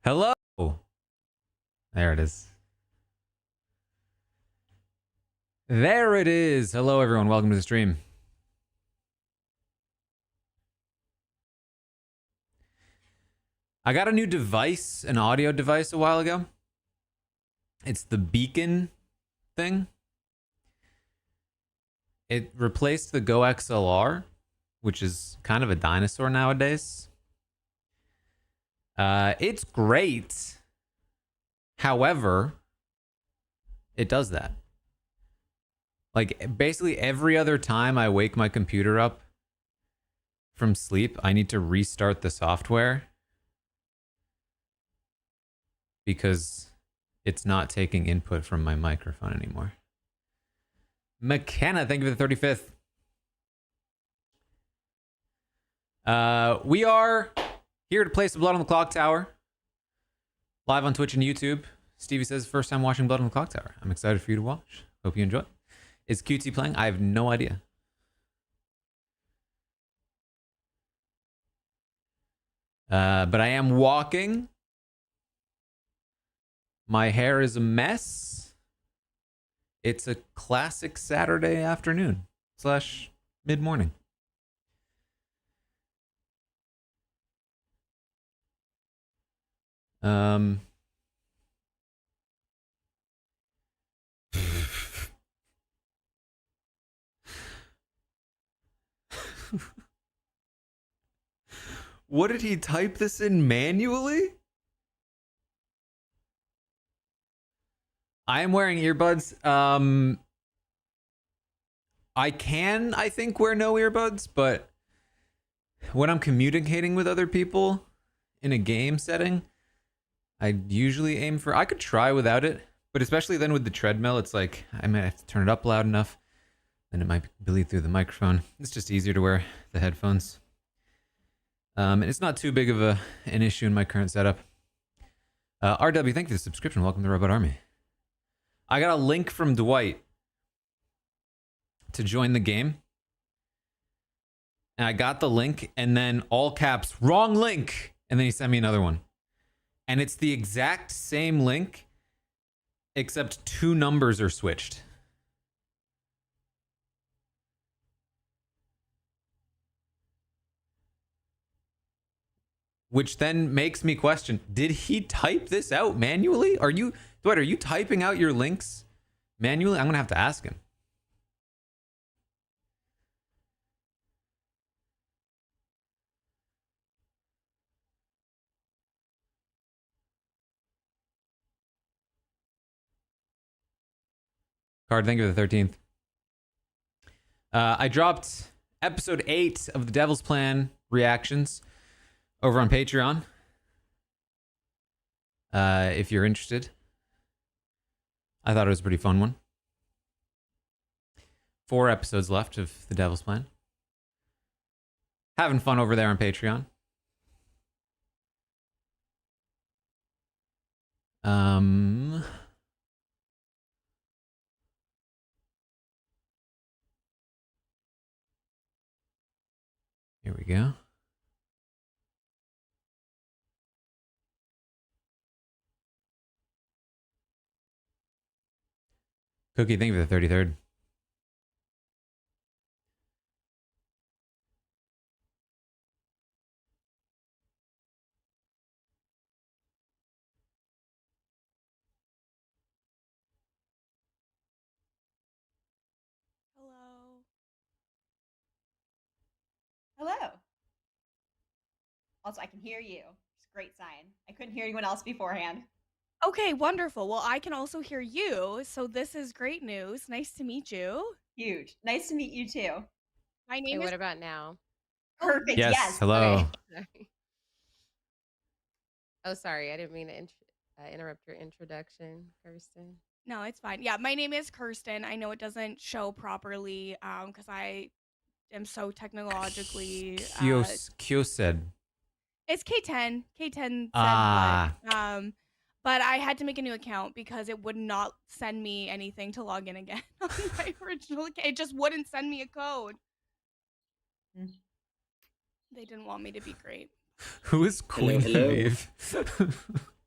Hello. There it is. There it is. Hello, everyone. Welcome to the stream. I got a new device, an audio device, a while ago. It's the Beacon thing. It replaced the Go XLR, which is kind of a dinosaur nowadays. It's great. However, it does that. Like, basically every other time I wake my computer up from sleep, I need to restart the software because it's not taking input from my microphone anymore. McKenna, thank you for the 35th. We are here to play some Blood on the Clocktower. Live on Twitch and YouTube. Stevie says, first time watching Blood on the Clocktower. I'm excited for you to watch. Hope you enjoy. Is QT playing? I have no idea. But I am walking. My hair is a mess. It's a classic Saturday afternoon / mid-morning. What did he type this in manually? I am wearing earbuds. I can, I think, wear no earbuds, but when I'm communicating with other people in a game setting, I usually aim for, I could try without it, but especially then with the treadmill, it's like, I might have to turn it up loud enough, then it might bleed through the microphone. It's just easier to wear the headphones. And it's not too big of an issue in my current setup. RW, thank you for the subscription. Welcome to Robot Army. I got a link from Dwight to join the game. And I got the link and then all caps, wrong link. And then he sent me another one. And it's the exact same link, except 2 numbers are switched. Which then makes me question, did he type this out manually? Dwight, are you typing out your links manually? I'm going to have to ask him. Card, thank you for the 13th. I dropped episode 8 of the Devil's Plan reactions over on Patreon. If you're interested. I thought it was a pretty fun one. 4 episodes left of the Devil's Plan. Having fun over there on Patreon. Here we go. Cookie, thank you for the 33rd. Hello. Also, I can hear you. It's a great sign. I couldn't hear anyone else beforehand. Okay, wonderful. Well, I can also hear you, so this is great news. Nice to meet you. Huge. Nice to meet you too. My name is... What about now? Perfect. Yes. Yes. Hello. Okay. Oh, sorry. I didn't mean to interrupt your introduction, Kirsten. No, it's fine. Yeah, my name is Kirsten. I know it doesn't show properly because I am so technologically... Kyo said. It's K10. K10 said but I had to make a new account because it would not send me anything to log in again on my original account. It just wouldn't send me a code. They didn't want me to be great. Who is Queen Eve?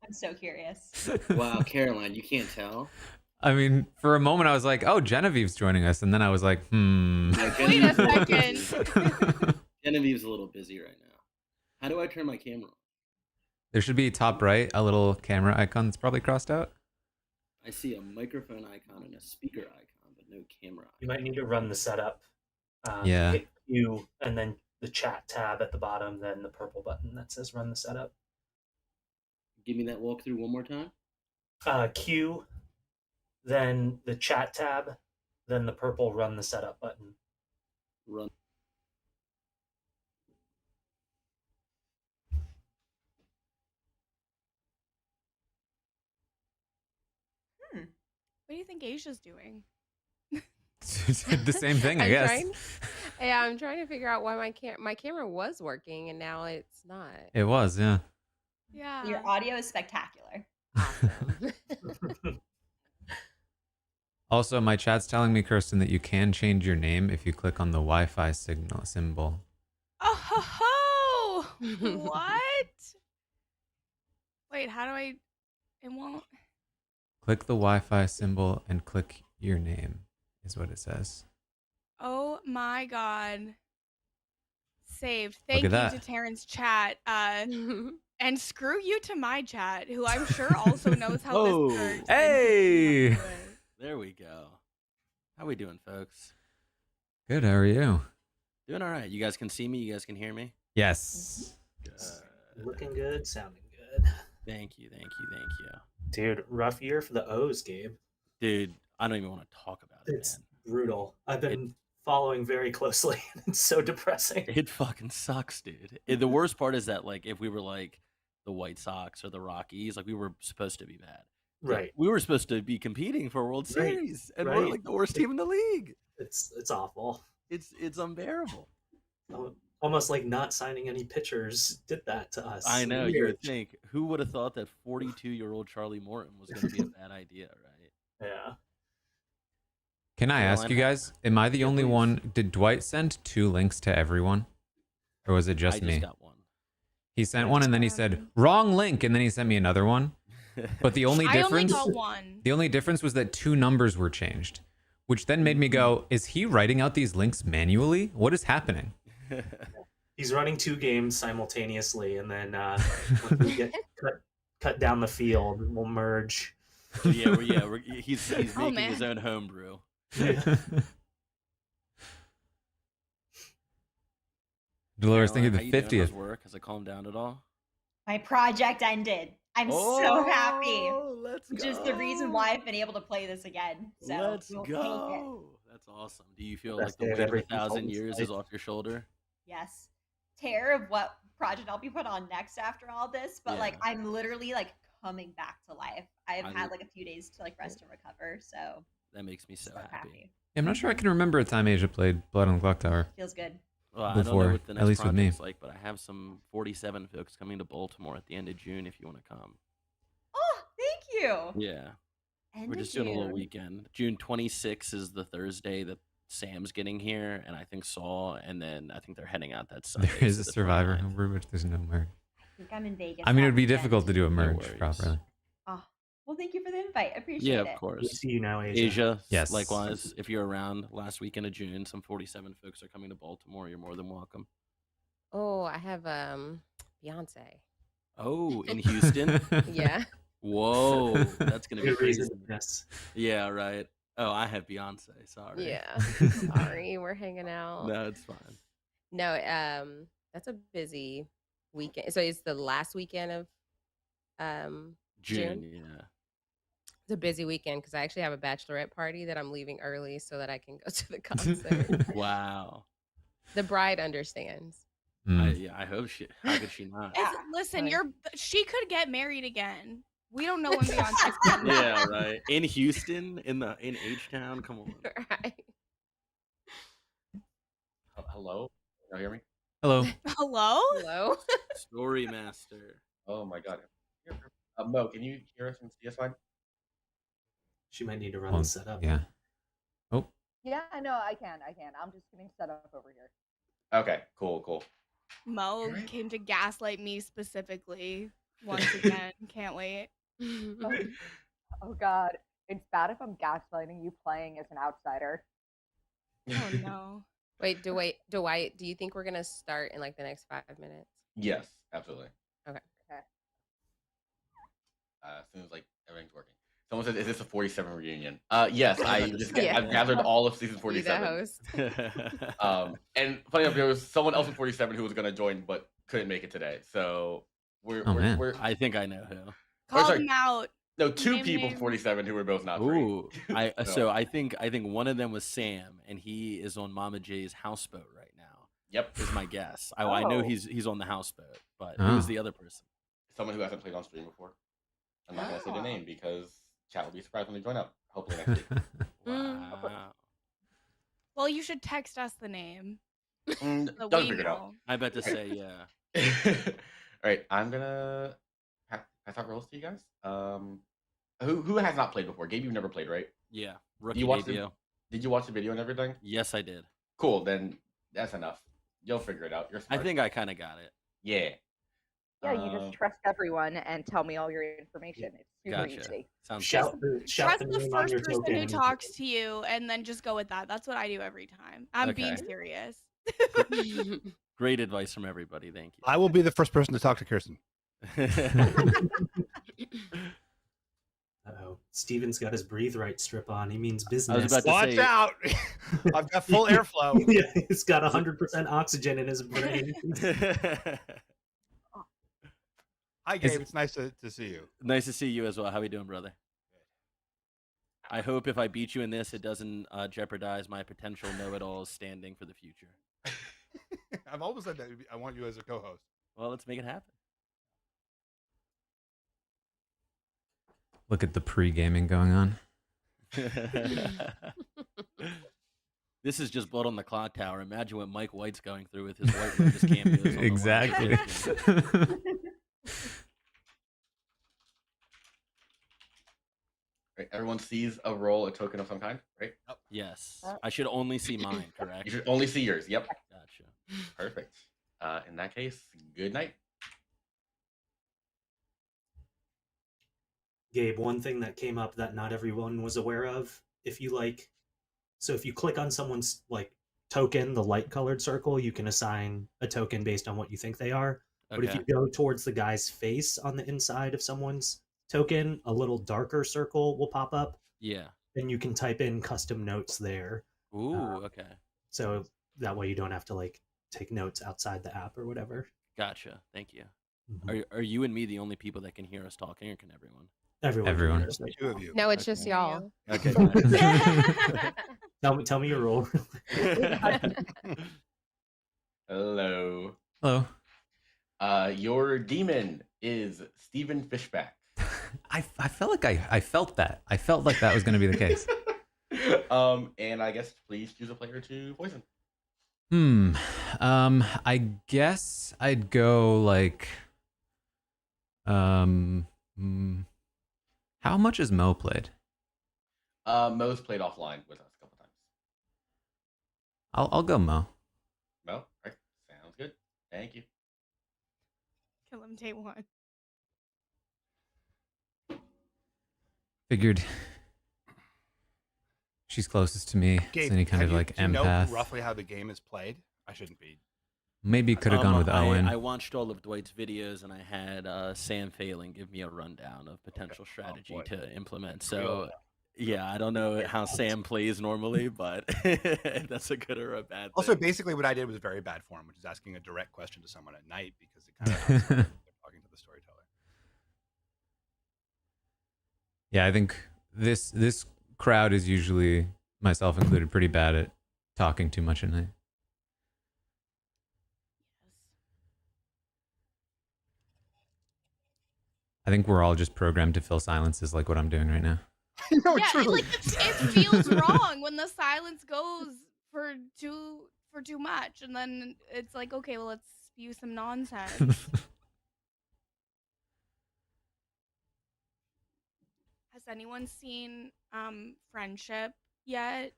I'm so curious. Wow, Caroline, you can't tell. I mean, for a moment I was like, oh, Genevieve's joining us, and then I was like, No, Wait a Genevieve's second. Genevieve's a little busy right now. How do I turn my camera on? There should be top right a little camera icon that's probably crossed out. I see a microphone icon and a speaker icon, but no camera icon. You might need to run the setup. Yeah. Hit Q and then the chat tab at the bottom, then the purple button that says run the setup. Give me that walkthrough one more time. Q, then the chat tab, then the purple run the setup button. Run. What do you think Asia's doing? The same thing, I I'm guess. Yeah, I'm trying to figure out why my camera was working and now it's not. It was, yeah. Yeah. Your audio is spectacular. Awesome. Also, my chat's telling me, Kirsten, that you can change your name if you click on the Wi-Fi signal symbol. Oh ho ho! What? Wait, how do I? It won't. Click the Wi-Fi symbol and click your name, is what it says. Oh my god. Saved. Look Thank you at to that. Taran's chat. And screw you to my chat, who I'm sure also knows how Oh. this works. Hey! There we go. How we doing, folks? Good, how are you? Doing all right. You guys can see me. You guys can hear me. Yes. Good. Looking good, sounding good. Thank you. Thank you. Dude, rough year for the O's, Gabe. Dude, I don't even want to talk about it, It's man. brutal. I've been following very closely, and it's so depressing. It fucking sucks, dude. The worst part is that, like, if we were like the White Sox or the Rockies, like, we were supposed to be bad. Right. We were supposed to be competing for a World Right, Series, and we're right. like the worst team in the league. It's awful. It's unbearable. Almost like not signing any pitchers did that to us. I know. You Weird. would think. Who would have thought that 42-year-old Charlie Morton was going to be a bad idea, right? Yeah. Can I ask you guys, am I the only please. one? Did Dwight send 2 links to everyone? Or was it just I me? just got one. He sent one and then he said, wrong link, and then he sent me another one. But the only I only difference got one. the only difference was that 2 numbers were changed, which then made me go, is he writing out these links manually? What is happening? He's running 2 games simultaneously, and then when we get cut down the field, we'll merge. He's Oh, making his man. own homebrew. Dolores, thank you Caroline, the how doing? How's 50th. work? Has it calmed down at all? My project ended. I'm so happy. Let's Which is the reason why I've been able to play this again. So Let's we'll take it. go. That's awesome. Do you feel Best like the day of weight of every 1,000 consultant's years life. is off your shoulder? Yes. Terror of what project I'll be put on next after all this, but like Yeah. I'm literally like coming back to life. I've I had lo- like a few days to like rest and recover, so That makes me so happy. I'm not sure I can remember a time Asia played Blood on the Clocktower. Feels good. Well, I don't Before, know what the at next least with me. project's like, but I have some 47 folks coming to Baltimore at the end of June if you want to come. Oh, thank you. Yeah. End We're of just doing a little June. weekend. June 26th is the Thursday that Sam's getting here, and I think Saul, and then I think they're heading out that Sunday. There is so a the Survivor 29th. over which there's no merge. I think I'm in Vegas. I mean, it that would be weekend. difficult to do a merge worries. properly. Oh, well, thank you for the invite. I appreciate Yeah, it. of We course. see you now, Asia. Asia, Yes. likewise. If you're around last weekend of June, some 47 folks are coming to Baltimore. You're more than welcome. Oh, I have Beyonce. Oh, in Houston? Yeah. Whoa, that's going to be Good crazy. reason. Yes. Yeah, right. Oh, I have Beyonce. Sorry. Yeah. Sorry, we're hanging out. No, it's fine. No, that's a busy weekend. So it's the last weekend of June, June? yeah. It's a busy weekend because I actually have a bachelorette party that I'm leaving early so that I can go to the concert. Wow. The bride understands. I hope she. How could she not? Yeah. Listen, Sorry. she could get married again. We don't know when Beyonce's coming. Yeah, right. In Houston, in H Town. Come on. Right. Hello? Can you hear me? Hello. Hello? Hello. Story Master. Oh my god. Mo, can you hear us and see us fine? She might need to run Well, the setup. yeah. Oh, Yeah, no, I can. I'm just getting set up over here. Okay, cool. Mo came to gaslight me specifically. once again. Can't wait. Oh God, it's bad if I'm gaslighting you playing as an outsider. Oh no. Wait, Dwight, do you think we're gonna start in like the next 5 minutes? Yes, absolutely. Okay. Okay. As soon as like everything's working. Someone said, "Is this a 47 reunion?" Yes, Yeah. I've gathered all of season Be the 47. host. And funny enough, there was someone else in 47 who was gonna join but couldn't make it today. So Oh, man. we're I think I know who. Call sorry. them out. no, two Name people from names. 47 who were both not free. Ooh, so I think one of them was Sam, and he is on Mama J's houseboat right now. Yep, Is my guess. I know Oh. he's on the houseboat, but Oh. who's the other person? someone who hasn't played on stream before. I'm not gonna say their Oh. name because chat will be surprised when they join up. Hopefully next week. Wow. Well, you should text us the name. Mm, So Doug we figured out. know. I bet to say yeah. All right, I'm gonna pass out rolls to you guys. Who has not played before? Gabe, you've never played, right? Yeah. Rookie You watched debut. Did you watch the video and everything? Yes, I did. Cool, then that's enough. You'll figure it out. You're I smart. think I kind of got it. Yeah. Yeah, you just trust everyone and tell me all your information. It's super Gotcha. easy. Sounds Shout Trust the the name on first your person token. who talks to you, and then just go with that. That's what I do every time. I'm being Okay. serious. good. Great advice from everybody. Thank you. I will be the first person to talk to Kirsten. Uh-oh. Steven's got his breathe right strip on. He means I business. was about to Watch say, out! I've got full airflow. Yeah, he's got 100% oxygen in his brain. Hi, Gabe. It's nice to see you. Nice to see you as well. How we doing, brother? I hope if I beat you in this, it doesn't jeopardize my potential know-it-alls standing for the future. I've always said that I want you as a co-host. Well, let's make it happen. Look at the pre-gaming going on. This is just blood on the Clocktower. Imagine what Mike White's going through with his White Lotus cameos. On the Exactly. line. Right, everyone sees a roll, a token of some kind, right? Yes. I should only see mine, correct? You should only see yours. Yep. Gotcha. Perfect. In that case, good night. Gabe, one thing that came up that not everyone was aware of, if you click on someone's token, the light colored circle, you can assign a token based on what you think they are. But if Okay. you go towards the guy's face on the inside of someone's token, a little darker circle will pop up, Yeah. and you can type in custom notes there. Ooh, okay. So that way you don't have to take notes outside the app or whatever. Gotcha. Thank you. Mhm. Are you and me the only people that can hear us talking, or can everyone? Everyone. knows that. Two of you. No, it's Okay. just y'all. Okay. Tell me your role. Hello. Hello. Your demon is Steven Fishback. I felt like I felt that. I felt like that was going to be the case. And I guess please choose a player to poison. I guess I'd go how much has Mo played? Mo's played offline with us a couple times. I'll go Mo. Mo, all right, sounds good. Thank you. Kill him day one. Figured she's closest to me. Gabe, It's any kind of do you know empath. roughly how the game is played? I shouldn't be. Maybe could have gone with Owen. I watched all of Dwight's videos, and I had Sam Failing give me a rundown of potential strategy boy. to implement. So, yeah, I don't know how Sam plays normally, but that's a good or a bad thing. Also, basically, what I did was very bad form, which is asking a direct question to someone at night because it kind of they're talking to the storyteller. Yeah, I think this crowd is usually, myself included, pretty bad at talking too much at night. I think we're all just programmed to fill silences like what I'm doing right now. No, Yeah, truly. it feels wrong when the silence goes for too much, and then it's like, okay, well, let's spew some nonsense. Has anyone seen Friendship yet,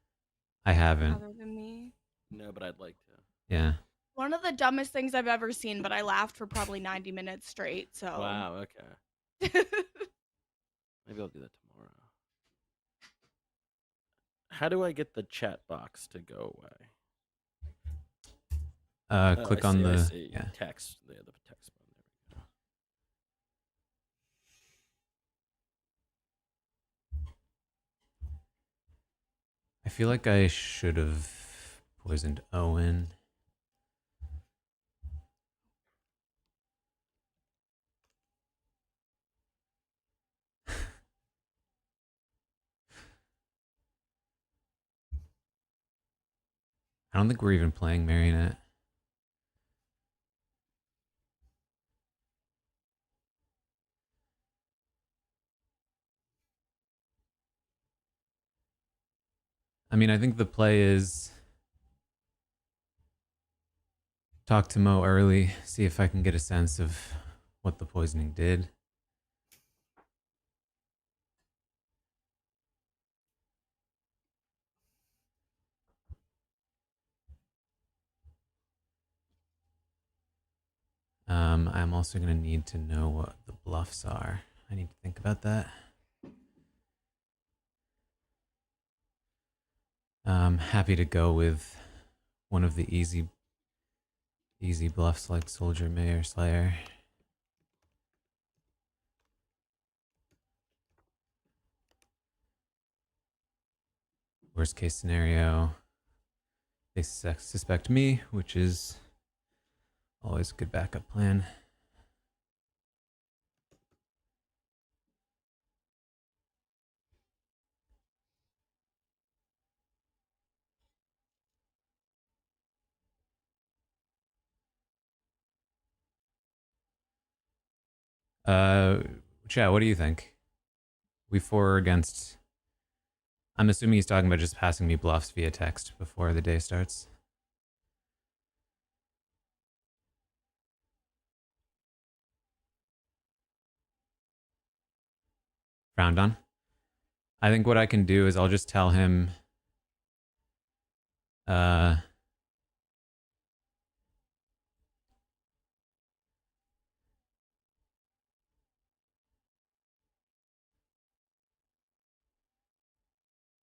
I haven't. other than me? No, but I'd like to. Yeah. One of the dumbest things I've ever seen, but I laughed for probably 90 minutes straight. So. Wow. Okay. Maybe I'll do that tomorrow. How do I get the chat box to go away? Click I on see, I the see. yeah. Text. The text button. There we go. I feel like I should have poisoned Owen. I don't think we're even playing Marionette. I mean, I think the play is talk to Mo early, see if I can get a sense of what the poisoning did. I'm also going to need to know what the bluffs are. I need to think about that. I'm happy to go with one of the easy bluffs like Soldier, Mayor, Slayer. Worst case scenario, they suspect me, which is always a good backup plan. Chat, what do you think? We for or against? I'm assuming he's talking about just passing me bluffs via text before the day starts. Frowned on. I think what I can do is I'll just tell him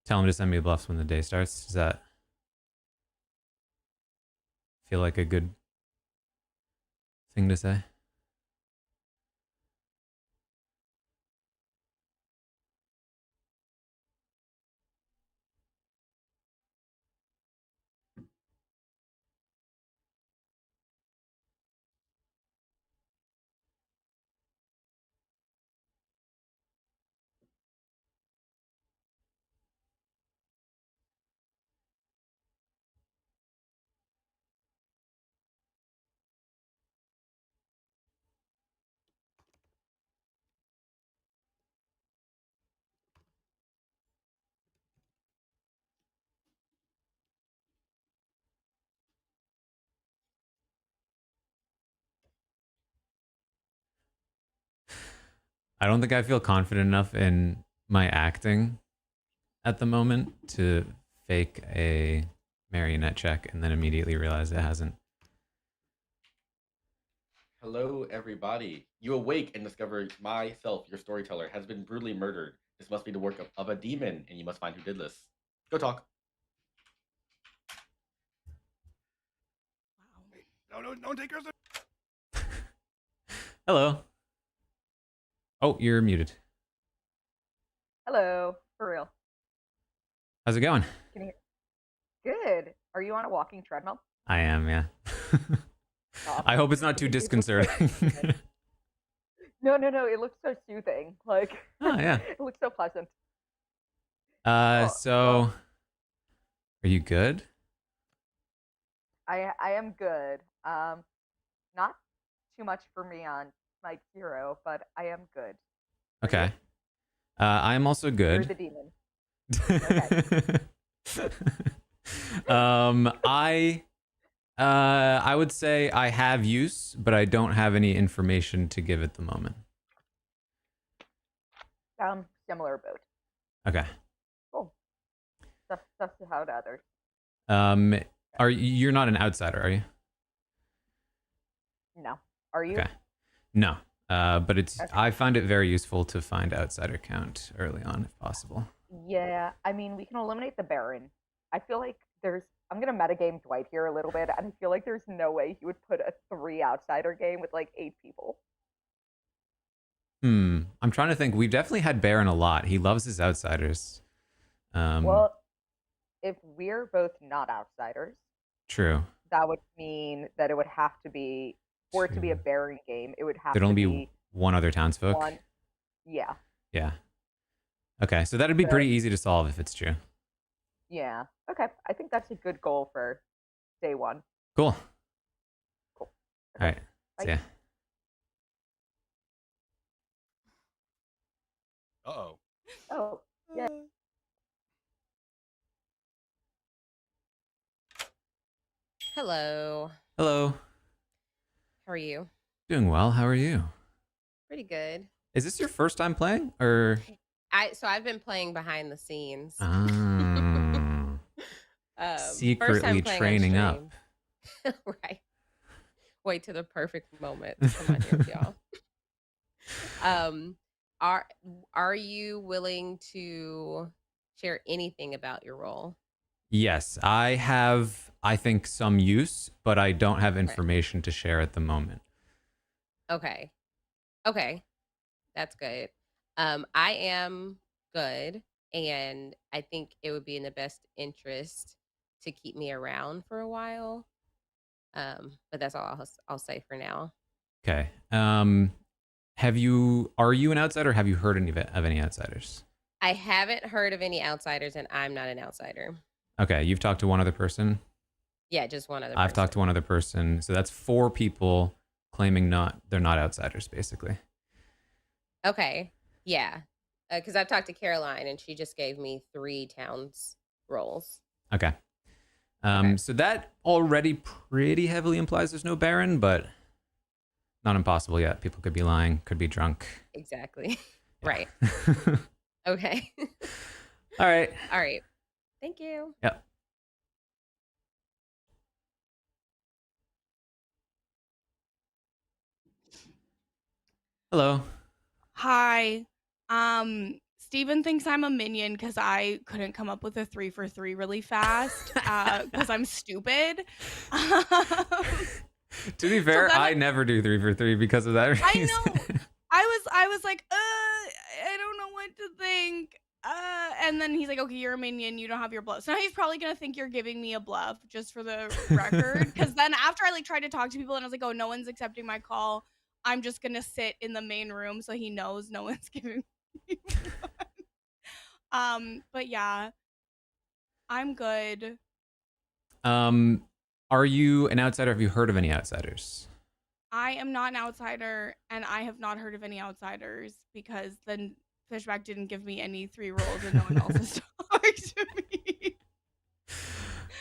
tell him to send me bluffs when the day starts. Does that feel like a good thing to say? I don't think I feel confident enough in my acting at the moment to fake a marionette check and then immediately realize it hasn't. Hello, everybody. You awake and discover myself, your storyteller, has been brutally murdered. This must be the work of a demon, and you must find who did this. Go talk. Wow. No, don't take yours. Hello. Oh, you're muted. Hello, for real. How's it going? Can you Good. Are you on a walking treadmill? I am, yeah. I hope it's not too disconcerting. No. It looks so soothing. Like, Oh, yeah. it looks so pleasant. So are you good? I am good. Not too much for me on my hero, but I am good. Okay. I'm also You're good. the demon. I would say I have use, but I don't have any information to give at the moment. Similar boat. Okay. Cool. Stuff to how to others. You're not an outsider, are you? No. Are you? Okay. No. But it's Okay. I find it very useful to find outsider count early on if possible. Yeah, I mean, we can eliminate the Baron. I feel like I'm gonna metagame Dwight here a little bit, and I feel like there's no way he would put a 3 outsider game with like 8 people. I'm trying to think. We've definitely had Baron a lot. He loves his outsiders. Well, if we're both not outsiders, True. that would mean that it would have to be, for it to be a Two. Baron game, it would have There'd to only be be one other townsfolk. one. Yeah, Yeah. Okay, so that'd be So- pretty easy to solve if it's true. yeah. Okay, I think that's a good goal for day 1. Cool. Cool. All right. Bye. See ya. Uh-oh. Oh, yeah. Hello. Hello. How are you? Doing well. How are you? Pretty good. Is this your first time playing or? I've been playing behind the scenes. Secretly training up. Right. Wait to the perfect moment to come on here with y'all. Are you willing to share anything about your role? Yes, I have, I think, some use, but I don't have information to share at the moment. Okay. That's good. I am good, and I think it would be in the best interest to keep me around for a while. But that's all I'll say for now. Okay. Are you an outsider? Have you heard of any outsiders? I haven't heard of any outsiders, and I'm not an outsider. Okay, you've talked to one other person? Yeah, just one other I've talked to one other person. So that's 4 people claiming they're not outsiders, basically. Okay. Yeah. Because I've talked to Caroline, and she just gave me 3 towns roles. Okay. So that already pretty heavily implies there's no Baron, but not impossible yet. People could be lying, could be drunk. Exactly. Right. Okay. All right. Thank you. Yep. Hello. Hi. Steven thinks I'm a minion because I couldn't come up with a 3 for 3 really fast because I'm stupid. To be fair, then I never do 3 for 3 because of that reason. I know. I was like, I don't know what to think. And then he's like, okay, you're a minion. You don't have your bluff. So now he's probably going to think you're giving me a bluff, just for the record. Because then after I tried to talk to people and I was like, oh, no one's accepting my call, I'm just going to sit in the main room so he knows no one's giving me one. But yeah, I'm good. Are you an outsider? Have you heard of any outsiders? I am not an outsider, and I have not heard of any outsiders because then Fishback didn't give me any 3 roles and no one else has talked to me.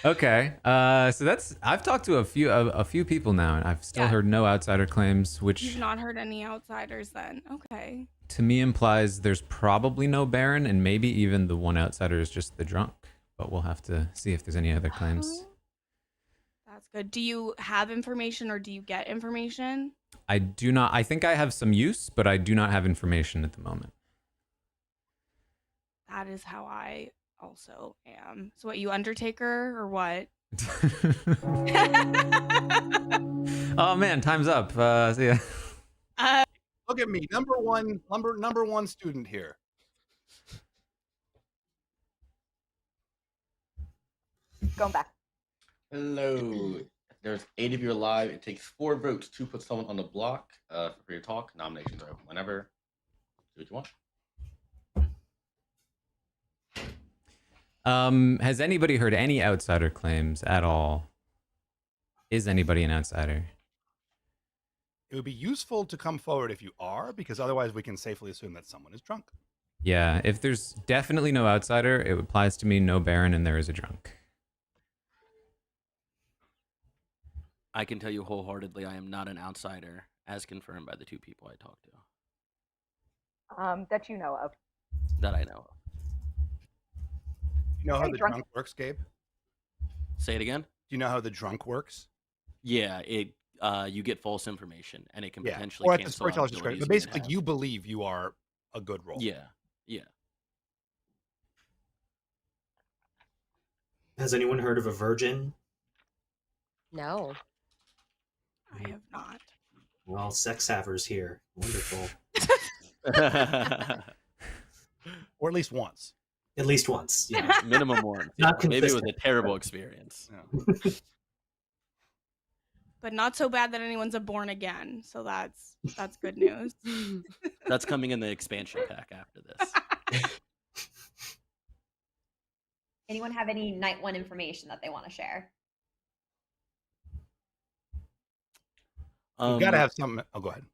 Okay. So I've talked to a few people now, and I've still heard no outsider claims, which You've not heard any outsiders then. Okay. to me implies there's probably no Baron, and maybe even the one outsider is just the drunk. But we'll have to see if there's any other claims. That's good. Do you have information or do you get information? I do not. I think I have some use, but I do not have information at the moment. That is how I also am. So what, you Undertaker or what? Oh man, time's up. See ya. Look at me, number one student here. Going back. Hello. There's 8 of you alive. It takes 4 votes to put someone on the block. For your talk, nominations are open whenever. Do what you want. Has anybody heard any outsider claims at all? Is anybody an outsider? It would be useful to come forward if you are, because otherwise we can safely assume that someone is drunk. Yeah, if there's definitely no outsider, it applies to me no Baron and there is a drunk. I can tell you wholeheartedly I am not an outsider, as confirmed by the 2 people I talked to. That you know of. That I know of. You know how Hey, the drunk. drunk works, Gabe? Say it again? Do you know how the drunk works? Yeah, it you get false information, and it can Yeah. potentially Or at the cancel out storyteller's discretion. abilities But you might basically, have. you believe you are a good role. Yeah, yeah. Has anyone heard of a virgin? No. I have not. Well, sex havers here. Wonderful. Or at least once. At least once. Yeah. Minimum one. Not Maybe it was a consistent. terrible experience. Yeah. But not so bad that anyone's a born again. So that's good news. That's coming in the expansion pack after this. Anyone have any night one information that they want to share? You've got to have some. Oh, go ahead.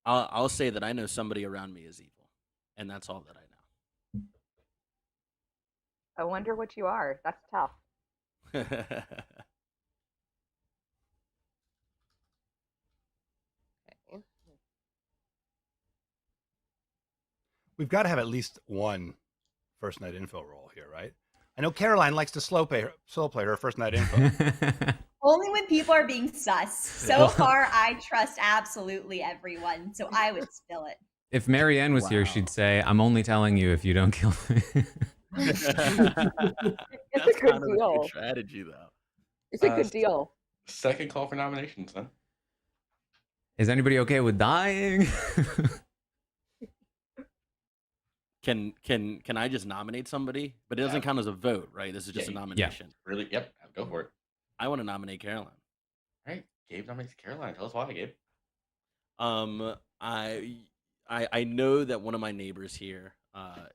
I'll say that I know somebody around me is evil, and that's all that I I wonder what you are. That's tough. know. Okay. We've got to have at least one first night info roll here, right? I know Caroline likes to slow play her first night info. Only when people are being sus. So Well- far, I trust absolutely everyone, so I would spill it. If Marianne was here, Wow. she'd say, "I'm only telling you if you don't kill me." It's That's a good kind of a deal. good strategy, though. It's a Uh, good deal. Second call for nominations, then. Is anybody okay with dying? Can I just nominate somebody? But it doesn't Yeah. count as a vote, right? This is just a Yeah. nomination. Really? Yep. Go for it. I want to nominate Caroline. All right. Gabe nominates Caroline. Tell us why, Gabe. I know that one of my neighbors here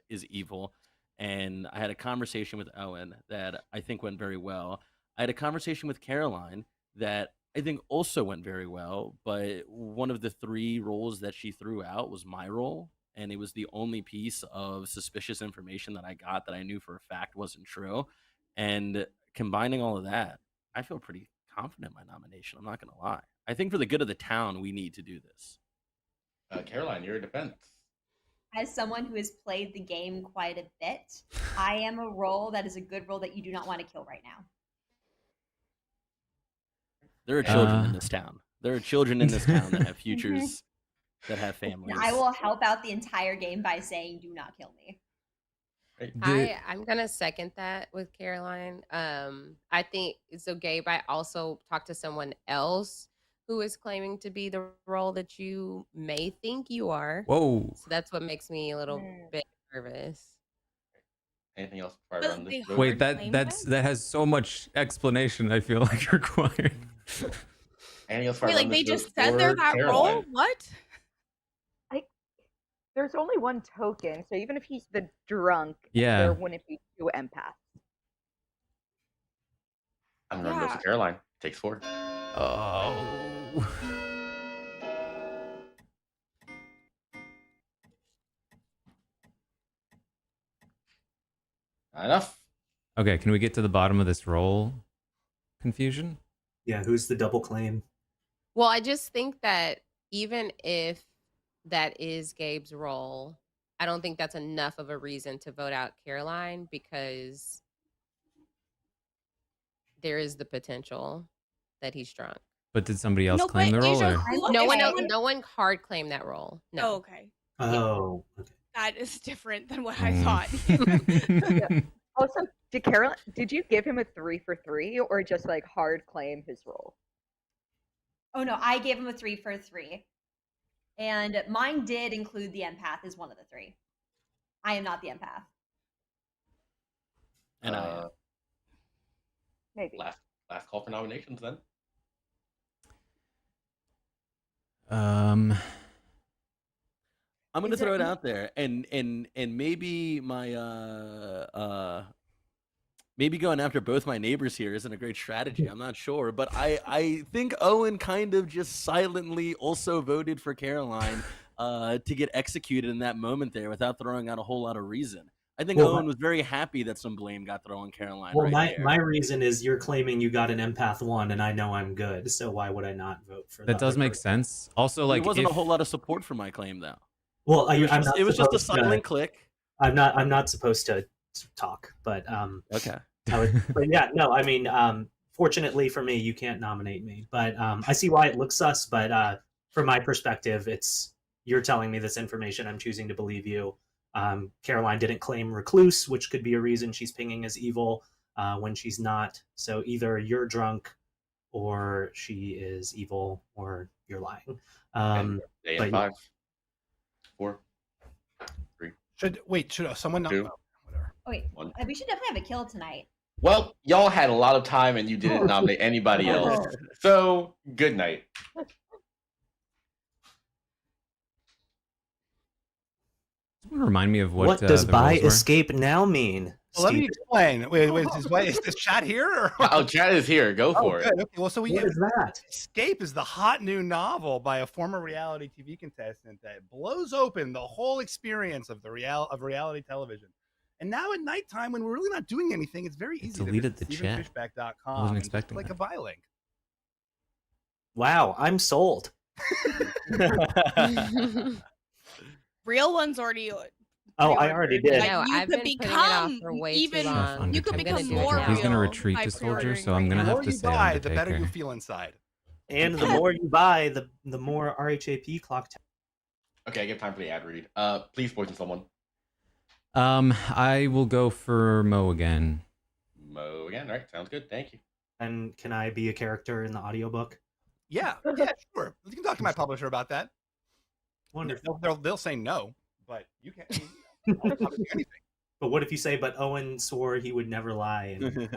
is evil, and I had a conversation with Owen that I think went very well. I had a conversation with Caroline that I think also went very well, but one of the 3 roles that she threw out was my role, and it was the only piece of suspicious information that I got that I knew for a fact wasn't true. And combining all of that, I feel pretty confident in my nomination. I'm not going to lie. I think for the good of the town, we need to do this. Caroline, your defense. As someone who has played the game quite a bit, I am a role that is a good role that you do not want to kill right now. There are children in Uh. this town. There are children in this town that have futures, that have families. And I will help out the entire game by saying, "Do not kill me." I'm gonna second that with Caroline. I think so, Gabe. I also talked to someone else who is claiming to be the role that you may think you are. Whoa. So that's what makes me a little Mm. bit nervous. Anything else before I But run they this? vote? Wait, Hard claim that has so much explanation. I feel like required. Anything else before Wait, I run like they this just vote said they're for that role? Caroline? What? There's only one token, so even if he's the drunk, Yeah. there wouldn't be 2 empaths. I'm running this Yeah. to Caroline. Takes 4. Oh. Not enough. Okay, can we get to the bottom of this roll confusion? Yeah, who's the double claim? Well, I just think that even if that is Gabe's role, I don't think that's enough of a reason to vote out Caroline because there is the potential that he's drunk. But did somebody else No, claim the but role? Asia, Or? who- No if one else, someone- no one hard claimed that role. Oh, No. okay. Oh, okay. That is different than what I Mm. thought. Also, did you give him a 3 for 3 or just like hard claim his role? Oh no, I gave him a 3 for 3. And mine did include the empath as one of the 3. I am not the empath. And I Maybe. Last call for nominations, then. I'm gonna Is there throw it any- out there, and maybe my maybe going after both my neighbors here isn't a great strategy. I'm not sure, but I think Owen kind of just silently also voted for Caroline to get executed in that moment there without throwing out a whole lot of reason. I think Well, Owen was very happy that some blame got thrown on Caroline. Well, right there. my reason is you're claiming you got an empath 1, and I know I'm good, so why would I not vote for That the does other make person? sense. Also, like, there wasn't if, a whole lot of support for my claim, though. Well, It was, I'm just, not it was just a supposed to- silent click. I'm not supposed to talk, but Okay. but yeah, no, I mean, fortunately for me, you can't nominate me. But I see why it looks sus. But from my perspective, it's you're telling me this information. I'm choosing to believe you. Caroline didn't claim recluse, which could be a reason she's pinging as evil when she's not. So either you're drunk, or she is evil, or you're lying. Day but and 5, 4, 3, Should someone not? 2, Whatever. Oh, wait, 1. we should definitely have a kill tonight. Well, y'all had a lot of time and you didn't nominate anybody else. So, good night. Someone remind me of what what does the by rules were? escape now mean? Well, let me Steve? explain. Wait, is this chat here? Or? Oh, Chad is here. Go for it. Good. Okay, well, so What is that? Escape is the hot new novel by a former reality TV contestant that blows open the whole experience of reality television. And now at nighttime, when we're really not doing anything, it's very easy deleted to the visit chat. StevenFishback.com I wasn't and just expecting click that. a buy link. Wow, I'm sold. Real one's already. Oh, I already did. Like, No, you I've could been putting it off become for way even. too long. You could I'm gonna become do it more now. He's gonna real retreat by to Soldier, pre-ordering so I'm right gonna The now. have more to you say buy, the better Undertaker. you feel inside. And the more you buy, the more RHAP Clocktower. Okay, I give time for the ad read. Please poison someone. I will go for Mo again. Mo again. All right, sounds good. Thank you. And can I be a character in the audiobook? Yeah, sure. You can talk to my publisher about that. Wonderful. They'll say no, but you can't. I'll do anything. But what if you say, but Owen swore he would never lie? And... Okay,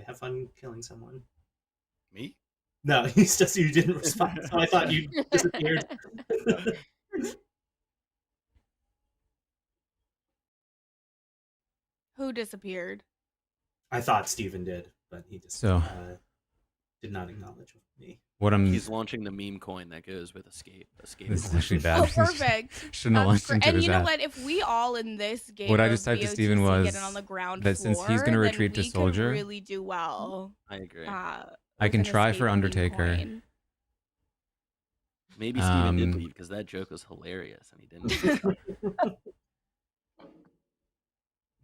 have fun killing someone. Me? No, he's just you didn't respond, so I thought you disappeared. Who disappeared? I thought Steven did, but he just did not acknowledge me. What I'm He's launching the meme coin that goes with escape. This is actually bad. Oh, perfect. Shouldn't have launched into And his you know app. what? If we all in this game, What I just typed to Steven was get it on the ground that since he's floor, gonna then retreat to we could Soldier, really do well. I agree. I can with an try escape for meme Undertaker. coin. Maybe Steven did leave because that joke was hilarious and he didn't.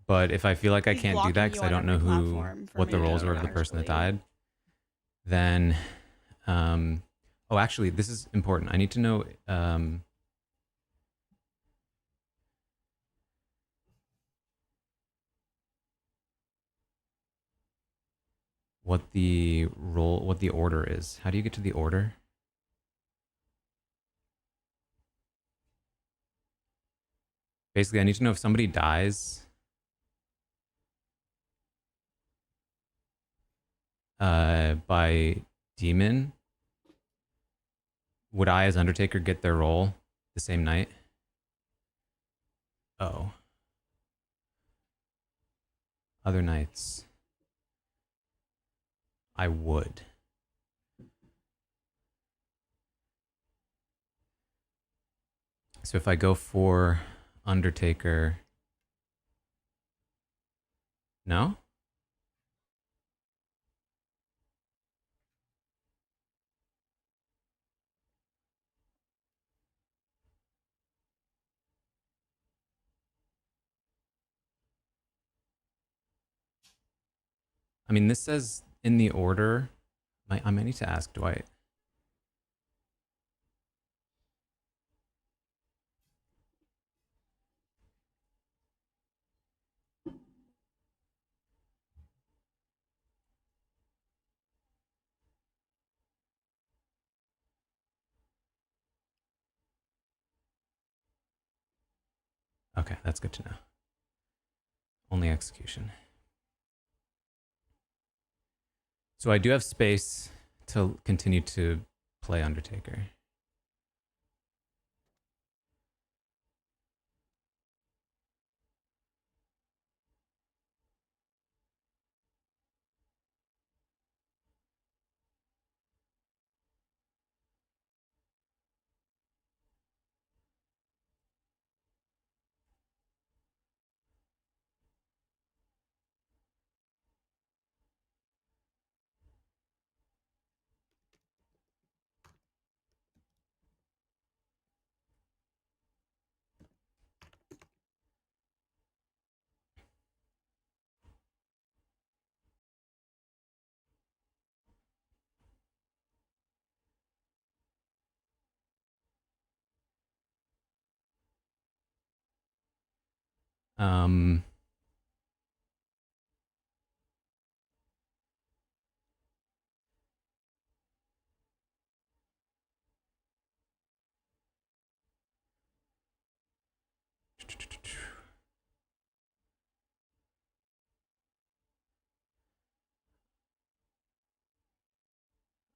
But if I feel like I He's can't do blocking that you because I on don't know every who platform for what the me, roles were of the person that actually. died, then oh, actually, this is important. I need to know what the order is. How do you get to the order? Basically, I need to know if somebody dies by demon, would I as Undertaker get their role the same night? Oh. Other nights. I would. So if I go for Undertaker... No? I mean, this says in the order. I might need to ask Dwight. Okay, that's good to know. Only execution. So I do have space to continue to play Undertaker. Um,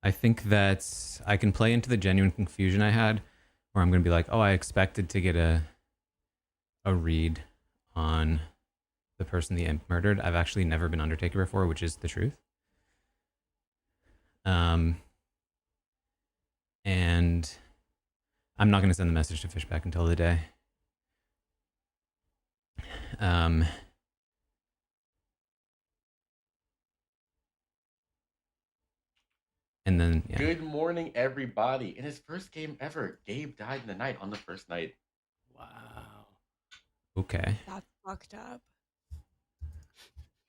I think that I can play into the genuine confusion I had, where I'm going to be like, oh, I expected to get a read on the person the imp murdered. I've actually never been Undertaker before, which is the truth. And I'm not going to send the message to Fishback until the day. And then, yeah. Good morning, everybody. In his first game ever, Gabe died in the night on the first night. Wow. Okay. That's fucked up.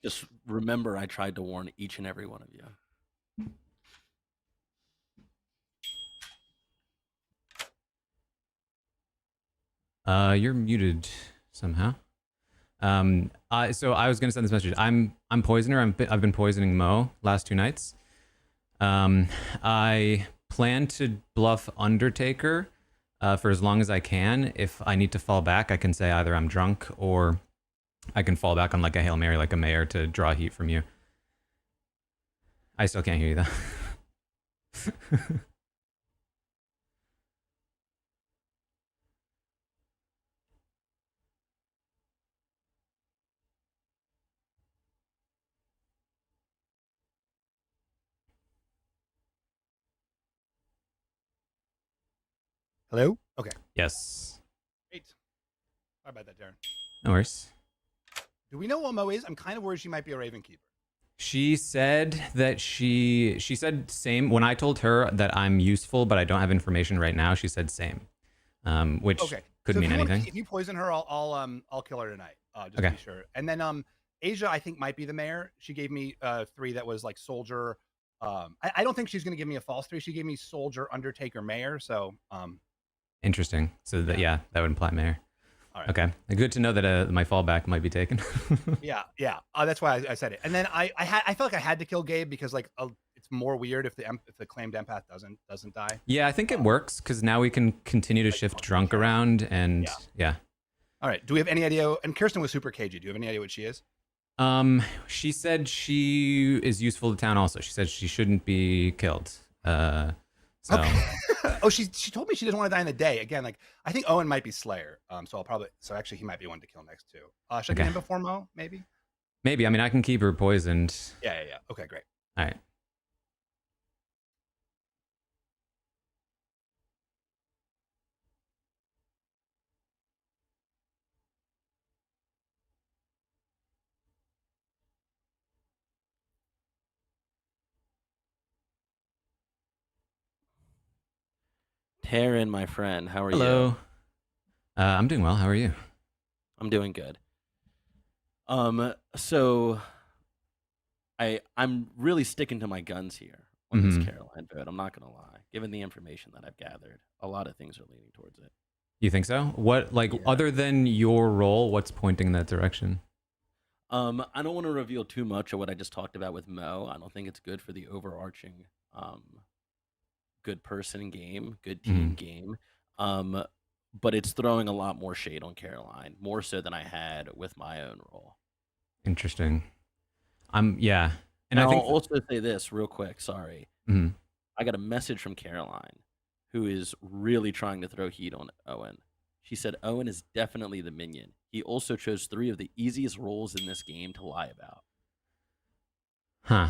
Just remember, I tried to warn each and every one of you. You're muted somehow. So I was gonna send this message. I'm poisoner. I've been poisoning Mo last 2 nights. I plan to bluff Undertaker for as long as I can. If I need to fall back, I can say either I'm drunk or I can fall back on like a Hail Mary, like a mayor, to draw heat from you. I still can't hear you though. Hello? Okay. Yes. Great. Sorry about that, Darren. No worries. Do we know what Mo is? I'm kind of worried she might be a Raven Keeper. She said that she said same. When I told her that I'm useful, but I don't have information right now, she said same, which could mean anything. If you poison her, I'll kill her tonight. Just Okay. to be sure. And then Asia, I think might be the mayor. She gave me 3 that was like soldier. I don't think she's going to give me a false 3. She gave me soldier, Undertaker, mayor. So Interesting. So that that would imply mayor. All right. Okay. Good to know that my fallback might be taken. yeah. That's why I said it. And then I felt like I had to kill Gabe because like it's more weird if the claimed empath doesn't die. Yeah, I think it works because now we can continue to shift drunk around and yeah. All right. Do we have any idea? And Kirsten was super cagey. Do you have any idea what she is? She said she is useful to town. Also, she said she shouldn't be killed. So. Okay. Oh, she told me she doesn't want to die in the day. Again, like I think Owen might be Slayer. So actually he might be one to kill next too. Should I get him before Mo? Maybe. Maybe. I mean, I can keep her poisoned. Yeah. Okay, great. All right. Taran, my friend, how are you? Hello. I'm doing well. How are you? I'm doing good. So I'm really sticking to my guns here on this Caroline vote. I'm not gonna lie. Given the information that I've gathered, a lot of things are leaning towards it. You think so? What, like, other than your role, what's pointing in that direction? I don't want to reveal too much of what I just talked about with Mo. I don't think it's good for the overarching good person game, good team game. But it's throwing a lot more shade on Caroline, more so than I had with my own role. Interesting. Yeah. And I'll I think also say this real quick. Sorry. I got a message from Caroline, who is really trying to throw heat on Owen. She said Owen is definitely the minion. He also chose 3 of the easiest roles in this game to lie about. Huh.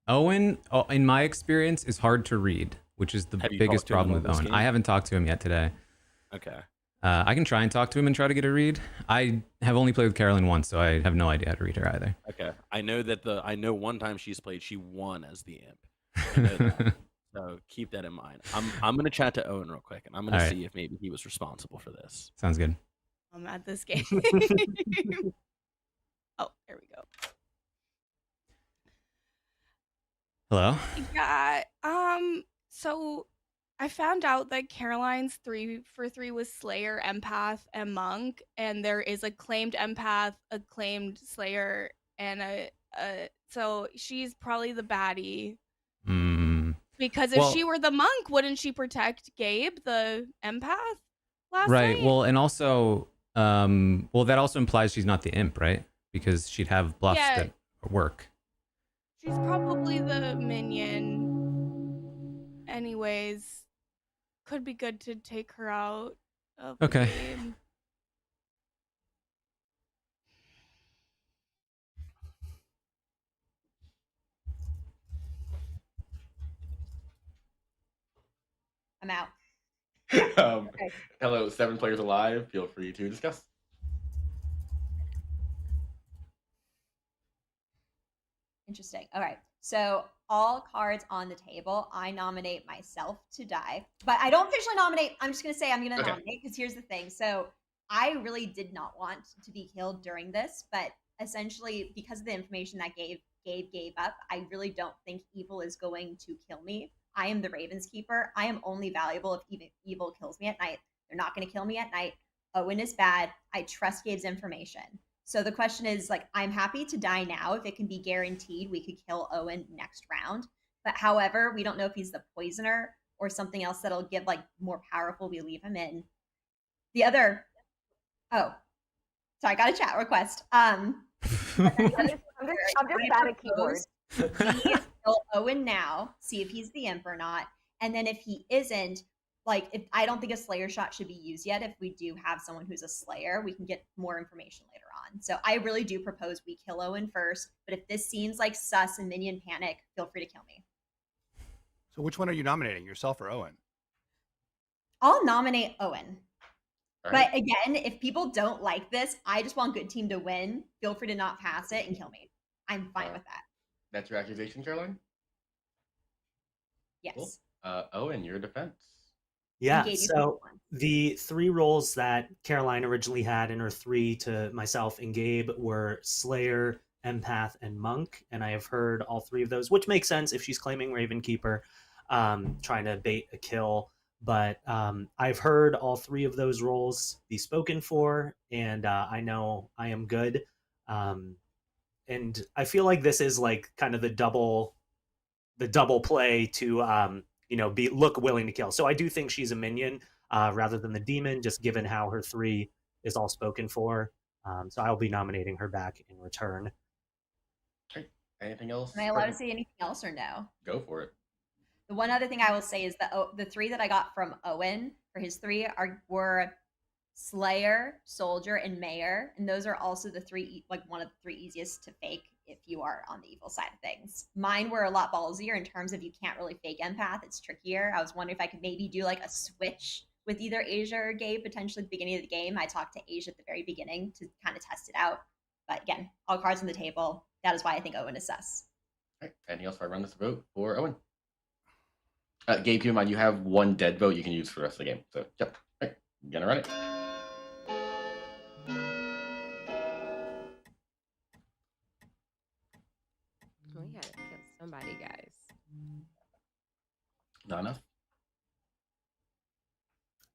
Owen, in my experience, is hard to read, which is the biggest problem with Owen. I haven't talked to him yet today. Okay. I can try and talk to him and try to get a read. I have only played with Carolyn once, so I have no idea how to read her either. Okay. I know one time she's played, she won as the imp. I know that. So keep that in mind. I'm gonna chat to Owen real quick, and I'm gonna see if maybe he was responsible for this. Sounds good. I'm at this game. Oh, there we go. Hello. Yeah. So I found out that Caroline's 3 for 3 was Slayer, Empath, and Monk, and there is a claimed Empath, a claimed Slayer, and so she's probably the baddie. Because if she were the Monk, wouldn't she protect Gabe, the Empath, last Right. night? Well, and also, well, that also implies she's not the imp, right? Because she'd have bluffs Yeah. that work. She's probably the minion. Anyways, could be good to take her out of the Okay. game. I'm out. Okay. Hello, 7 players alive. Feel free to discuss. Interesting. All right. So all cards on the table, I nominate myself to die. But I don't officially nominate. I'm just going to say I'm going to nominate because here's the thing. So I really did not want to be killed during this, but essentially because of the information that Gabe gave up, I really don't think evil is going to kill me. I am the Raven's Keeper. I am only valuable if even evil kills me at night. They're not going to kill me at night. Owen is bad. I trust Gabe's information. So the question is, like, I'm happy to die now if it can be guaranteed we could kill Owen next round. But however, we don't know if he's the poisoner or something else that'll give like more powerful. We leave him in. The other, oh, sorry, I got a chat request. I'm just bad at keyboards. We kill Owen now, see if he's the imp or not, and then if he isn't, like, if I don't think a Slayer shot should be used yet. If we do have someone who's a Slayer, we can get more information later on. So I really do propose we kill Owen first. But if this seems like sus and minion panic, feel free to kill me. So which one are you nominating, yourself or Owen? I'll nominate Owen. All But right. again, if people don't like this, I just want good team to win. Feel free to not pass it and kill me. I'm fine with that. That's your accusation, Caroline? Yes. Cool. Owen, your defense. Yeah, Gave you so 51. the 3 roles that Caroline originally had in her 3 to myself and Gabe were Slayer, Empath, and Monk, and I have heard all 3 of those, which makes sense if she's claiming Raven Keeper, trying to bait a kill. But I've heard all 3 of those roles be spoken for, and I know I am good. And I feel like this is like kind of the double play to look willing to kill. So I do think she's a minion rather than the demon, just given how her 3 is all spoken for. So I'll be nominating her back in return. Okay. Anything else? Am I allowed to say anything else or no? Go for it. The one other thing I will say is that the 3 that I got from Owen for his 3 were Slayer, Soldier, and Mayor, and those are also the 3 one of the 3 easiest to fake if you are on the evil side of things. Mine were a lot ballsier in terms of you can't really fake empath; it's trickier. I was wondering if I could maybe do like a switch with either Asia or Gabe potentially at the beginning of the game. I talked to Asia at the very beginning to kind of test it out, but again, all cards on the table. That is why I think Owen is sus. All right. Anything else before I run this vote for Owen? Gabe, keep in mind you have 1 dead vote you can use for the rest of the game. So, yep. All right. I'm gonna run it. We gotta kill somebody, guys. Not enough.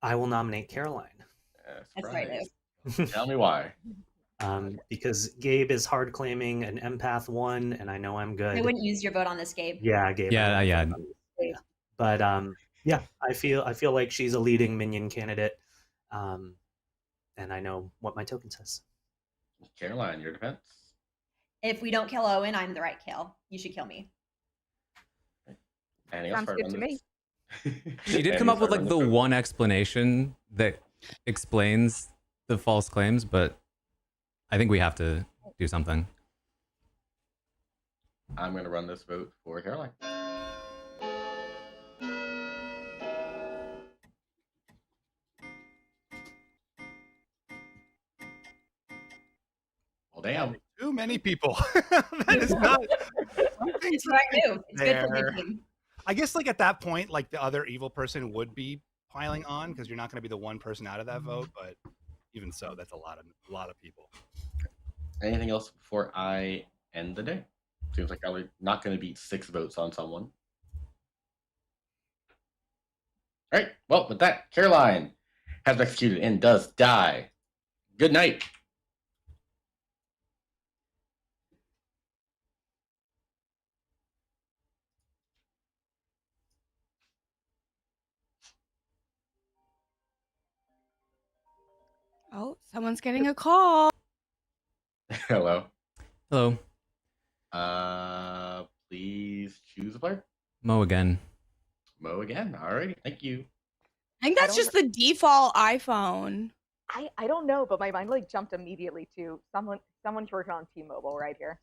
I will nominate Caroline. That's right. Tell me why. Because Gabe is hard claiming an empath 1, and I know I'm good. I wouldn't use your vote on this, Gabe. Yeah, Gabe. Yeah. But yeah, I feel like she's a leading minion candidate, and I know what my token says. Caroline, your defense. If we don't kill Owen, I'm the right kill. You should kill me. Anything else Sounds before I good run to this? me. She did Anything come else up with before I like run the this vote? one explanation that explains the false claims, but I think we have to do something. I'm going to run this vote for Caroline. Well, damn. Too many people. That is not. It's the right move. It's good for There. the team. I guess like at that point, like the other evil person would be piling on because you're not going to be the one person out of that vote. But even so, that's a lot of people. Anything else before I end the day? Seems like I'm not going to beat 6 votes on someone. Well, with that, Caroline has been executed and does die. Good night. Oh, someone's getting a call. Hello. Hello. Please choose a player. Mo again. Mo again. Alrighty. Thank you. I think that's just the default iPhone. I don't know, but my mind like jumped immediately to someone's working on T-Mobile right here.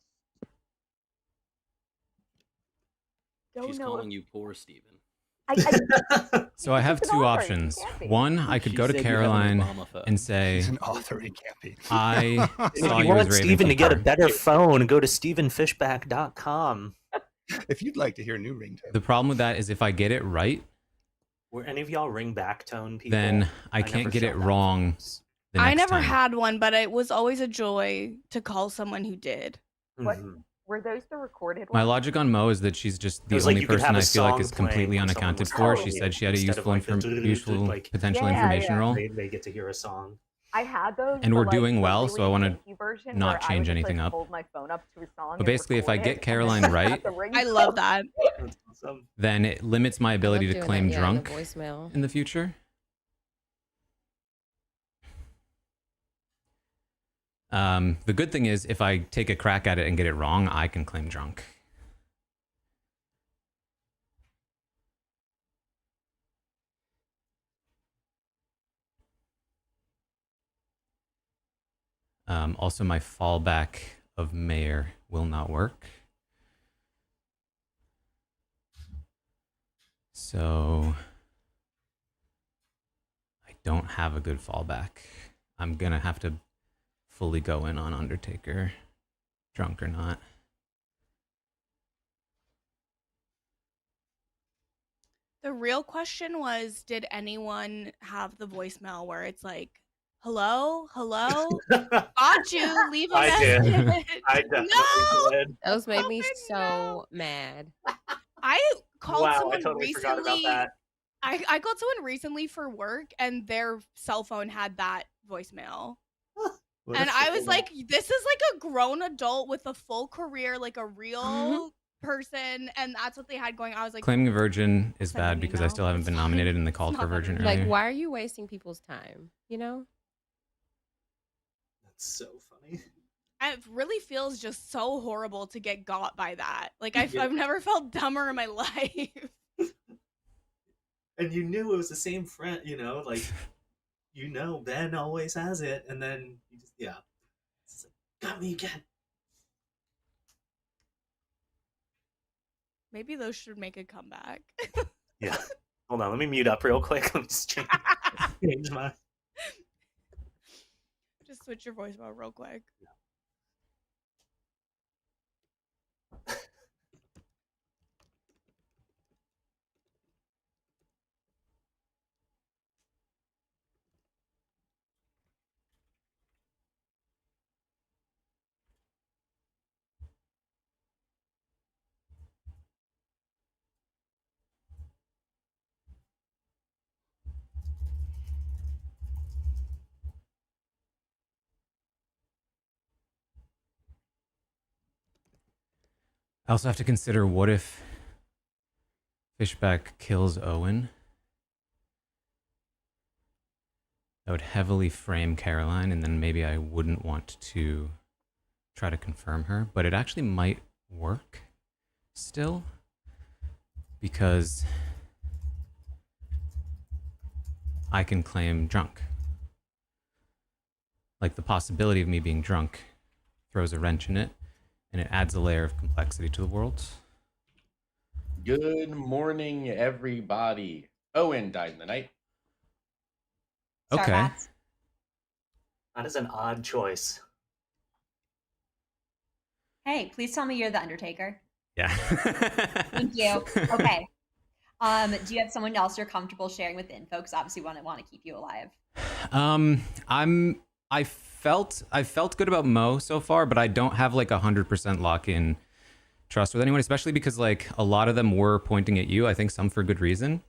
She's calling you poor, Steven. So I have two options. One, I could go to Caroline and say, He's an author. He can't be. I If saw you you as want Steven to Raven get a Keeper. better phone, go to StevenFishback.com. If you'd like to hear new ringtone. The problem with that is if I get it right, Were any of y'all ring back tone people? then I never can't get it showed that wrong phones. the I next never time. had one, but it was always a joy to call someone who did. What Mhm. were those the recorded My ones? logic on Mo is that she's just the was like only you could person have I a feel like song is completely playing when someone unaccounted was for. calling She you, said she had a instead of, useful like, the potential Yeah, information yeah. role. They get to hear a song. I had those, And but, we're like, doing the well, really so I wanna janky version not where I change would just, anything like, up. hold my phone up to a song But and basically, if I record get it, and Caroline then right, the ringtone. I love that. That's awesome. then it limits my ability to doing claim that, yeah, in the drunk voicemail. in the future. The good thing is, if I take a crack at it and get it wrong, I can claim drunk. Also, my fallback of mayor will not work. So I don't have a good fallback. I'm gonna have to fully go in on Undertaker, drunk or not. The real question was, did anyone have the voicemail where it's like, hello, got you, leave a I did. message. I definitely No! did. Those made me Oh, so mad. I called Wow, I someone totally forgot about recently. that. I called someone recently for work, and their cell phone had that voicemail. What And a I was fool. like, this is like a grown adult with a full career, like a real person, and that's what they had going. I was like, Claiming a virgin is send bad an because I email. still haven't It's been fine. nominated in the It's call not for that virgin urgent. earlier. Like, why are you wasting people's time? You know? That's so funny. It really feels just so horrible to get got by that. Like, Yeah. I've never felt dumber in my life. And you knew it was the same friend, like, Ben always has it, and then you just, yeah. It's like, got me again. Maybe those should make a comeback. Yeah. Hold on, let me mute up real quick. Let me just change my... Just switch your voicemail real quick. I also have to consider, what if Fishback kills Owen? That would heavily frame Caroline, and then maybe I wouldn't want to try to confirm her, but it actually might work still, because I can claim drunk. Like, the possibility of me being drunk throws a wrench in it, and it adds a layer of complexity to the world. Good morning, everybody. Owen died in the night. Okay. Starbats. That is an odd choice. Hey, please tell me you're the Undertaker. Yeah. Thank you. Okay. Do you have someone else you're comfortable sharing with the info? Because obviously we want to keep you alive. I felt good about Mo so far, but I don't have like 100% lock-in trust with anyone, especially because like a lot of them were pointing at you. I think some for good reason.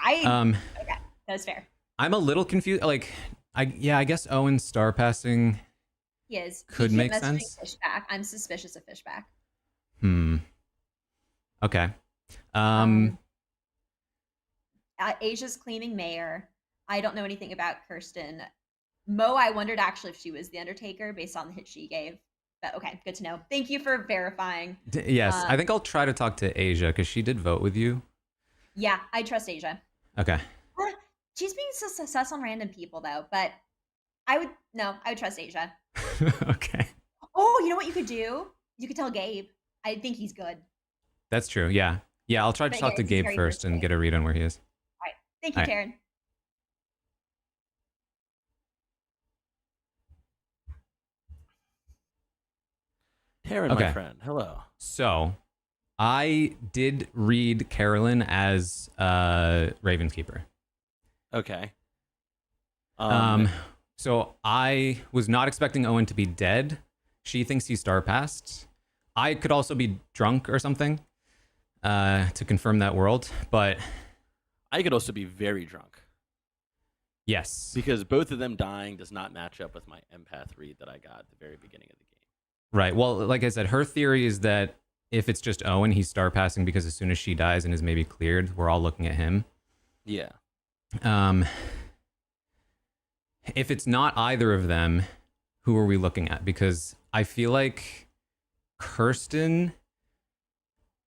Okay, that's fair. I'm a little confused. Like, I guess Owen's star passing He is. could He make can't message sense. Fishback. I'm suspicious of Fishback. Okay. Asia's claiming mayor. I don't know anything about Kirsten. Mo, I wondered actually if she was the Undertaker based on the hit she gave. But okay, good to know. Thank you for verifying. Yes, I think I'll try to talk to Asia because she did vote with you. Yeah, I trust Asia. Okay. She's being so sus on random people though, but I would trust Asia. Okay. Oh, you know what you could do? You could tell Gabe. I think he's good. That's true. Yeah. Yeah, I'll try to But talk to he's Gabe very first and thirsty. get a read on where he is. All right. Thank you, All right. Taran. Taran, Okay. my friend, hello. So, I did read Carolyn as Raven's Keeper. Okay. So I was not expecting Owen to be dead. She thinks he's star passed. I could also be drunk or something to confirm that world, but I could also be very drunk yes. because both of them dying does not match up with my empath read that I got at the very beginning of the game. Right. Well, like I said, her theory is that if it's just Owen, he's star passing because as soon as she dies and is maybe cleared, we're all looking at him. Yeah. If it's not either of them, who are we looking at? Because I feel like Kirsten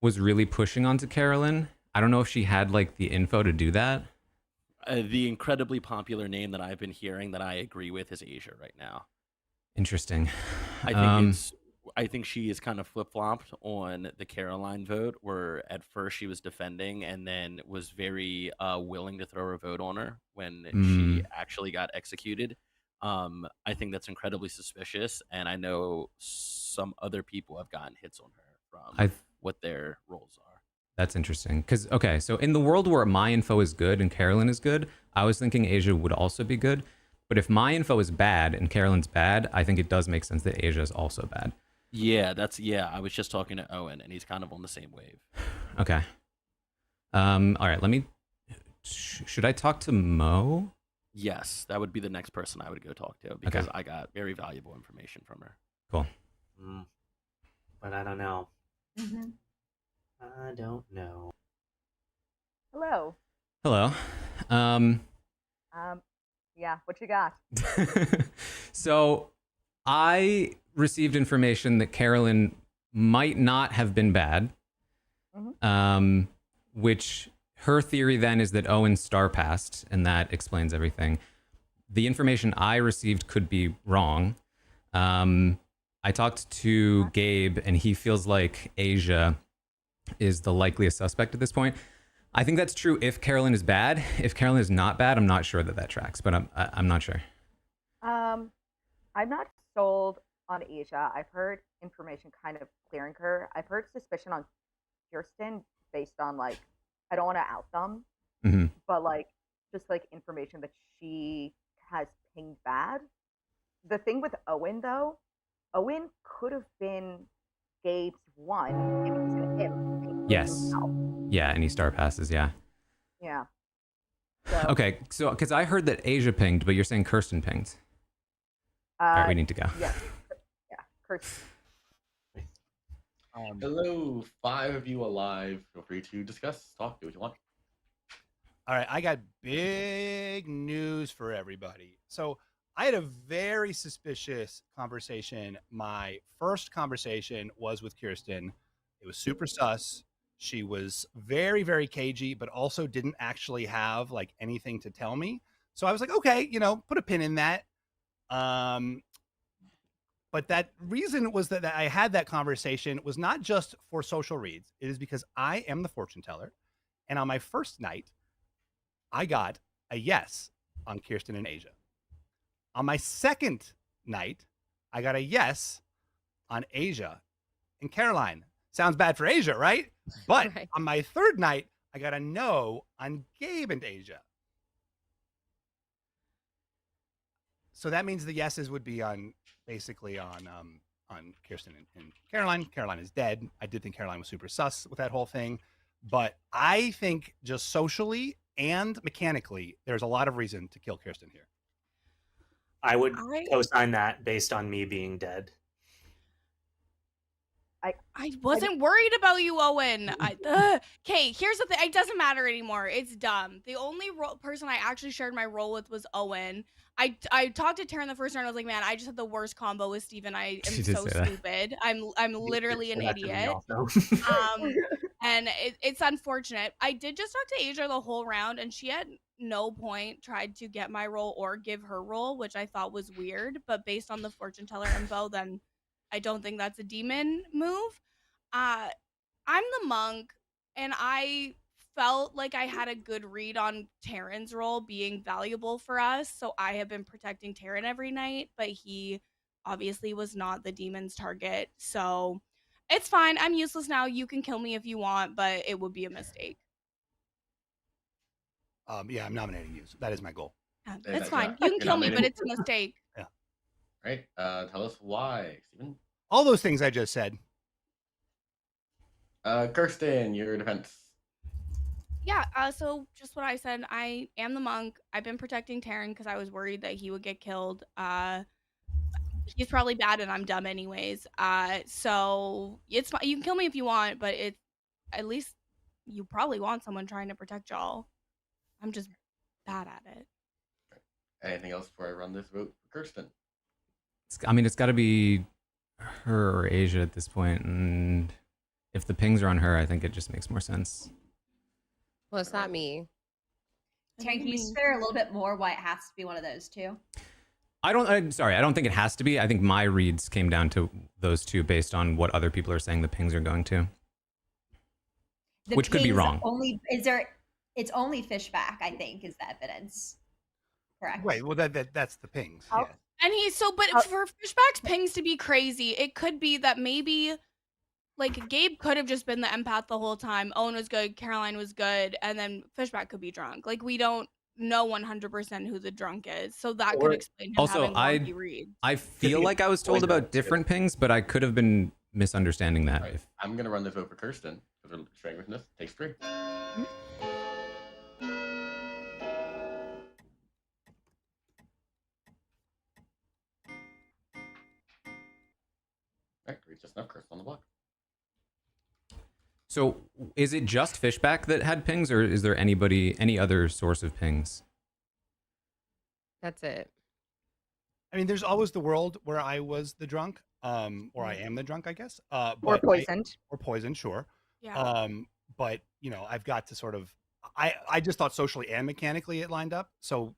was really pushing onto Carolyn. I don't know if she had like the info to do that. The incredibly popular name that I've been hearing that I agree with is Asia right now. Interesting. I think she is kind of flip-flopped on the Caroline vote, where at first she was defending and then was very willing to throw a vote on her when she actually got executed. I think that's incredibly suspicious, and I know some other people have gotten hits on her from what their roles are. That's interesting. Because, okay, so in the world where my info is good and Carolyn is good, I was thinking Asia would also be good. But if my info is bad and Carolyn's bad, I think it does make sense that Asia is also bad. Yeah, I was just talking to Owen, and he's kind of on the same wave. Okay. All right, should I talk to Mo? Yes, that would be the next person I would go talk to because I got very valuable information from her. Cool. But I don't know. Mm-hmm. I don't know. Hello. Hello. Yeah, what you got? So I received information that Carolyn might not have been bad, which her theory then is that Owen star passed, and that explains everything. The information I received could be wrong. I talked to Gabe, and he feels like Asia is the likeliest suspect at this point. I think that's true if Carolyn is bad. If Carolyn is not bad, I'm not sure that tracks, but I'm not sure. I'm not sold on Asia. I've heard information kind of clearing her. I've heard suspicion on Kirsten based on like, I don't want to out them, but like just like information that she has pinged bad. The thing with Owen though, Owen could have been Gabe's one if it was him. Yes. Himself. Yeah, and he star passes, yeah. Yeah. Okay, so because I heard that Asia pinged, but you're saying Kirsten pinged. All right, we need to go. Yeah. Yeah. Kirsten. Hello, 5 of you alive. Feel free to discuss, talk, do what you want. All right, I got big news for everybody. So I had a very suspicious conversation. My first conversation was with Kirsten. It was super sus. She was very, very cagey, but also didn't actually have like anything to tell me. So I was like, okay, put a pin in that. But that reason was that I had that conversation was not just for social reads. It is because I am the fortune teller. And on my first night, I got a yes on Kirsten and Asia. On my second night, I got a yes on Asia and Caroline. Sounds bad for Asia, right? But on my third night, I got a no on Gabe and Asia. So that means the yeses would be basically on Kirsten and Caroline. Caroline is dead. I did think Caroline was super sus with that whole thing. But I think just socially and mechanically, there's a lot of reason to kill Kirsten here. I would co-sign that based on me being dead. I wasn't worried about you, Owen. Okay, here's the thing. It doesn't matter anymore. It's dumb. The only person I actually shared my role with was Owen. I talked to Taran the first round. I was like, man, I just had the worst combo with Steven. I am so stupid. I'm literally an idiot. And it's unfortunate. I did just talk to Asia the whole round, and she at no point tried to get my role or give her role, which I thought was weird. But based on the fortune teller info, then I don't think that's a demon move. I'm the monk, and I felt like I had a good read on Taran's role being valuable for us, so I have been protecting Taran every night, but he obviously was not the demon's target, so it's fine. I'm useless now. You can kill me if you want, but it would be a mistake. Yeah, I'm nominating you. So that is my goal. Yeah, it's fine. You can kill me, but it's a mistake. Yeah. Right. Tell us why, Steven. All those things I just said. Kirsten, your defense. Yeah, so just what I said. I am the monk. I've been protecting Taran because I was worried that he would get killed. He's probably bad and I'm dumb anyways. So it's fine. You can kill me if you want, but it's at least you probably want someone trying to protect y'all. I'm just bad at it. Anything else before I run this vote for Kirsten? It's got to be her or Asia at this point, and if the pings are on her, I think it just makes more sense. Well, it's not me. Taran, can you spare a little bit more why it has to be one of those two? I don't think it has to be. I think my reads came down to those two based on what other people are saying the pings are going to. Which could be wrong. It's only Fishback, I think, is the evidence. Correct. Right. Well, that's the pings. Yeah. And but for Fishback's pings to be crazy, it could be that maybe, like, Gabe could have just been the empath the whole time. Owen was good, Caroline was good, and then Fishback could be drunk. Like, we don't know 100% who the drunk is, so that could explain him having wonky reads. I feel like I was told about different pings, but I could have been misunderstanding that. Right. I'm gonna run this over Kirsten because we're straight with this. Takes 3. Right, reach just enough. Kirsten on the block. So is it just Fishback that had pings, or is there any other source of pings? That's it. I mean, there's always the world where I was the drunk, or I am the drunk, I guess. Or poisoned. Or poisoned, sure. Yeah. But, I've got to sort of, I just thought socially and mechanically it lined up. So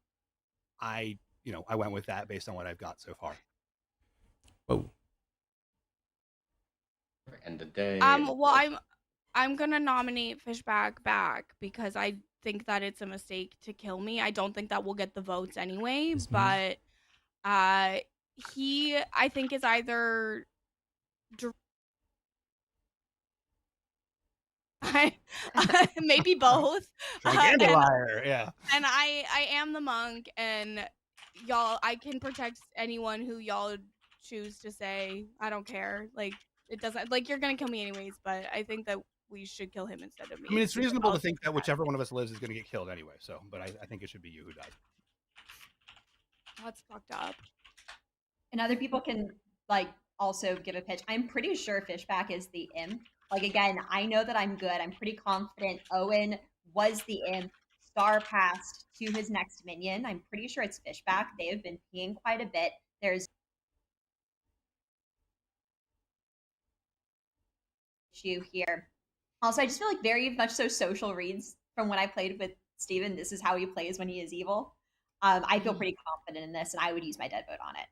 I went with that based on what I've got so far. Oh. End the day. Well, I'm gonna nominate Fishback back because I think that it's a mistake to kill me. I don't think that we'll get the votes anyway, but he, I think, is either maybe both. Liar, yeah. And I am the monk, and y'all, I can protect anyone who y'all choose to say. I don't care. Like, it doesn't, like, you're gonna kill me anyways, but I think that we should kill him instead of me. I mean, it's reasonable to think that whichever one of us lives is going to get killed anyway. So, but I think it should be you who dies. That's fucked up. And other people can, like, also give a pitch. I'm pretty sure Fishback is the imp. Like, again, I know that I'm good. I'm pretty confident Owen was the imp. Star passed to his next minion. I'm pretty sure it's Fishback. They have been peeing quite a bit. There's issue here. Also, I just feel like very much so social reads from when I played with Steven. This is how he plays when he is evil. I feel pretty confident in this, and I would use my dead vote on it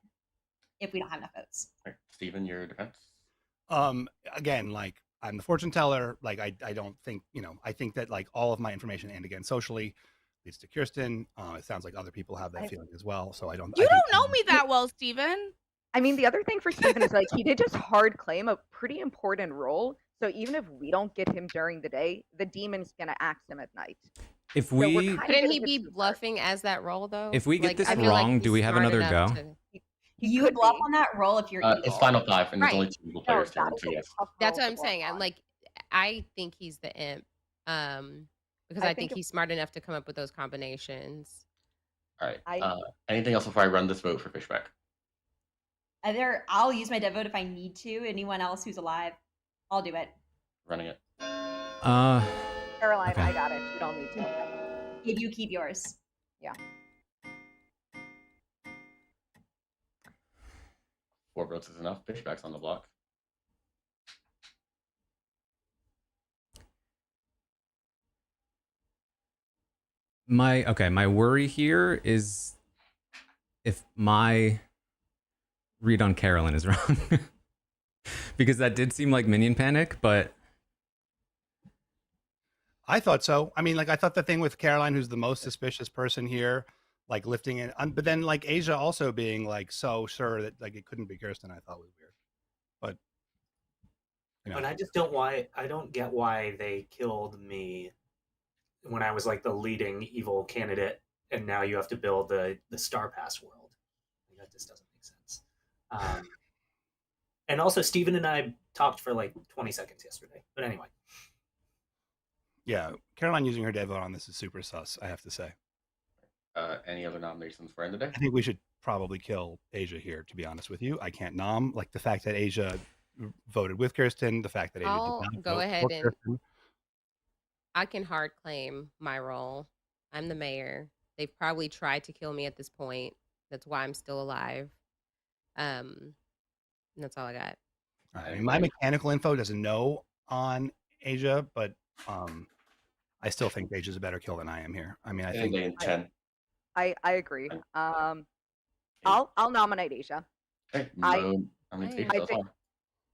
if we don't have enough votes. Right. Steven, your defense? Again, like, I'm the fortune teller. Like, I don't think, I think that, like, all of my information, and again, socially, leads to Kirsten. It sounds like other people have that feeling as well. So I don't. You don't know me that well, Steven. I mean, the other thing for Steven is, like, he did just hard claim a pretty important role. So even if we don't get him during the day, the demon's gonna axe him at night. If we couldn't he be bluffing as that role though? If we get this wrong, do we have another go? You would bluff on that role if you're evil. It's final 5, and there's only 2 evil players. So yes. That's what I'm saying. I think he's the imp, because I I think think he's smart enough to come up with those combinations. All right. I Anything else before I run this vote for Fishback? I'll use my dev vote if I need to. Anyone else who's alive, I'll do it. Running it. Caroline, Okay. I got it. You don't need to. If you keep yours. Yeah. 4 votes is enough. Fishback's on the block. My worry here is if my read on Carolyn is wrong. Because that did seem like minion panic, but I thought so. I mean, like I thought the thing with Caroline, who's the most suspicious person here, like lifting it, but then like Asia also being like so sure that like it couldn't be Kirsten, I thought was weird. But But I just don't get why they killed me when I was like the leading evil candidate, and now you have to build the Star Pass world. That just doesn't make sense. And also, Steven and I talked for like 20 seconds yesterday. But anyway. Yeah, Caroline using her dev vote on this is super sus, I have to say. Any other nominations for end of day? I think we should probably kill Asia here, to be honest with you. I can't nom. Like the fact that Asia voted with Kirsten, the fact that Asia I'll did not go vote ahead for and Kirsten. I can hard claim my role. I'm the mayor. They've probably tried to kill me at this point. That's why I'm still alive. And that's all I got. I mean, my mechanical info doesn't know on Asia, but I still think Asia's a better kill than I am here. I mean, I think I agree. I'll nominate Asia. Okay,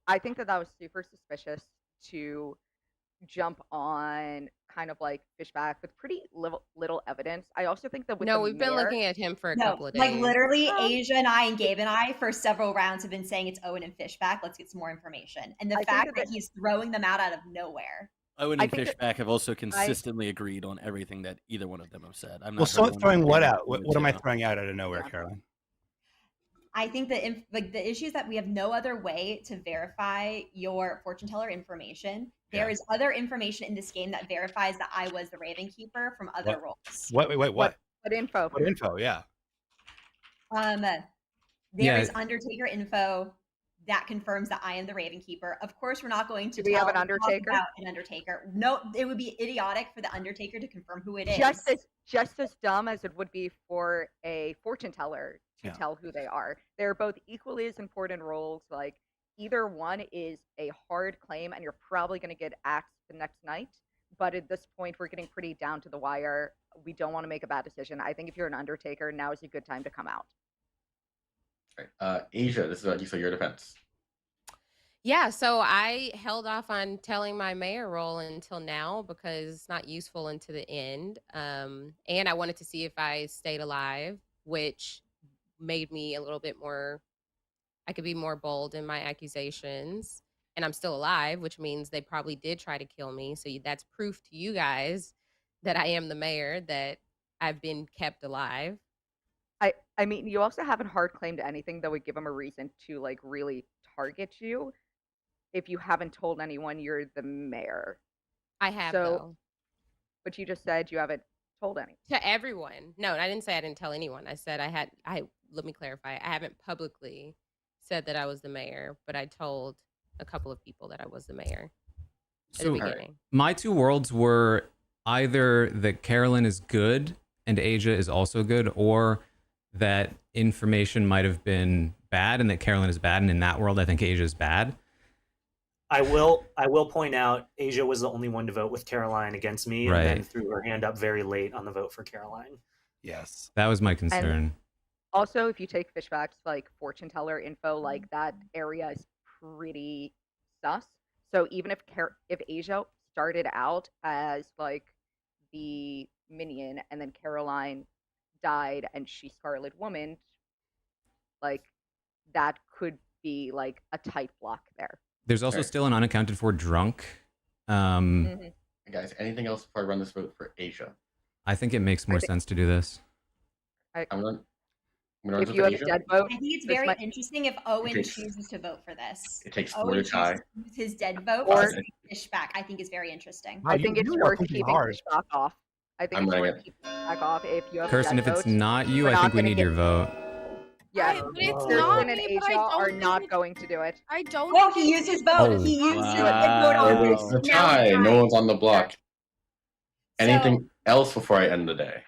I think that was super suspicious to jump on kind of like Fishback with pretty little evidence. I also think that with No, we've been looking at him for a couple of days. Like literally, Asia and I and Gabe and I for several rounds have been saying it's Owen and Fishback. Let's get some more information. And the fact that he's throwing them out of nowhere. Owen and Fishback have also consistently agreed on everything that either one of them have said. I'm not well, so throwing what out? What am I throwing out of nowhere, Caroline? I think that the issue is that we have no other way to verify your fortune teller information. There is other information in this game that verifies that I was the Raven Keeper from other roles. Wait, what? What info? What info? Yeah. There is Undertaker info that confirms that I am the Raven Keeper. Of course, we're not going to Do we have an Undertaker? About an Undertaker. No, it would be idiotic for the Undertaker to confirm who it is. Just as dumb as it would be for a fortune teller to tell who they are. They're both equally as important roles. Like either one is a hard claim, and you're probably going to get axed the next night. But at this point, we're getting pretty down to the wire. We don't want to make a bad decision. I think if you're an Undertaker, now is a good time to come out. Asia, this is your defense. Yeah, so I held off on telling my mayor role until now because it's not useful into the end. And I wanted to see if I stayed alive, which made me a little bit more, I could be more bold in my accusations. And I'm still alive, which means they probably did try to kill me. So that's proof to you guys that I am the mayor, that I've been kept alive. I mean, you also haven't hard claimed anything that would give them a reason to like really target you if you haven't told anyone you're the mayor. I have, though. But you just said you haven't told anyone. To everyone. No, I didn't say I didn't tell anyone. I said let me clarify. I haven't publicly said that I was the mayor, but I told a couple of people that I was the mayor at the beginning. My two worlds were either that Carolyn is good and Asia is also good, or that information might have been bad and that Carolyn is bad, and in that world I think Asia is bad. I will point out Asia was the only one to vote with Caroline against me, and then threw her hand up very late on the vote for Caroline. Yes, that was my concern. And also, if you take Fishback's like fortune teller info, like that area is pretty sus. So even if Asia started out as like the minion and then Caroline died and she's Scarlet Woman, like that could be like a tight block there. There's also still an unaccounted for drunk. Guys, anything else before I run this vote for Asia? I think it makes more sense to do this. I'm If you have a dead vote, I think it's this very might- interesting if Owen takes- chooses to vote for this. It takes 4 Owen to tie. chooses to use his dead vote Or- to keep fish back. I think is very interesting. Wow, I you think it's really are worth pushing keeping hard. Fishback off. I think I'm it's running worth it. keeping Fishback off if you have Kirsten, dead if it's votes. not you, We're I not think we gonna need get- your vote. Yeah, It's Whoa. not Kirsten and me, but I Asia don't are think not it's- going to do it. I don't. Oh, think he it's- used his vote. Oh. He used his Wow. dead vote on Wow. this. It's a Now tie. it's No tied. one's on the block. So- Anything else before I end the day?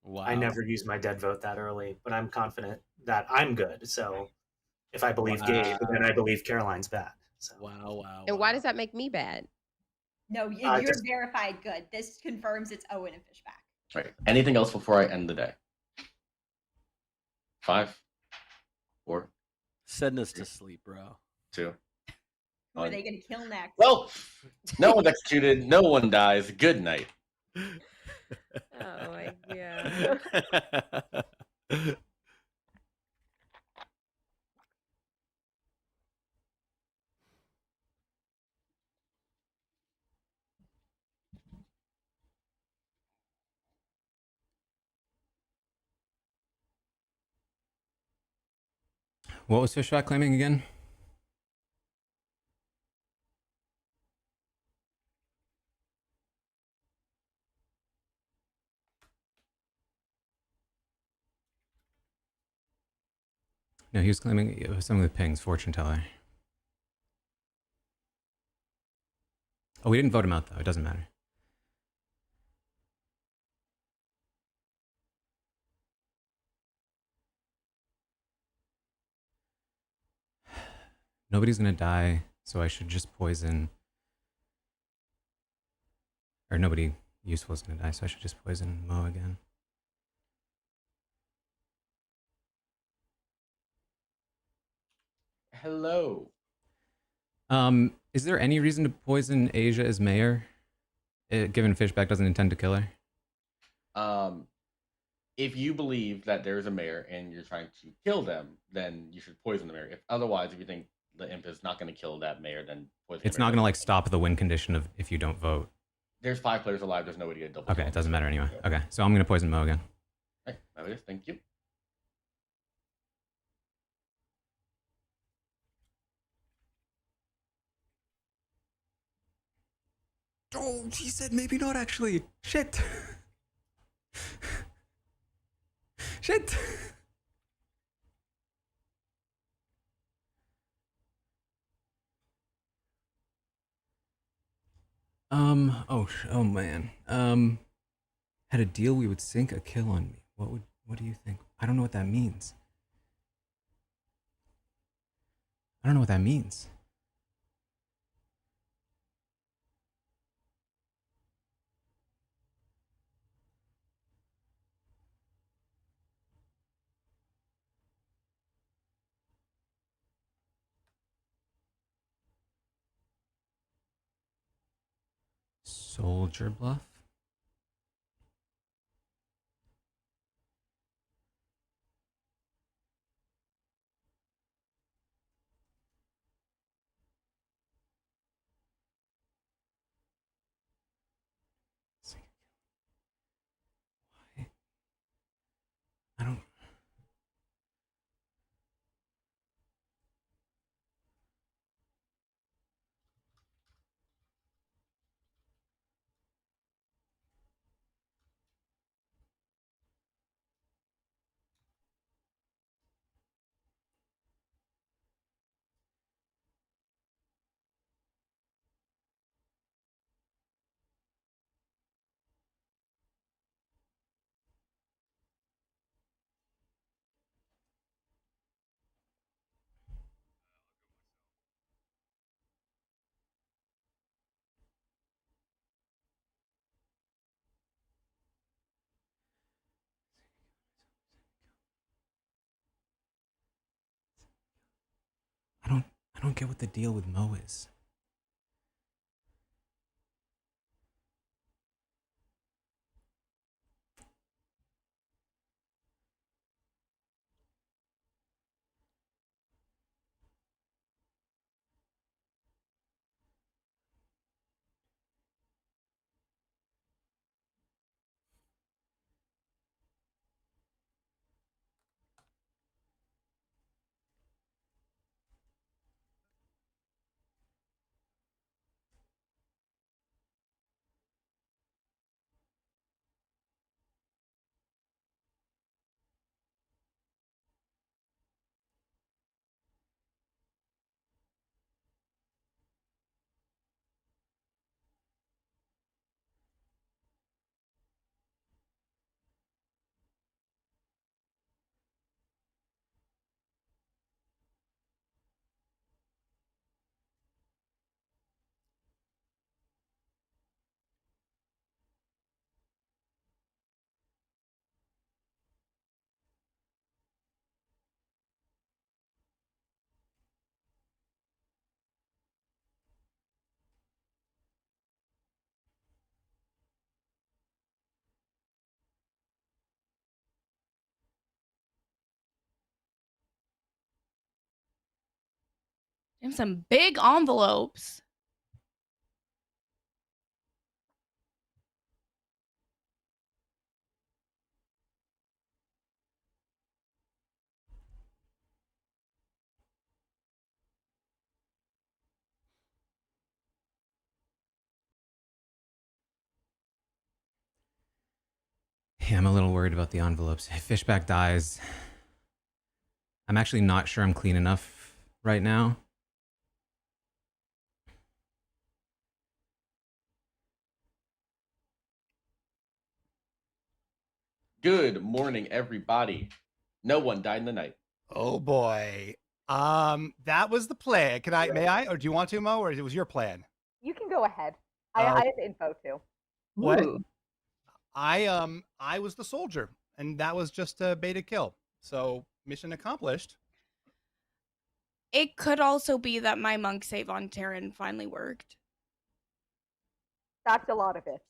Wow. I never use my dead vote that early, but I'm confident that I'm good. So if I believe Gabe, then I believe Caroline's bad. So Wow. And why does that make me bad? No, you're just- verified good. This confirms it's Owen and Fishback. All right. Anything else before I end the day? 5, 4, Send us to sleep, bro. 2. Who are they going to kill next? Well, no one's executed. No one dies. Good night. Oh my god. What was Fishback claiming again? No, he was claiming it was something with pings, fortune teller. Oh, we didn't vote him out though. It doesn't matter. Nobody's gonna die, so I should just poison. Or nobody useful is gonna die, so I should just poison Mo again. Hello. Is there any reason to poison Asia as mayor, given Fishback doesn't intend to kill her? If you believe that there is a mayor and you're trying to kill them, then you should poison the mayor. If you think the imp is not going to kill that mayor, then poison. It's the mayor. not gonna like stop the win condition of if you don't vote. There's 5 players alive. There's nobody to double. Okay, kill. it doesn't matter anyway. Okay, so I'm gonna poison Mo again. Okay, that is. Thank you. Oh, she said maybe not actually. Shit. Shit. Oh man. Had a deal we would sink a kill on me. What do you think? I don't know what that means. I don't know what that means. Soldier bluff? Why? I don't. I don't get what the deal with Mo is. And some big envelopes. Yeah, I'm a little worried about the envelopes. If Fishback dies, I'm actually not sure I'm clean enough right now. Good morning, everybody. No one died in the night. Oh boy. That was the plan. May I, or do you want to, Mo, or it was your plan? You can go ahead. I have info too. What? Ooh. I was the soldier, and that was just a beta kill. So mission accomplished. It could also be that my monk save on Taran finally worked. That's a lot of it.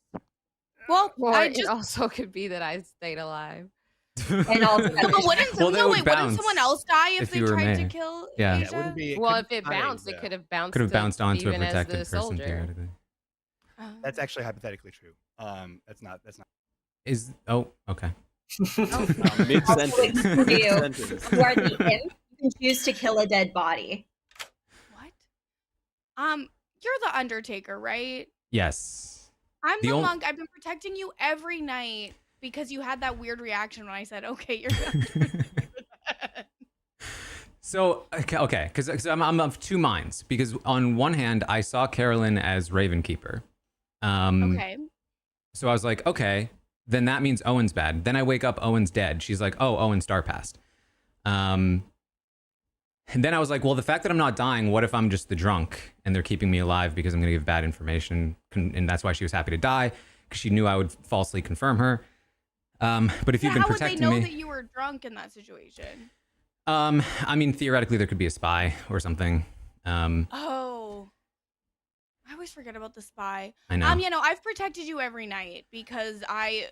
Well, Or I it just also could be that I stayed alive. And also, No, but wouldn't Well, that would wouldn't bounce someone else die if if they you were tried to May. kill Yeah. Yeah, Asia? it wouldn't be. Well, if couldn't it be bounced, Asia. it could have bounced. Could have bounced onto a Steven as protected the person soldier. theoretically. That's actually hypothetically true. That's not. Is okay. Mid also sentence. for you, who are the imp, you can choose to kill a dead body. What? You're the Undertaker, right? Yes. I'm The the ol- monk. I've been protecting you every night because you had that weird reaction when I said, "Okay, you're the Undertaker." So okay, because I'm of two minds. Because on one hand, I saw Carolyn as Ravenkeeper. Okay. So I was like, okay, then that means Owen's bad. Then I wake up, Owen's dead. She's like, oh, Owen star passed. And then I was like, well, the fact that I'm not dying, what if I'm just the drunk and they're keeping me alive because I'm going to give bad information? And that's why she was happy to die, because she knew I would falsely confirm her. But if you've been how would they protecting know me, that you were drunk in that situation? I mean, theoretically, there could be a spy or something. Oh, I always forget about the spy. I know. You know, I've protected you every night because I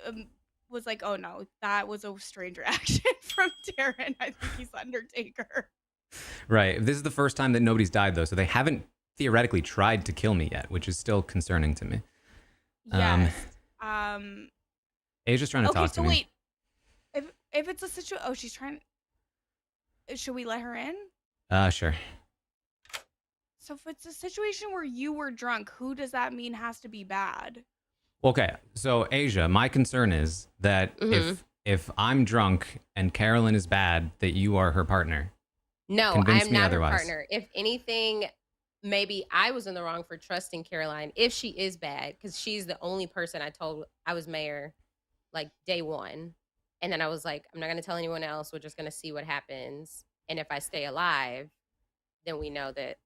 was like, oh no, that was a strange reaction from Taran. I think he's Undertaker. Right. This is the first time that nobody's died, though, so they haven't theoretically tried to kill me yet, which is still concerning to me. Yes. Asia's trying to Okay, talk to so me. wait. If it's a situation, oh, she's trying. Should we let her in? Sure. So if it's a situation where you were drunk, who does that mean has to be bad? Okay, so Asia, my concern is that if I'm drunk and Carolyn is bad, that you are her partner. No, Convince I'm me not otherwise. her partner. If anything, maybe I was in the wrong for trusting Caroline if she is bad, because she's the only person I told I was mayor like day one. And then I was like, I'm not going to tell anyone else. We're just going to see what happens. And if I stay alive, then we know that.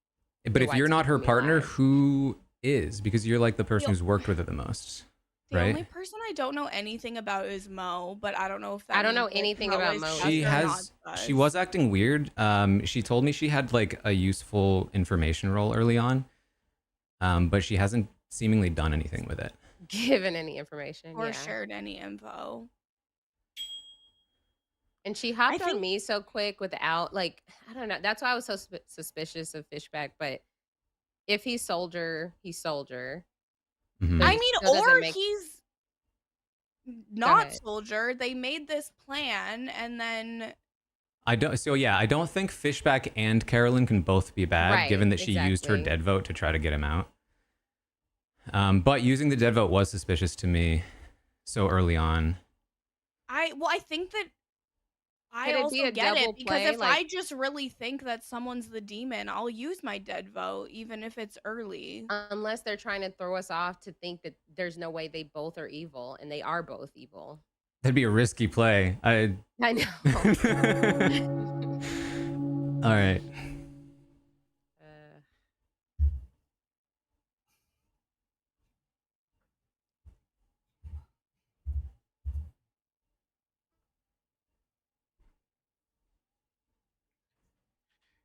But if White's you're not her keeping me partner, alive. who is? Because you're like the person The- who's worked with her the most, The right? only person I don't know anything about is Mo, but I don't know if that I don't know means that anything Mo about is Mo sus She or has. not She sus. was acting weird. She told me she had like a useful information role early on, but she hasn't seemingly done anything with it. Given any information. Or Yeah. shared any info. And she hopped think- on me so quick without, like, I don't know. That's why I was so suspicious of Fishback. But if he's soldier, he's soldier. Mhm. I mean, Still doesn't or make- he's not ahead. soldier. They made this plan and then I don't. So yeah, I don't think Fishback and Carolyn can both be bad, Right, given that she used her exactly. dead vote to try to get him out. But using the dead vote was suspicious to me so early on. I think that I Could it also be a get double it because play, if I like- just really think that someone's the demon, I'll use my dead vote even if it's early. Unless they're trying to throw us off to think that there's no way they both are evil, and they are both evil. That'd be a risky play. I know. All right.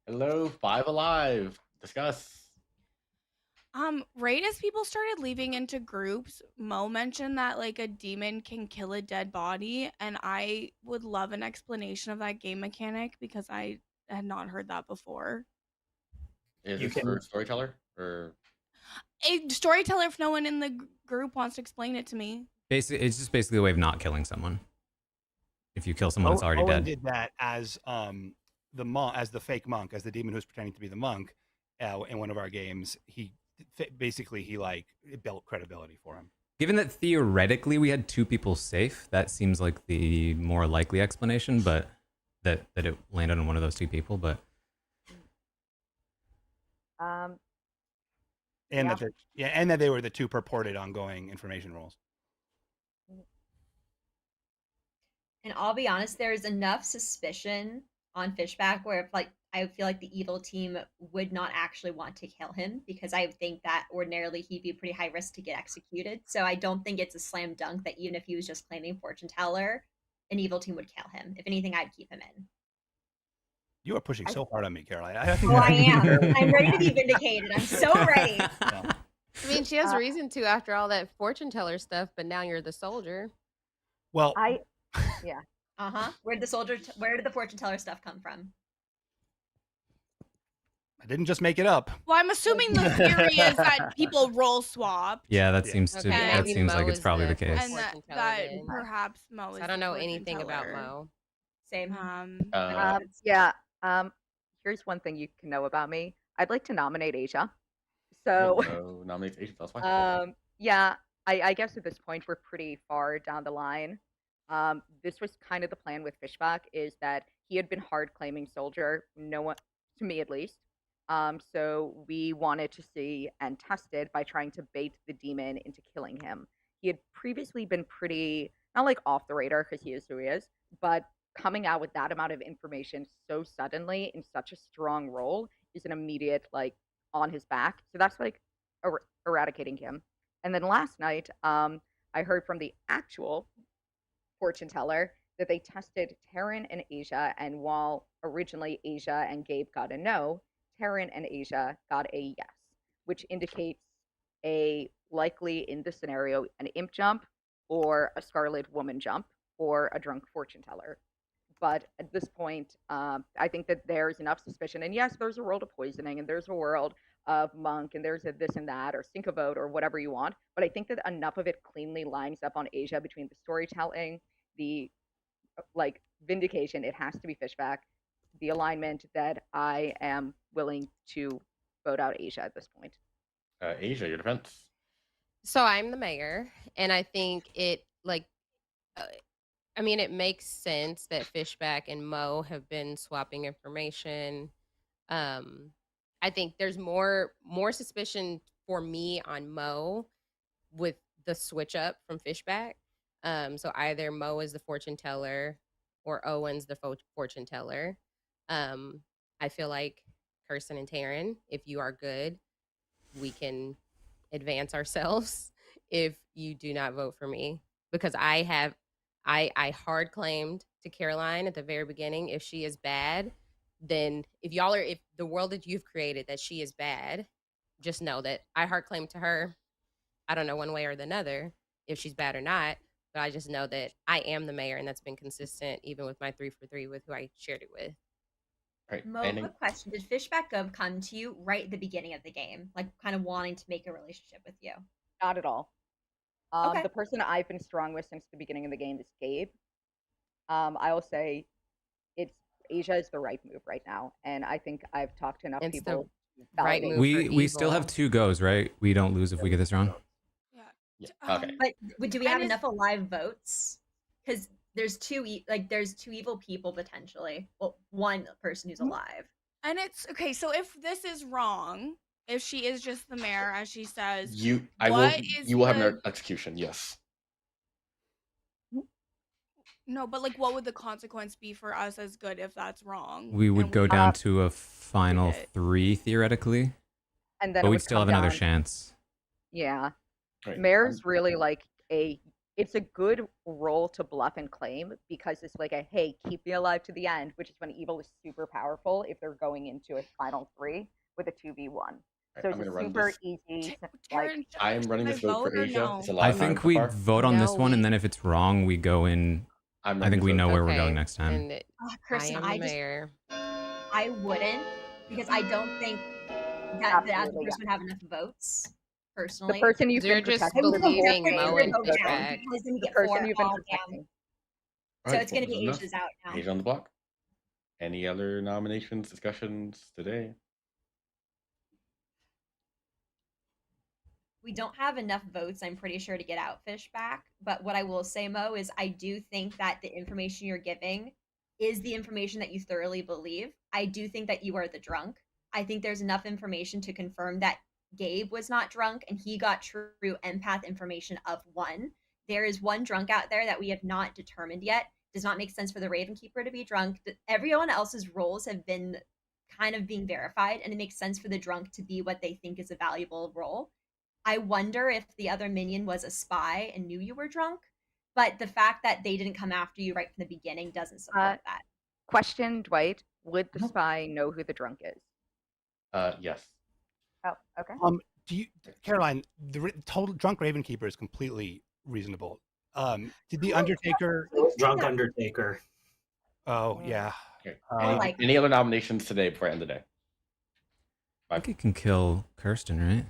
Hello, Five Alive. Discuss. Right as people started leaving into groups, Mo mentioned that like a demon can kill a dead body, and I would love an explanation of that game mechanic because I had not heard that before. Is You this can- for storyteller or? A storyteller, if no one in the group wants to explain it to me. Basically, it's just basically a way of not killing someone. If you kill someone that's already Owen dead. did that as the monk, as the fake monk, as the demon who's pretending to be the monk in one of our games. He basically it built credibility for him. Given that theoretically we had 2 people safe, that seems like the more likely explanation, but that it landed on one of those 2 people. But Um, And Yeah. and that they were the 2 purported ongoing information roles. And I'll be honest, there's enough suspicion on Fishback where if I feel like the evil team would not actually want to kill him because I think that ordinarily he'd be pretty high risk to get executed. So I don't think it's a slam dunk that even if he was just claiming fortune teller, an evil team would kill him. If anything, I'd keep him in. You are pushing so hard on me, Caroline. I think Oh, I am. I'm ready to be vindicated. I'm so ready. Yeah. I mean, she has reason to after all that fortune teller stuff, but now you're the soldier. Well, Uh-huh. Where did the fortune teller stuff come from? I didn't just make it up. Well, I'm assuming the theory is that people role swap. yeah, that Yeah. seems to Okay, that maybe seems like Mo it's is probably the the case. And fortune teller that then. perhaps Mo is I don't the know fortune anything about teller. Mm-hmm. Mo. Same. yeah. Here's one thing you can know about me. I'd like to nominate Asia. So, No, nominates Asian. That's fine. yeah, I guess at this point we're pretty far down the line. This was kind of the plan with Fishback, is that he had been hard claiming soldier, no one, to me at least. So we wanted to see and test it by trying to bait the demon into killing him. He had previously been pretty, not like off the radar because he is who he is, but coming out with that amount of information so suddenly in such a strong role is an immediate on his back. So that's eradicating him. And then last night, I heard from the actual fortune teller that they tested Taran and Asia, and while originally Asia and Gabe got a no, Taran and Asia got a yes, which indicates a likely, in this scenario, an imp jump or a scarlet woman jump or a drunk fortune teller. But at this point, I think that there's enough suspicion. And yes, there's a world of poisoning, and there's a world of monk, and there's a this and that, or sink a vote, or whatever you want. But I think that enough of it cleanly lines up on Asia between the storytelling, the vindication. It has to be Fishback. The alignment that I am willing to vote out Asia at this point. Asia, your defense. So I'm the mayor, and I think it it makes sense that Fishback and Mo have been swapping information. I think there's more suspicion for me on Mo with the switch up from Fishback. So either Mo is the fortune teller or Owen's the fortune teller. I feel like Kirsten and Taran, if you are good, we can advance ourselves if you do not vote for me, because I hard claimed to Caroline at the very beginning, if she is bad, then if the world that you've created that she is bad, just know that I hard claimed to her. I don't know one way or the other if she's bad or not, but I just know that I am the mayor, and that's been consistent even with my 3 for 3 with who I shared it with. Right. Mo, quick question. Did Fishback come to you right at the beginning of the game, kind of wanting to make a relationship with you? Not at all. Okay. The person I've been strong with since the beginning of the game is Gabe. I will say Asia is the right move right now, and I think I've talked to enough It's the people. right validate- move. We still have 2 goes, right? We don't lose if we get this wrong. Yeah. Okay. But do we have enough alive votes? Because there's two evil people potentially. Well, one person who's alive. And it's okay. So if this is wrong, if she is just the mayor, as she says, You what will have the- an execution. Yes. no, but what would the consequence be for us as good if that's wrong? We would And go down to a final did it. 3 theoretically, and then but it we'd would still come have another down- chance. Yeah, Right. Mayor's really it's a good role to bluff and claim, because it's like a hey, keep me alive to the end, which is when evil is super powerful if they're going into a final 3 with a 2v1. Right, So I'm it's gonna a run super this. easy. Taryn, I am running should this vote for or Asia. no? It's a lot I of time think so we far. vote on this No, one, and we- then if it's wrong, we go in. I'm I running think this we vote. know where we're Okay, going next time. and Kirsten, I am I the just mayor. I wouldn't, because I don't think that the other Absolutely, person would have enough votes. Personally, The person you've You're been just protecting. I will the believing whole Mo game and is vote down Fishback. because then we The get person 4 you've been all down. protecting. So it's going to be Asia's out now. Asia on the block. Any other nominations, discussions today? We don't have enough votes, I'm pretty sure, to get out Fishback. But what I will say, Mo, is I do think that the information you're giving is the information that you thoroughly believe. I do think that you are the drunk. I think there's enough information to confirm that Gabe was not drunk and he got true empath information of 1. There is 1 drunk out there that we have not determined yet. Does not make sense for the Raven Keeper to be drunk. Everyone else's roles have been kind of being verified, and it makes sense for the drunk to be what they think is a valuable role. I wonder if the other minion was a spy and knew you were drunk, but the fact that they didn't come after you right from the beginning doesn't support that. Question, Dwight: would the spy know who the drunk is? Yes. Oh, okay. Do you, Caroline? The total drunk Raven Keeper is completely reasonable. Did the Undertaker? Drunk Undertaker. Oh yeah. Okay. Or Any other nominations today before I end the day? I think it can kill Kirsten, right?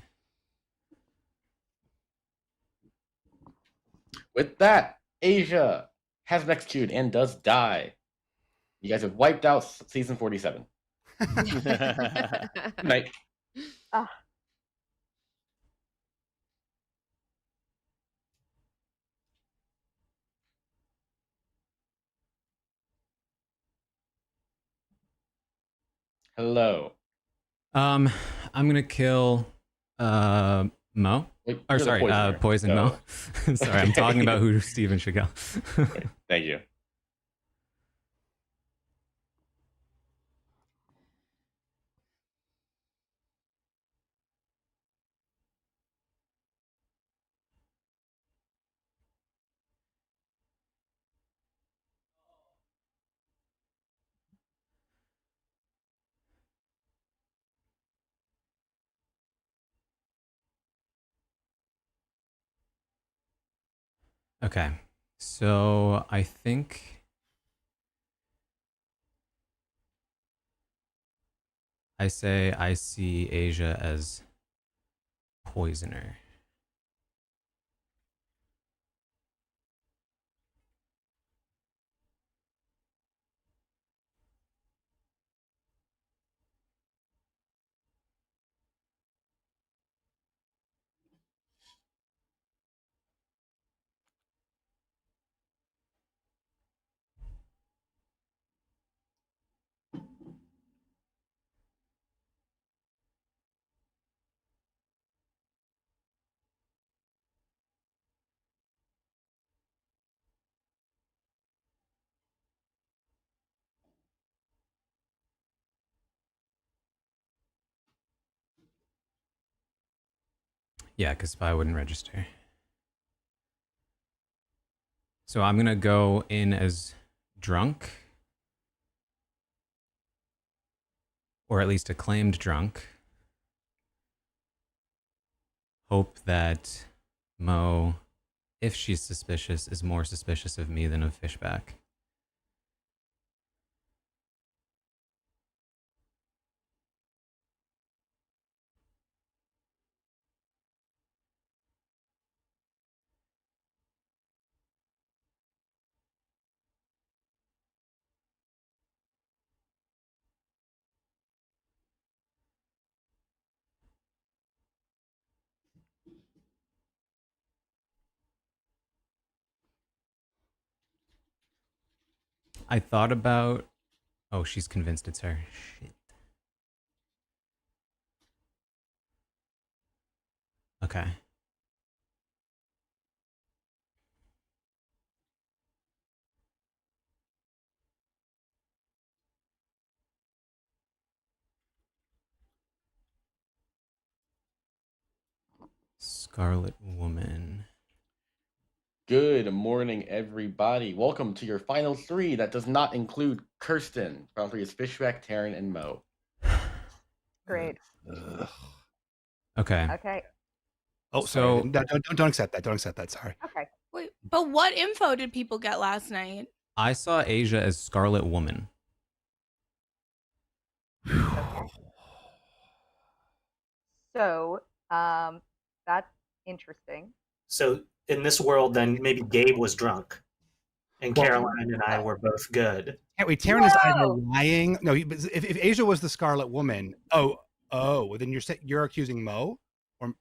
With that, Asia has been executed and does die. You guys have wiped out season 47. Night. Hello. I'm gonna kill Mo. Wait, Or you're the sorry, poisoner, Poison Mo. Sorry, I'm talking about who Steven should go. Thank you. Okay, so I think I say I see Asia as poisoner. Yeah, because spy wouldn't register. So I'm gonna go in as drunk, or at least acclaimed drunk. Hope that Mo, if she's suspicious, is more suspicious of me than of Fishback. I thought about... Oh, she's convinced it's her. Shit. Okay. Scarlet Woman. Good morning, everybody. Welcome to your final 3 that does not include Kirsten. Final 3 is Fishback, Taran, and Mo. Great. Okay. Okay. Oh, So- sorry. Don't accept that. Don't accept that. Sorry. Okay. Wait, but what info did people get last night? I saw Asia as Scarlet Woman. So, that's interesting. So in this world, then maybe Gabe was drunk, and Well- Caroline and I were both good. Wait, Taran is either Whoa! lying. No, if Asia was the Scarlet Woman, then you're accusing Mo, or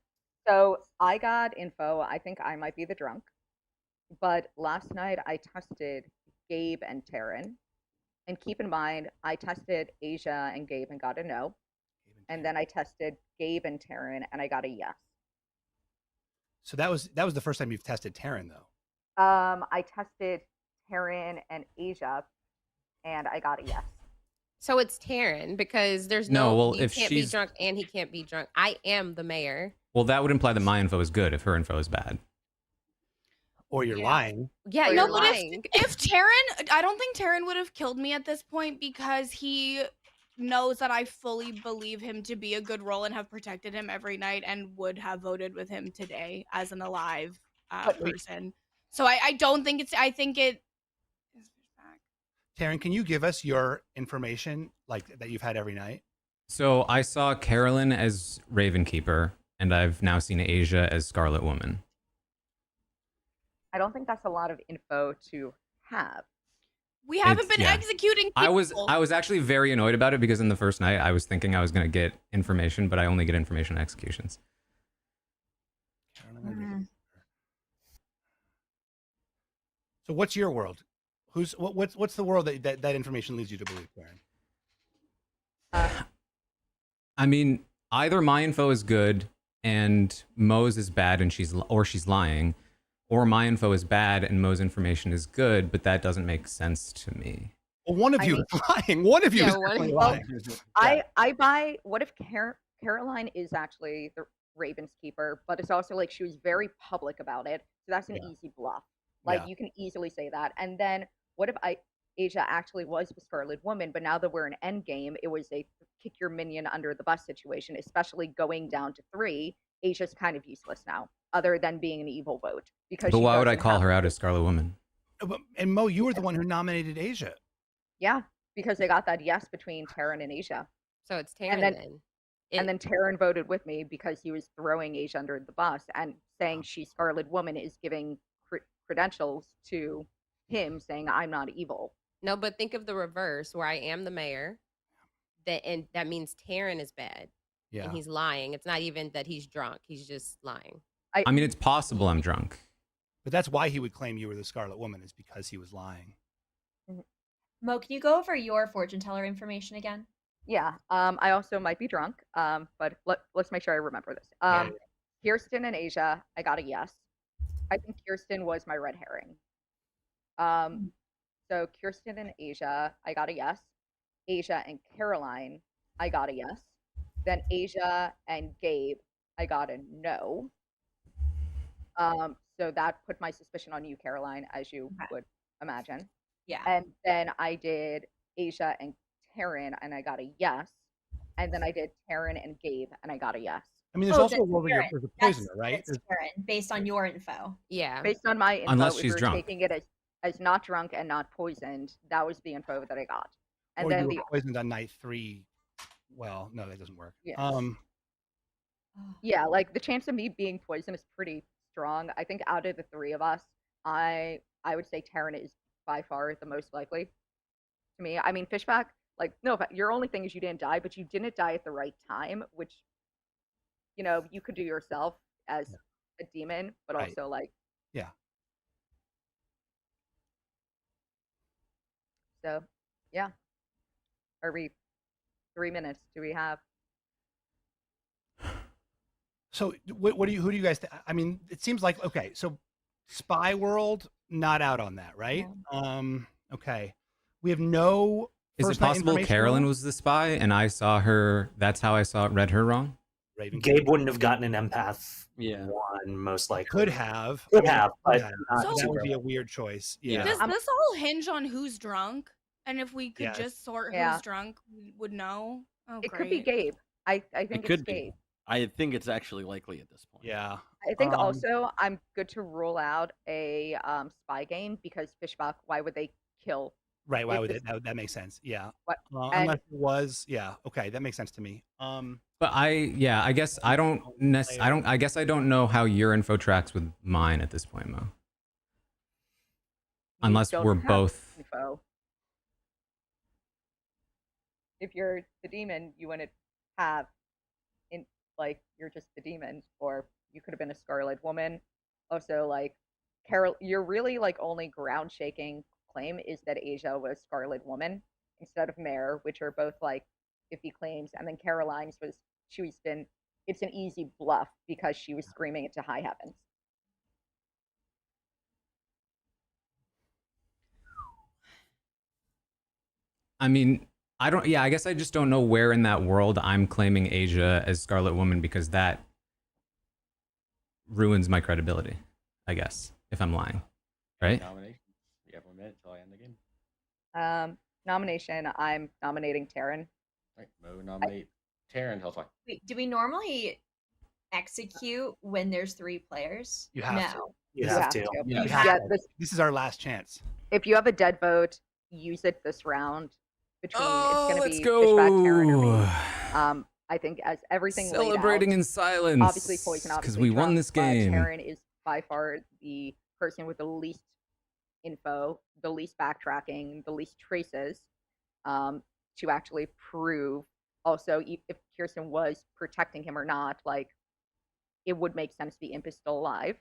So I got info. I think I might be the drunk. But last night I tested Gabe and Taran. And keep in mind, I tested Asia and Gabe and got a no. And then I tested Gabe and Taran and I got a yes. so that was the first time you've tested Taran, though. I tested Taran and Asia and I got a yes. So it's Taran because there's No, no, well, you if can't be she's- drunk and he can't be drunk. I am the mayor. Well, that would imply that my info is good if her info is bad. Or you're lying. Yeah, Or you're you're lying. If Taran, I don't think Taran would have killed me at this point because he knows that I fully believe him to be a good role and have protected him every night and would have voted with him today as an alive person. So I don't think it's. I think it. Taran, can you give us your information like that you've had every night? So I saw Carolyn as Ravenkeeper, and I've now seen Asia as Scarlet Woman. I don't think that's a lot of info to have. We haven't It's- been yeah. executing people. I was actually very annoyed about it because in the first night I was thinking I was going to get information, but I only get information on executions. So what's your world? What's the world that information leads you to believe, Taran? I mean, either my info is good and Mo's is bad and she's lying, or my info is bad and Mo's information is good, but that doesn't make sense to me. Well, one of I you mean- is lying. One of you Yeah, is one- definitely Well, lying. I buy. What if Caroline is actually the Ravens keeper, but it's also like she was very public about it, so that's an Yeah. easy bluff. Like Yeah. you can easily say that. And then what if Asia actually was the Scarlet Woman, but now that we're in Endgame, it was a kick your minion under the bus situation, especially going down to 3. Asia's kind of useless now, other than being an evil vote. Because But she why would I doesn't call have her out to- as Scarlet Woman? And Mo, you were the one who nominated Asia. Yeah, because they got that yes between Taran and Asia. So it's Taran And then- then. And then Taran voted with me because he was throwing Asia under the bus and saying she's Scarlet Woman is giving credentials to him, saying I'm not evil. No, but think of the reverse where I am the mayor. And that means Taran is bad. Yeah. And he's lying. It's not even that he's drunk. He's just lying. I mean, it's possible I'm drunk. But that's why he would claim you were the Scarlet Woman, is because he was lying. Mo, can you go over your fortune teller information again? Yeah. I also might be drunk. But let's make sure I remember this. Kirsten and Asia, I got a yes. I think Kirsten was my red herring. So Kirsten and Asia, I got a yes. Asia and Caroline, I got a yes. Then Asia and Gabe, I got a no. So that put my suspicion on you, Caroline, as you would imagine. Yeah. And then I did Asia and Taran, and I got a yes. And then I did Taran and Gabe, and I got a yes. I mean, there's Oh, also a that's world where Taran. you're a That's- poisoner, right? that's Taran, based on your info. Yeah. Based on my info, Unless if she's we were drunk. taking it as not drunk and not poisoned, that was the info that I got. And Or then you were poisoned on night 3. Well, no, that doesn't work. Yes. Yeah, like the chance of me being poisoned is pretty strong. I think out of the 3 of us, I would say Taran is by far the most likely to me. I mean, Fishback, like, no, your only thing is you didn't die, but you didn't die at the right time, which, you know, you could do yourself as a demon, but Right. also like. Yeah. So, yeah. Are we 3 minutes? Do we have? So who do you guys I mean, it seems like, okay, so Spy World, not out on that, right? Okay. We have no Is it first night possible information Carolyn roll? was the spy and I saw her? That's how I read her wrong. Raven Gabe wouldn't have gotten an empath Yeah. one, most likely. could have. Could I mean, have, but not that So- would be a weird choice. Yeah. Does this all hinge on who's drunk? And if we could Yes. just sort Yeah. who's drunk, we would know. Oh, It great. could be Gabe. I think It it's could be. Gabe. I think it's actually likely at this point. Yeah. I think Um, also I'm good to rule out a spy game because Fishbach, why would they kill? Right. Why if would this- that makes sense? Yeah. What- Unless and- it was, yeah. Okay, that makes sense to me. But I guess I don't I guess I don't know how your info tracks with mine at this point, Mo. Unless don't we're have both. info. If you're the demon, you wouldn't have you're just the demon, or you could have been a Scarlet Woman. Also, like Carol, you're really like only ground shaking claim is that Asia was Scarlet Woman instead of Mare, which are both like 50 claims, and then Caroline's was it's an easy bluff because she was screaming it to high heavens. I mean, I guess I just don't know where in that world I'm claiming Asia as Scarlet Woman, because that ruins my credibility, I guess, if I'm lying. Right? Nominations. We have 1 minute till I end the game. Nomination, I'm nominating Taran. Right, Mo nominate Taran. Tell us why. Wait, do we normally execute when there's 3 players? You have to. You have to. Yeah. Yeah, This is our last chance. if you have a dead vote, use it this round. Between it's going to let's be go. Fishback, Taran, or me. I think as everything Celebrating laid out, in silence. obviously Poison, because obviously we won Trump, this but game. Taran is by far the person with the least info, the least backtracking, the least traces to actually prove. Also, if Kirsten was protecting him or not, like it would make sense the imp is still alive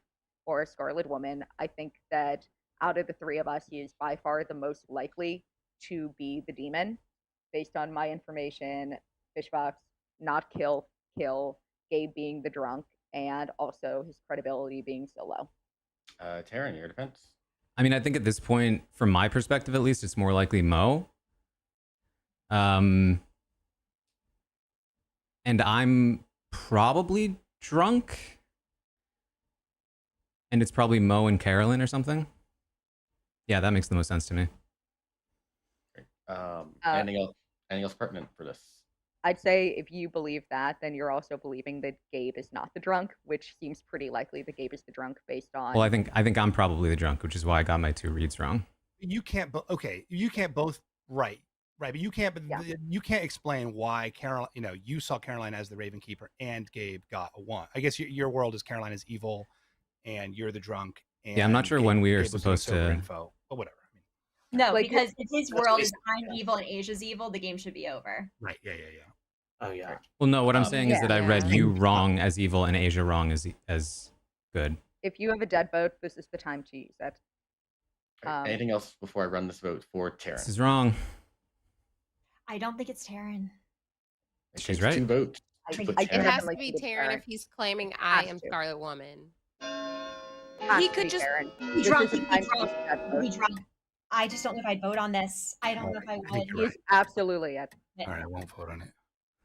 or a Scarlet Woman. I think that out of the 3 of us, he is by far the most likely to be the demon, based on my information. Fishbox, not kill, Gabe being the drunk, and also his credibility being so low. Taran, your defense. I mean, I think at this point, from my perspective at least, it's more likely Mo. And I'm probably drunk. And it's probably Mo and Carolyn or something. Yeah, that makes the most sense to me. Anything else pertinent for this? I'd say if you believe that, then you're also believing that Gabe is not the drunk, which seems pretty likely that Gabe is the drunk based on. Well, I think I'm probably the drunk, which is why I got my 2 reads wrong. You can't. You can't both. Right. But you can't. You can't explain why Caroline. You saw Caroline as the Raven Keeper, and Gabe got a 1. I guess your world is Caroline is evil, and you're the drunk. And Yeah, I'm not sure when we are Gabe was supposed doing sober to. info, but whatever. No, Like, because if his that's world is basically- I'm evil and Asia's evil, the game should be over. Right. Yeah. Oh yeah. Well, no, what I'm saying is that I read Yeah. you wrong as evil and Asia wrong as good. If you have a dead vote, this is the time to use it. Anything else before I run this vote for Taran? This is wrong. I don't think it's Taran. It She's takes right. 2 votes. I to think- put I It think Taran. has definitely to be think it's Taran Taran. if he's claiming I Has am to. Scarlet Woman. Has He to could be just Taran. Be This drunk, is the he'd be time to drunk, use the dead he'd vote. be drunk. I just don't know if I'd vote on this. I don't know if I I think would. you're He's right. absolutely it. All right, I won't vote on it.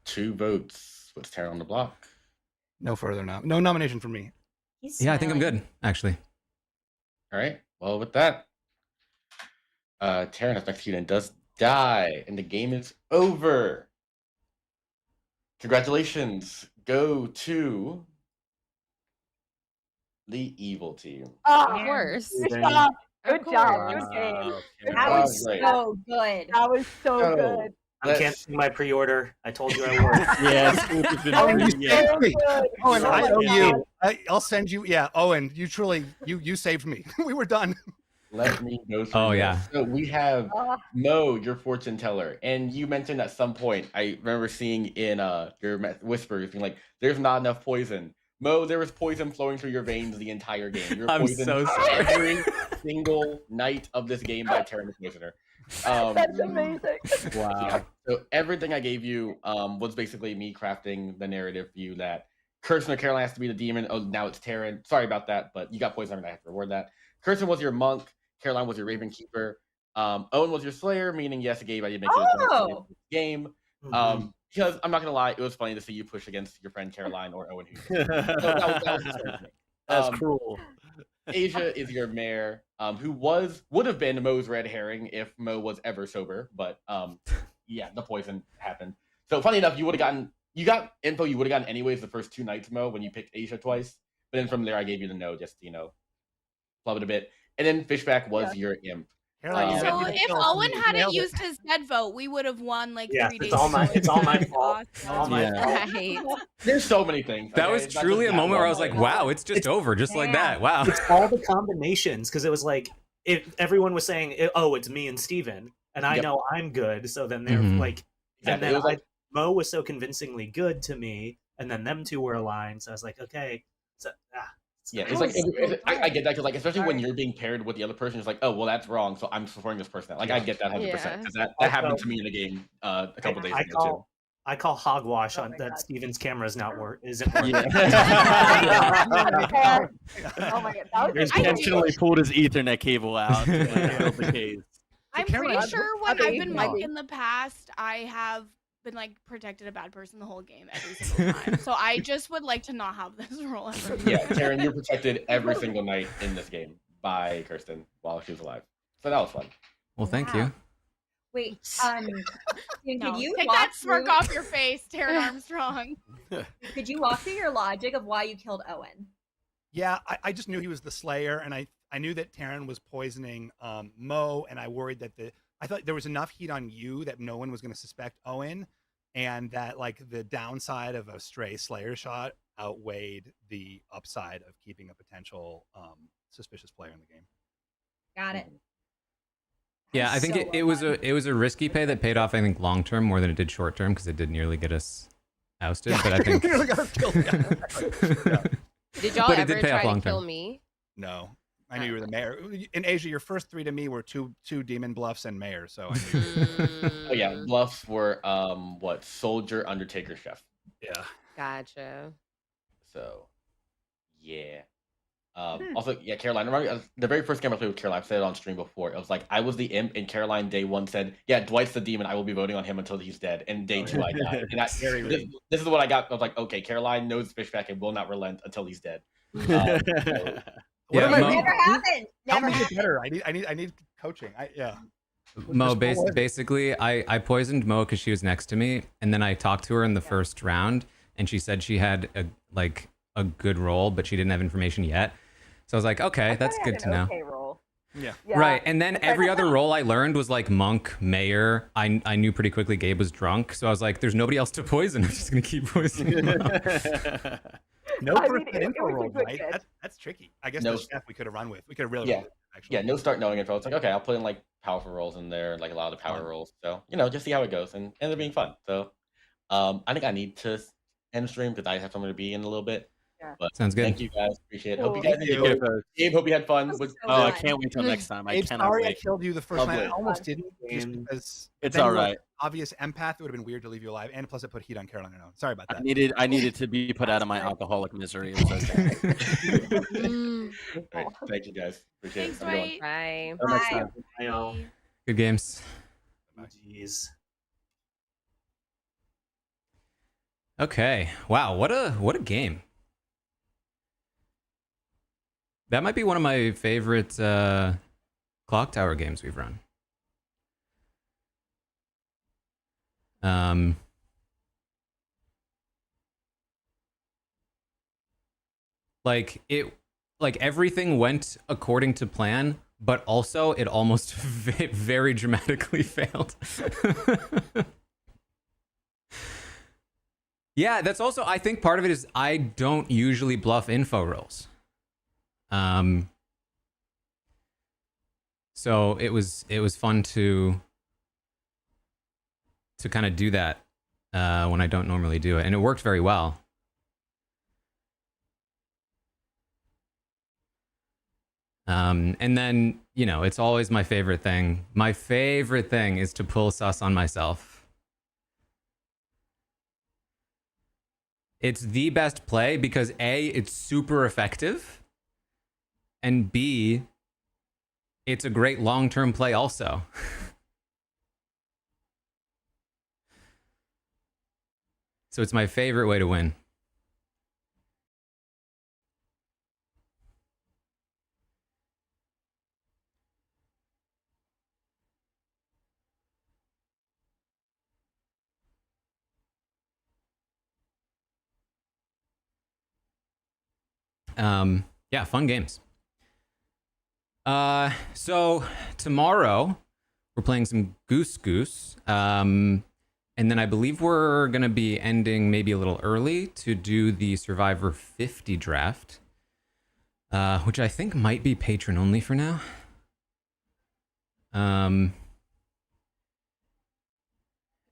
2 votes. Puts Taran on the block. No further no nomination for me. He's Yeah, I think I'm smiling. good, actually. All right. Well, with that, Taran has executed and does die, and the game is over. Congratulations go to the evil team. Oh, Of course. good Wow. job. Of Good job. course. Good game. That Wow, was great. so good. That was so So, good. I'm let's- canceling my pre-order. I told you I would. Yes. it's been Owen, you pretty- yeah. saved me. Owen, Oh I my owe God. you. I'll send you. Yeah, Owen, you truly you saved me. We were done. Let me go through Oh, this. yeah. So we have Ah. Mo, your fortune teller, and you mentioned at some point, I remember seeing in your whispers being like, "There's not enough poison." Mo, there was poison flowing through your veins the entire game. You were I'm poisoned so sorry. every single night of this game by Taran the Poisoner. That's amazing. Wow. So everything I gave you was basically me crafting the narrative for you that Kirsten or Caroline has to be the demon. Oh, now it's Taran. Sorry about that, but you got poison and I have to reward that. Kirsten was your monk. Caroline was your Raven Keeper. Owen was your Slayer, meaning yes, Gabe, I did make it Oh. a game. Mhm. Because I'm not gonna lie, it was funny to see you push against your friend Caroline or Owen. So that was just funny to me. That's cruel. Asia is your mayor, who would have been Mo's red herring if Mo was ever sober, but yeah, the poison happened. So funny enough, you got info you would have gotten anyways the first 2 nights, Mo, when you picked Asia twice. But then from there, I gave you the no, just flub it a bit. And then Fishback was your imp. Caroline, you So So ready to if tell us Owen you hadn't nailed it? used his dead vote, we would have won like Yes, 3 it's days all my- ago. it's all my That's fault. All my awesome. Right. There's so many things. That okay? was It's not truly just a that moment where I one was like, thing. wow, it's just over, just like that. Wow. It's all the combinations because it was like everyone was saying, "Oh, it's me and Steven," and I Yep. know I'm good. So then they're Mhm. like, and Exactly. It then was like Mo was so convincingly good to me, and then them two were aligned. So I was like, okay, so yeah, That it's like was so I get that because like especially when Sorry. you're being paired with the other person, it's like, oh well, that's wrong, so I'm supporting this person. Like I get that 100% Yeah. because that Also, happened to me in a game a couple days I ago too. call I call hogwash Oh on my that God. Steven's camera's not isn't working. Yeah. Oh my God, that was He's I think- intentionally pulled his Ethernet cable out to build the case. I'm Caroline, pretty sure when I've been Maybe. Monk in the past, I have been like protected a bad person the whole game every single time. So I just would like to not have this role ever. Yeah, Karen, you're protected every single night in this game by Kirsten while she was alive. So that was fun. Well, thank Wow. you. Wait, Steven, No, could you take walk that smirk through, off your face, Taran Armstrong. Could you walk through your logic of why you killed Owen? Yeah, I just knew he was the Slayer, and I knew that Taran was poisoning Mo, and I worried that I thought there was enough heat on you that no one was going to suspect Owen, and that like the downside of a stray Slayer shot outweighed the upside of keeping a potential suspicious player in the game. Got it. Yeah, I think it was a risky pay that paid off, I think, long term more than it did short term because it did nearly get us ousted. But I think Nearly got us killed. Yeah. Did y'all But it ever did pay off try long to kill term. me? No, I knew you were the mayor. In Asia, your first 3 to me were two demon bluffs and mayor. So I knew. Oh yeah, bluffs were what soldier, undertaker, chef. Yeah. Gotcha. So yeah. Also, yeah, Caroline. Remember the very first game I played with Caroline? I've said it on stream before. It was like I was the imp, and Caroline day 1 said, "Yeah, Dwight's the demon. I will be voting on him until he's dead." And day 2, I died. And this is what I got. I was like, okay, Caroline knows Fishback and will not relent until he's dead. What Yeah, am I Mo- reading? Never happened. Help Never me get happened. better. I need coaching. Yeah. Mo, What was it? basically, I poisoned Mo because she was next to me, and then I talked to her in the first round, and she said she had a good roll, but she didn't have information yet. So I was like, okay, that's good to know. Okay roll. Yeah. Right, and then every other role I learned was like monk, mayor. I knew pretty quickly Gabe was drunk, so I was like, there's nobody else to poison. I'm just gonna keep poisoning. No I first mean, it info was a roll, good right? guess. That's tricky. I guess No. the chef we could have run with. We could have really Yeah. run with, actually. Yeah, no start knowing info. It's like, okay, I'll put in like powerful rolls in there, like a lot of the power rolls. So, just see how it goes and ended up being fun. So I think I need to end stream because I have somewhere to be in a little bit. Yeah. But Sounds good. thank you guys. Appreciate it. Hope you Cool. guys enjoyed. Gabe, hope you had fun. That was With, so Oh, I fun. can't wait till next time. I Gabe, cannot sorry I wait. killed you the first night. I Lovely. almost didn't just Game. because It's then you all were right. Obvious empath. It would have been weird to leave you alive, and plus it put heat on Caroline. I know. Sorry about I that. needed to be put out of my alcoholic misery. It was okay. Great. Thank you guys. Appreciate Thanks, it. Have a good one. Dwight. Bye. Until next Bye. time. I know. Good games. Jeez. Okay. Wow. What a game. That might be one of my favorite Clocktower games we've run. Like everything went according to plan, but also it almost very dramatically failed. Yeah, that's also, I think part of it is I don't usually bluff info rolls. So it was fun to kind of do that when I don't normally do it, and it worked very well. And then, it's always my favorite thing. My favorite thing is to pull sus on myself. It's the best play because A, it's super effective, and B, it's a great long-term play also. So it's my favorite way to win. Yeah, fun games. So tomorrow we're playing some Goose Goose. And then I believe we're going to be ending maybe a little early to do the Survivor 50 draft, which I think might be patron only for now. And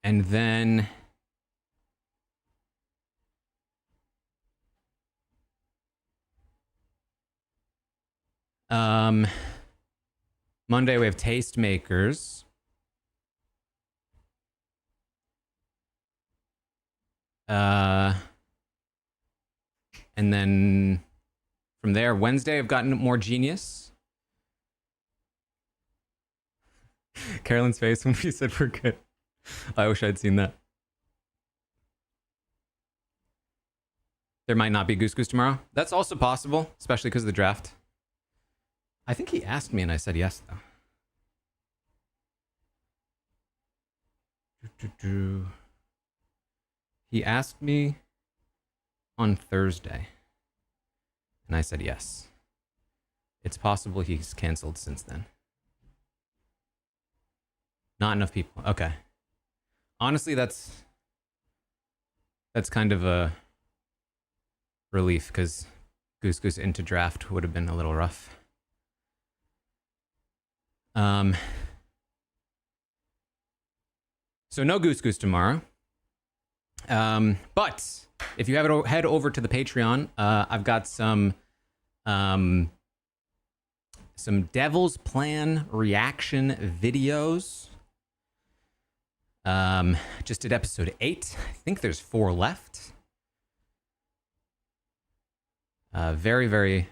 then Monday we have Tastemakers. And then from there, Wednesday, I've gotten more genius. Carolyn's face when we said we're good. I wish I'd seen that. There might not be Goose Goose tomorrow. That's also possible, especially because of the draft. I think he asked me and I said yes, though. He asked me on Thursday, and I said yes. It's possible he's canceled since then. Not enough people. Okay. Honestly, that's kind of a relief because Goose Goose into draft would have been a little rough. So no Goose Goose tomorrow. But if you head over to the Patreon, I've got some Devil's Plan reaction videos. Just did episode 8. I think there's 4 left. Very, very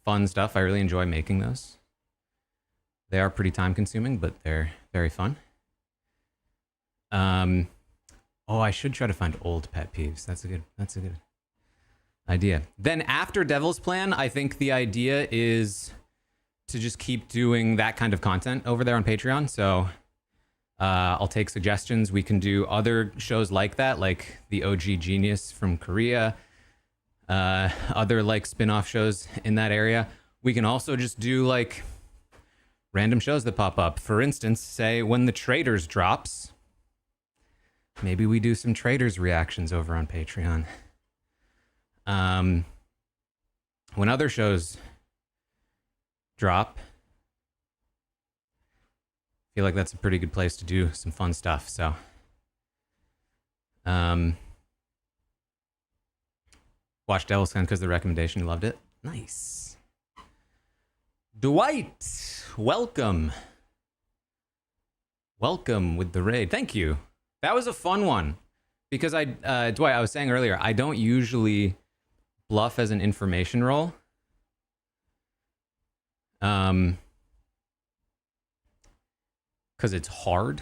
fun stuff. I really enjoy making those. They are pretty time consuming, but they're very fun. Oh, I should try to find old pet peeves. That's a good idea. Then after Devil's Plan, I think the idea is to just keep doing that kind of content over there on Patreon. So I'll take suggestions. We can do other shows like that, like the OG Genius from Korea, other like spin-off shows in that area. We can also just do like random shows that pop up. For instance, say when The Traitors drops, maybe we do some Traitors reactions over on Patreon. When other shows drop, I feel like that's a pretty good place to do some fun stuff. So, watch Devil's Plan because of the recommendation. You loved it. Nice. Dwight, welcome. Welcome with the raid. Thank you. That was a fun one because Dwight, I was saying earlier, I don't usually bluff as an information role. Because it's hard.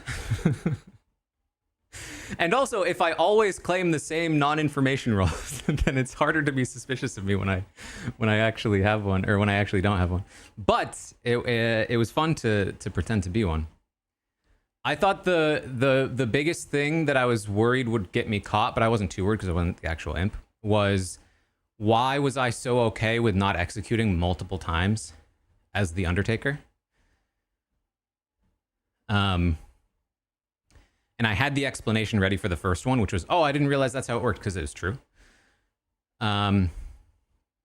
And also, if I always claim the same non-information role, then it's harder to be suspicious of me when I actually have one, or when I actually don't have one. But it was fun to pretend to be one. I thought the biggest thing that I was worried would get me caught, but I wasn't too worried because I wasn't the actual imp, was why was I so okay with not executing multiple times as the Undertaker? And I had the explanation ready for the first one, which was, oh, I didn't realize that's how it worked, because it was true. But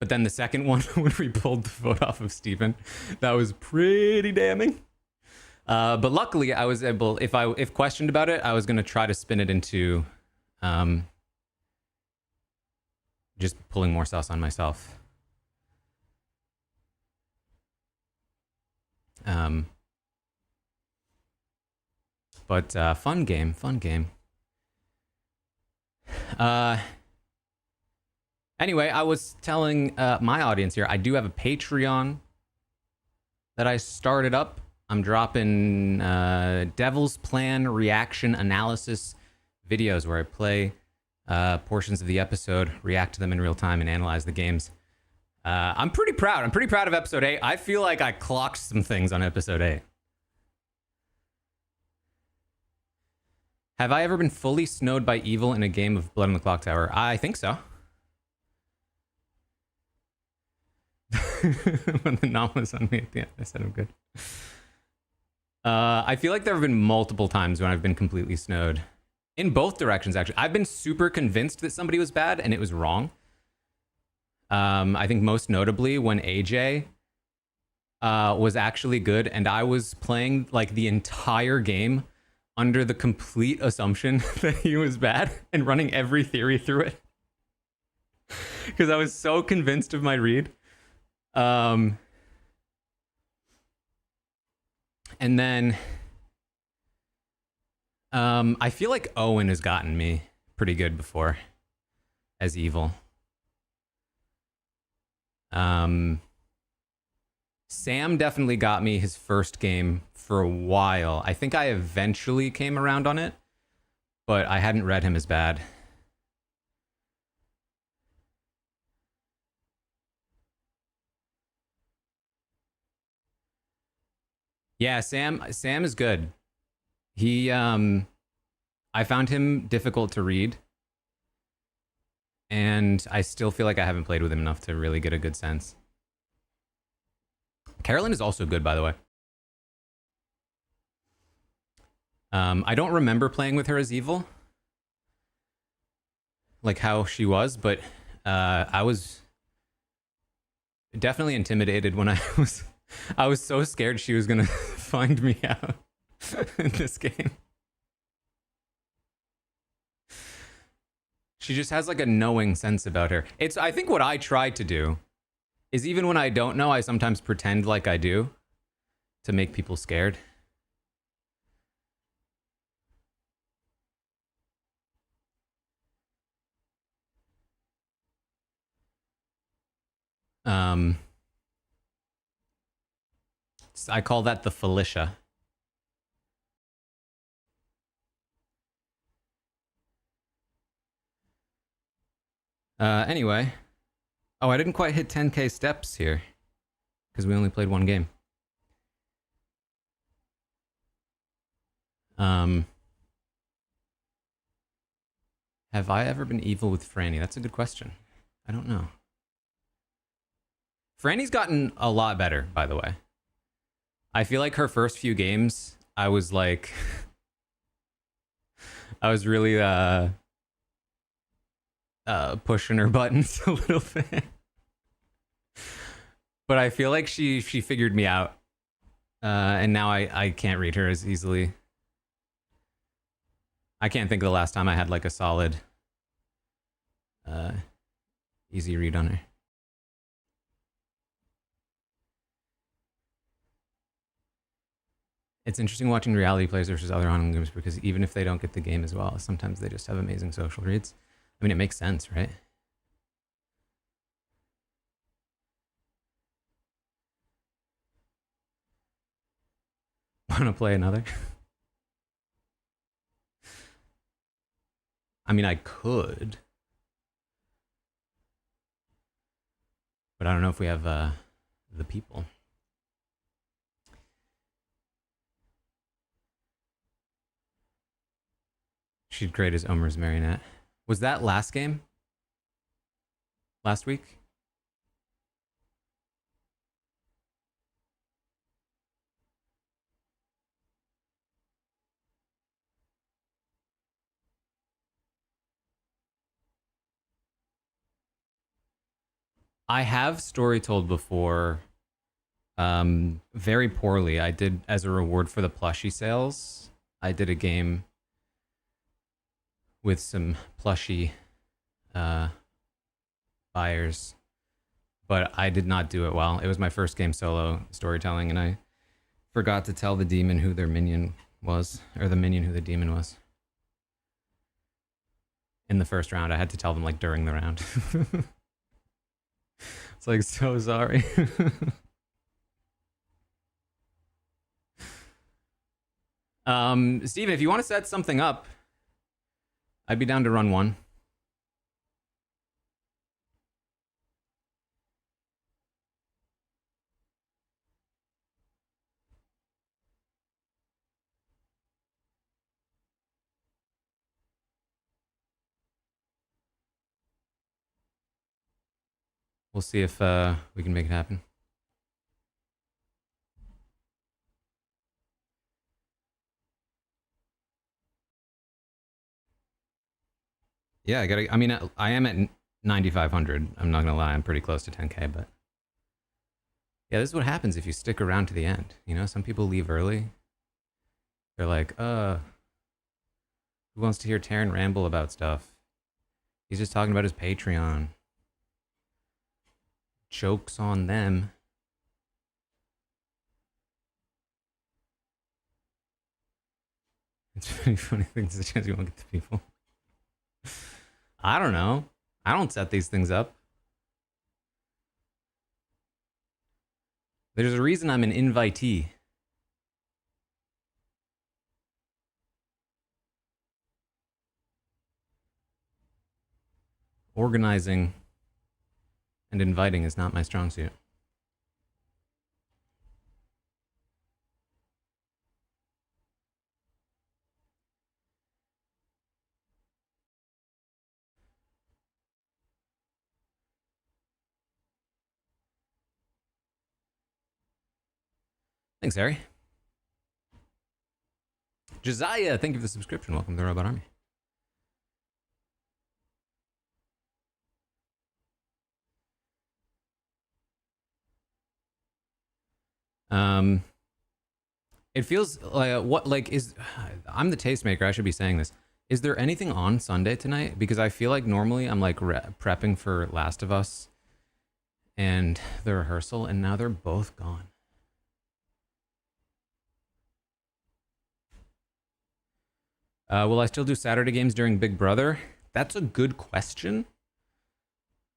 then the second one, when we pulled the vote off of Steven, that was pretty damning. But luckily, I was able, if questioned about it, I was going to try to spin it into just pulling more sauce on myself. But fun game. Anyway, I was telling my audience here, I do have a Patreon that I started up. I'm dropping Devil's Plan reaction analysis videos where I play portions of the episode, react to them in real time, and analyze the games. I'm pretty proud. I'm pretty proud of episode 8. I feel like I clocked some things on episode 8. Have I ever been fully snowed by evil in a game of Blood on the Clocktower? I think so. when the nom was on me at the end, I said I'm good. I feel like there have been multiple times when I've been completely snowed. In both directions, actually. I've been super convinced that somebody was bad, and it was wrong. I think most notably when AJ was actually good, and I was playing like the entire game under the complete assumption that he was bad and running every theory through it. Because I was so convinced of my read. And then I feel like Owen has gotten me pretty good before as evil. Sam definitely got me his first game for a while. I think I eventually came around on it, but I hadn't read him as bad. Yeah, Sam is good. He I found him difficult to read, and I still feel like I haven't played with him enough to really get a good sense. Carolyn is also good, by the way. I don't remember playing with her as evil, like how she was, but I was definitely intimidated when I was so scared she was gonna find me out in this game. She just has like a knowing sense about her. I think what I try to do is, even when I don't know, I sometimes pretend like I do to make people scared. I call that the Felicia. Anyway. Oh, I didn't quite hit 10k steps here because we only played one game. Have I ever been evil with Franny? That's a good question. I don't know. Franny's gotten a lot better, by the way. I feel like her first few games, I was like... I was really pushing her buttons a little bit. But I feel like she figured me out. And now I can't read her as easily. I can't think of the last time I had like a solid easy read on her. It's interesting watching reality players versus other online games because even if they don't get the game as well, sometimes they just have amazing social reads. I mean, it makes sense, right? Want to play another? I mean, I could. But I don't know if we have the people. She'd great as Omer's marionette. Was that last game? Last week? I have story told before, very poorly. I did, as a reward for the plushie sales, I did a game with some plushie buyers, but I did not do it well. It was my first game solo storytelling, and I forgot to tell the demon who their minion was, or the minion who the demon was. In the first round, I had to tell them like during the round. It's like, so sorry. Steven, if you want to set something up, I'd be down to run one. we'll see if we can make it happen. Yeah, I mean, I am at 9,500. I'm not gonna lie, I'm pretty close to 10K, but yeah, this is what happens if you stick around to the end. You know, some people leave early. They're like, who wants to hear Taran ramble about stuff? He's just talking about his Patreon. Jokes on them. It's pretty funny things the chance you won't get to people. I don't know. I don't set these things up. There's a reason I'm an invitee. Organizing and inviting is not my strong suit. Thanks, Harry. Josiah, thank you for the subscription. Welcome to the Robot Army. It feels like I'm the tastemaker. I should be saying this. Is there anything on Sunday tonight? Because I feel like normally I'm like prepping for Last of Us and the rehearsal, and now they're both gone. Will I still do Saturday games during Big Brother? That's a good question.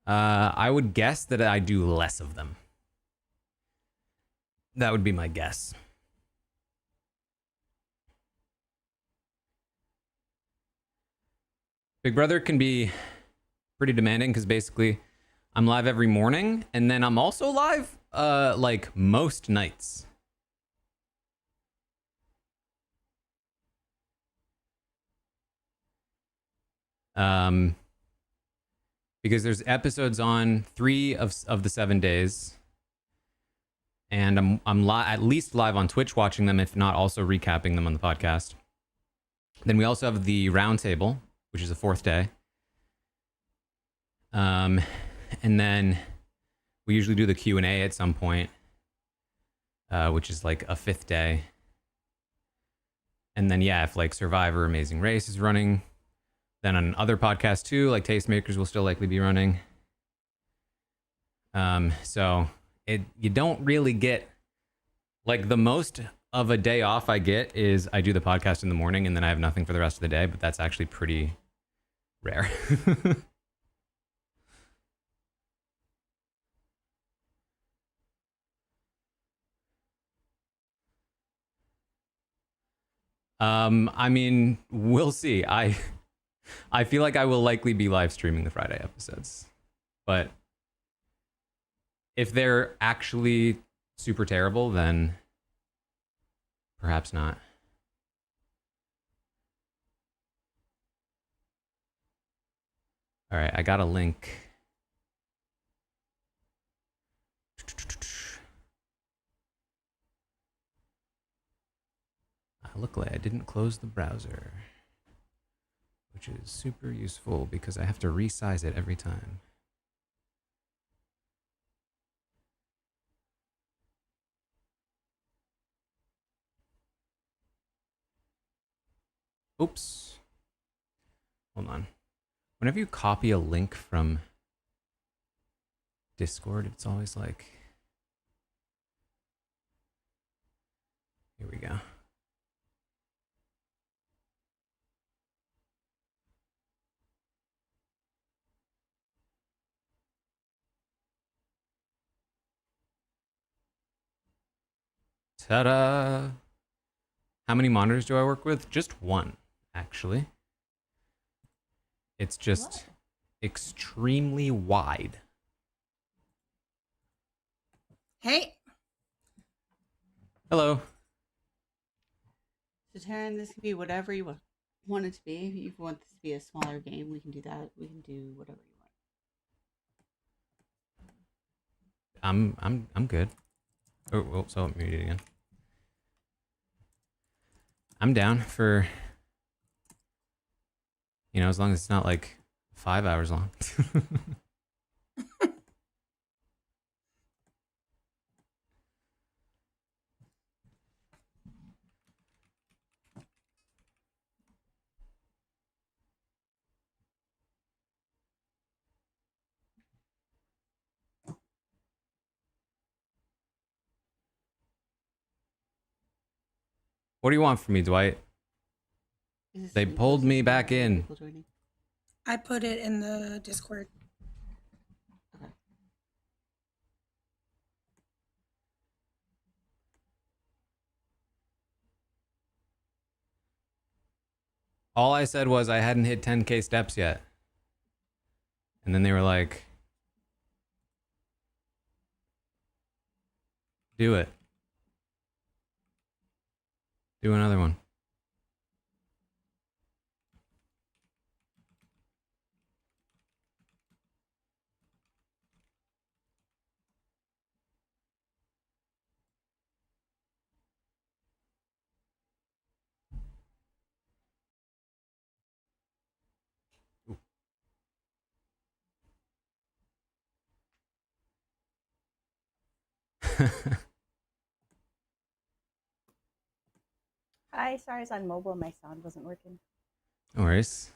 I would guess that I do less of them. That would be my guess. Big Brother can be pretty demanding because basically I'm live every morning and then I'm also live like most nights. Because there's episodes on 3 of the 7 days. And I'm at least live on Twitch watching them, if not also recapping them on the podcast. Then we also have the roundtable, which is the 4th day. And then we usually do the Q&A at some point, which is like a 5th day. And then, yeah, if like Survivor Amazing Race is running, then on other podcasts too, like Tastemakers will still likely be running. So you don't really get, like, the most of a day off I get is I do the podcast in the morning and then I have nothing for the rest of the day, but that's actually pretty rare. I mean, we'll see. I feel like I will likely be live streaming the Friday episodes, but if they're actually super terrible, then perhaps not. All right, I got a link. Luckily, I didn't close the browser, which is super useful because I have to resize it every time. Oops. Hold on. Whenever you copy a link from Discord, it's always like... Here we go. Ta-da! How many monitors do I work with? Just one, actually. It's just extremely wide. Hey. Hello. So Taran, this can be whatever you want it to be. If you want this to be a smaller game, we can do that. We can do whatever you want. I'm good. Oh, so I'm muted again. I'm down for, as long as it's not like 5 hours long. What do you want from me, Dwight? They pulled me back in. I put it in the Discord. Okay. All I said was I hadn't hit 10k steps yet. And then they were like, do it. Do another one. Hi, sorry, I was on mobile. My sound wasn't working. No worries.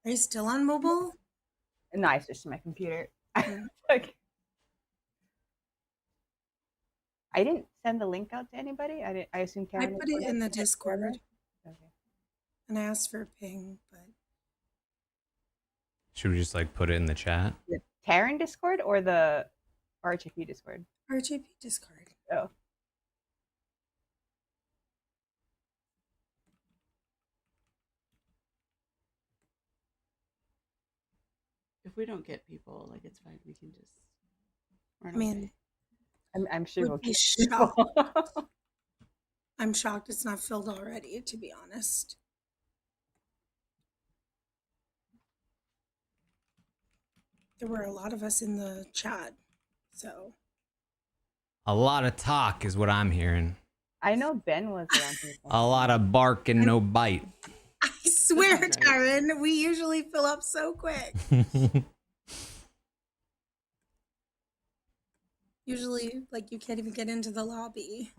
Are you still on mobile? No, I switched to my computer. Mm. Okay. I didn't send the link out to anybody. I assume I Karen. put it in the recorded Discord. Okay. And I asked for a ping, but Should we just like put it in the chat? The Taran Discord or the RHP Discord? RGP Discord. Oh. If we don't get people, like it's fine. We can just. I mean, I'm sure we'll would be get shocked. people. I'm shocked it's not filled already, to be honest. There were a lot of us in the chat, so. A lot of talk is what I'm hearing. I know Ben was around here. A lot of bark and no bite. I swear, Taran, we usually fill up so quick. Usually, like, you can't even get into the lobby.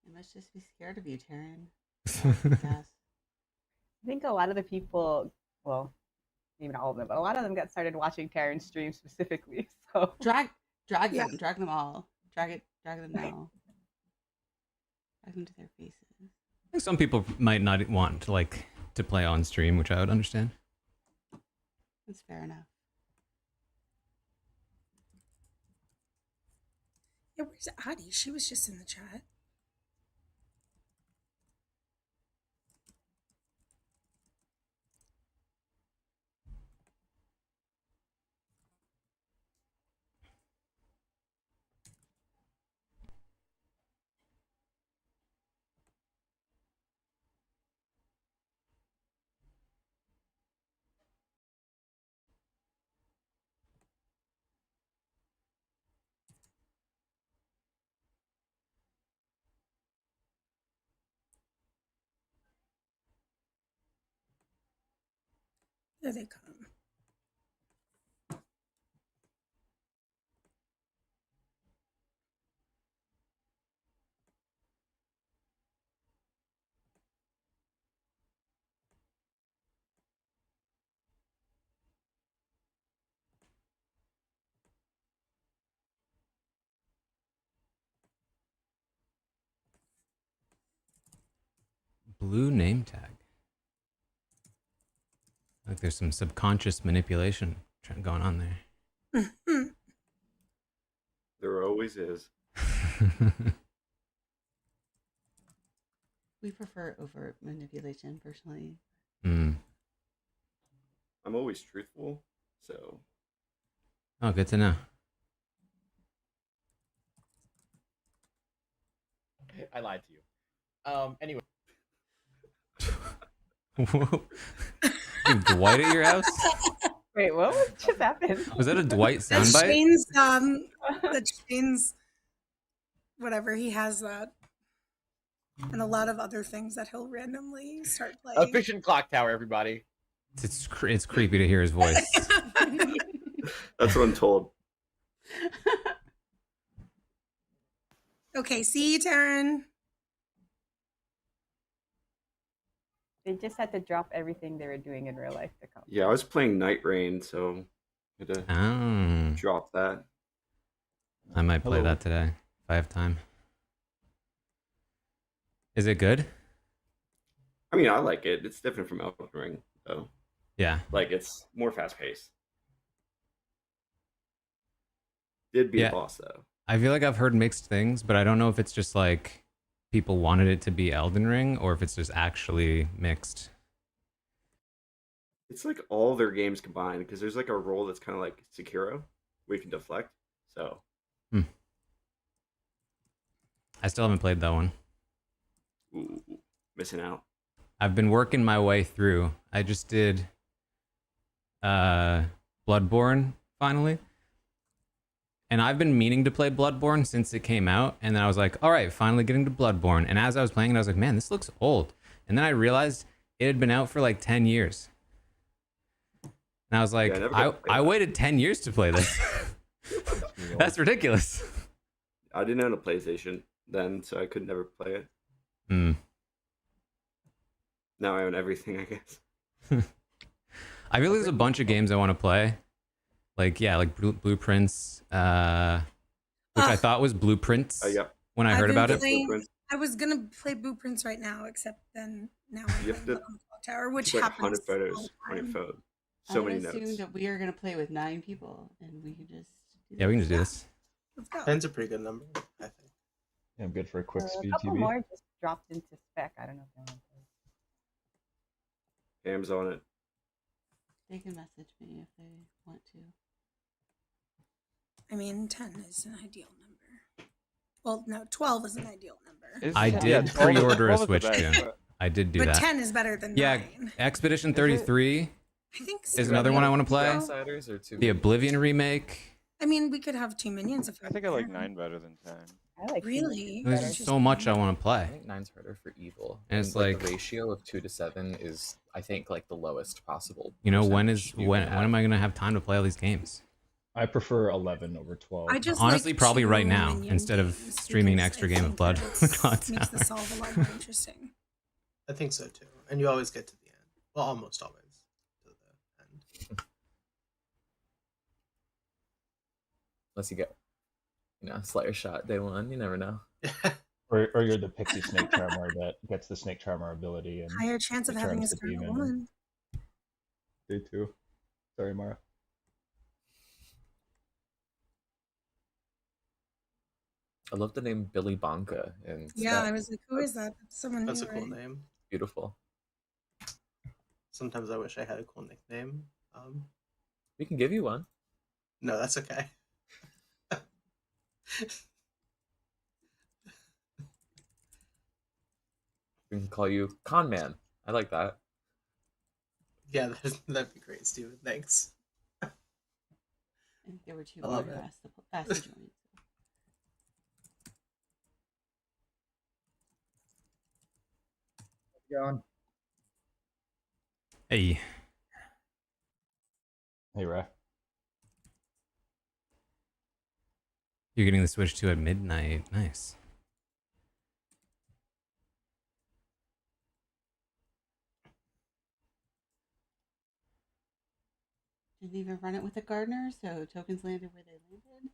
They must just be scared of you, Taran. I think a lot of the people, well, maybe not all of them, but a lot of them got started watching Taran stream specifically. So drag them all. Drag them now. Drag them to their faces. I think some people might not want to play on stream, which I would understand. That's fair enough. Yeah, where's Addie? She was just in the chat. There they come. Blue name tag. Like there's some subconscious manipulation going on there. There always is. We prefer overt manipulation, personally. Mm. I'm always truthful, so. Oh, good to know. I lied to you. Anyway. Dude, Dwight at your house? Wait, what just happened? Was that a Dwight That's soundbite? Shane's whatever, he has that. And a lot of other things that he'll randomly start playing. Efficient Clocktower, everybody. It's creepy to hear his voice. That's what I'm told. Okay, see you, Taran. They just had to drop everything they were doing in real life to come. Yeah, I was playing Night Rain, so I had to drop that. I might play that today if I have time. Is it good? I mean, I like it. It's different from Elden Ring, though. Yeah. Like, it's more fast-paced. Did be a boss, though. I feel like I've heard mixed things, but I don't know if it's just like people wanted it to be Elden Ring or if it's just actually mixed. It's like all their games combined, because there's like a role that's kind of like Sekiro, where you can deflect, so... I still haven't played that one. Ooh, missing out. I've been working my way through. I just did Bloodborne finally. And I've been meaning to play Bloodborne since it came out. And then I was like, all right, finally getting to Bloodborne. And as I was playing it, I was like, man, this looks old. And then I realized it had been out for like 10 years. And I was like, I waited 10 years to play this. That's ridiculous. I didn't own a PlayStation then, so I could never play it. Now I own everything, I guess. I feel like there's a bunch of games I want to play. Like, yeah, like Blueprints, which I thought was Blueprints when I heard about it. I was going to play Blueprints right now, except then now I'm You have to Tower, which like happens 100 photos on your phone. So many notes. I assume that we are going to play with 9 people, and we can just... Yeah, we can just do this. Let's go. 10's a pretty good number, I think. Yeah, I'm good for a quick speed A couple TV. more just dropped into spec. I don't know if they want to. Cam's on it. They can message me if they want to. I mean, 10 is an ideal number. Well, no, 12 is an ideal number. I did pre-order a Switch too. I did do but that. 10 is better than 9. Expedition 33 I think is another one I want to play. Outsiders or two The Oblivion remake. I mean, we could have 2 minions if I think I like 9 better than 10. I like really. There's so much I want to play. I think 9's harder for evil. And it's the like ratio of 2 to 7 is, I think, like the lowest possible. You know, when percentage am I gonna have time to play all these games? I prefer 11 over 12. I just honestly like probably right 2 now minion instead of games streaming an because extra I game of think Blood. that makes the solve a lot more interesting. I think so too. And you always get to the end. Well, almost always to the end. Unless you get, Slayer shot day 1. You never know. Or you're the pixie snake charmer that gets the snake charmer ability and Higher chance of having a turns the Scarlet demon. Woman. Day 2. Sorry, Mara. I love the name Billy Bonka. And Yeah, I was like, who is that? That's someone That's a new, cool right? name. Beautiful. Sometimes I wish I had a cool nickname. We can give you one. No, that's okay. We can call you Con Man. I like that. Yeah, that'd be great, Steven. Thanks. I think there were 2 I more love who it. asked to join. Going. Hey. Hey, Ray. You're getting the Switch 2 at midnight. Nice. Didn't even run it with a gardener, so tokens landed where they landed.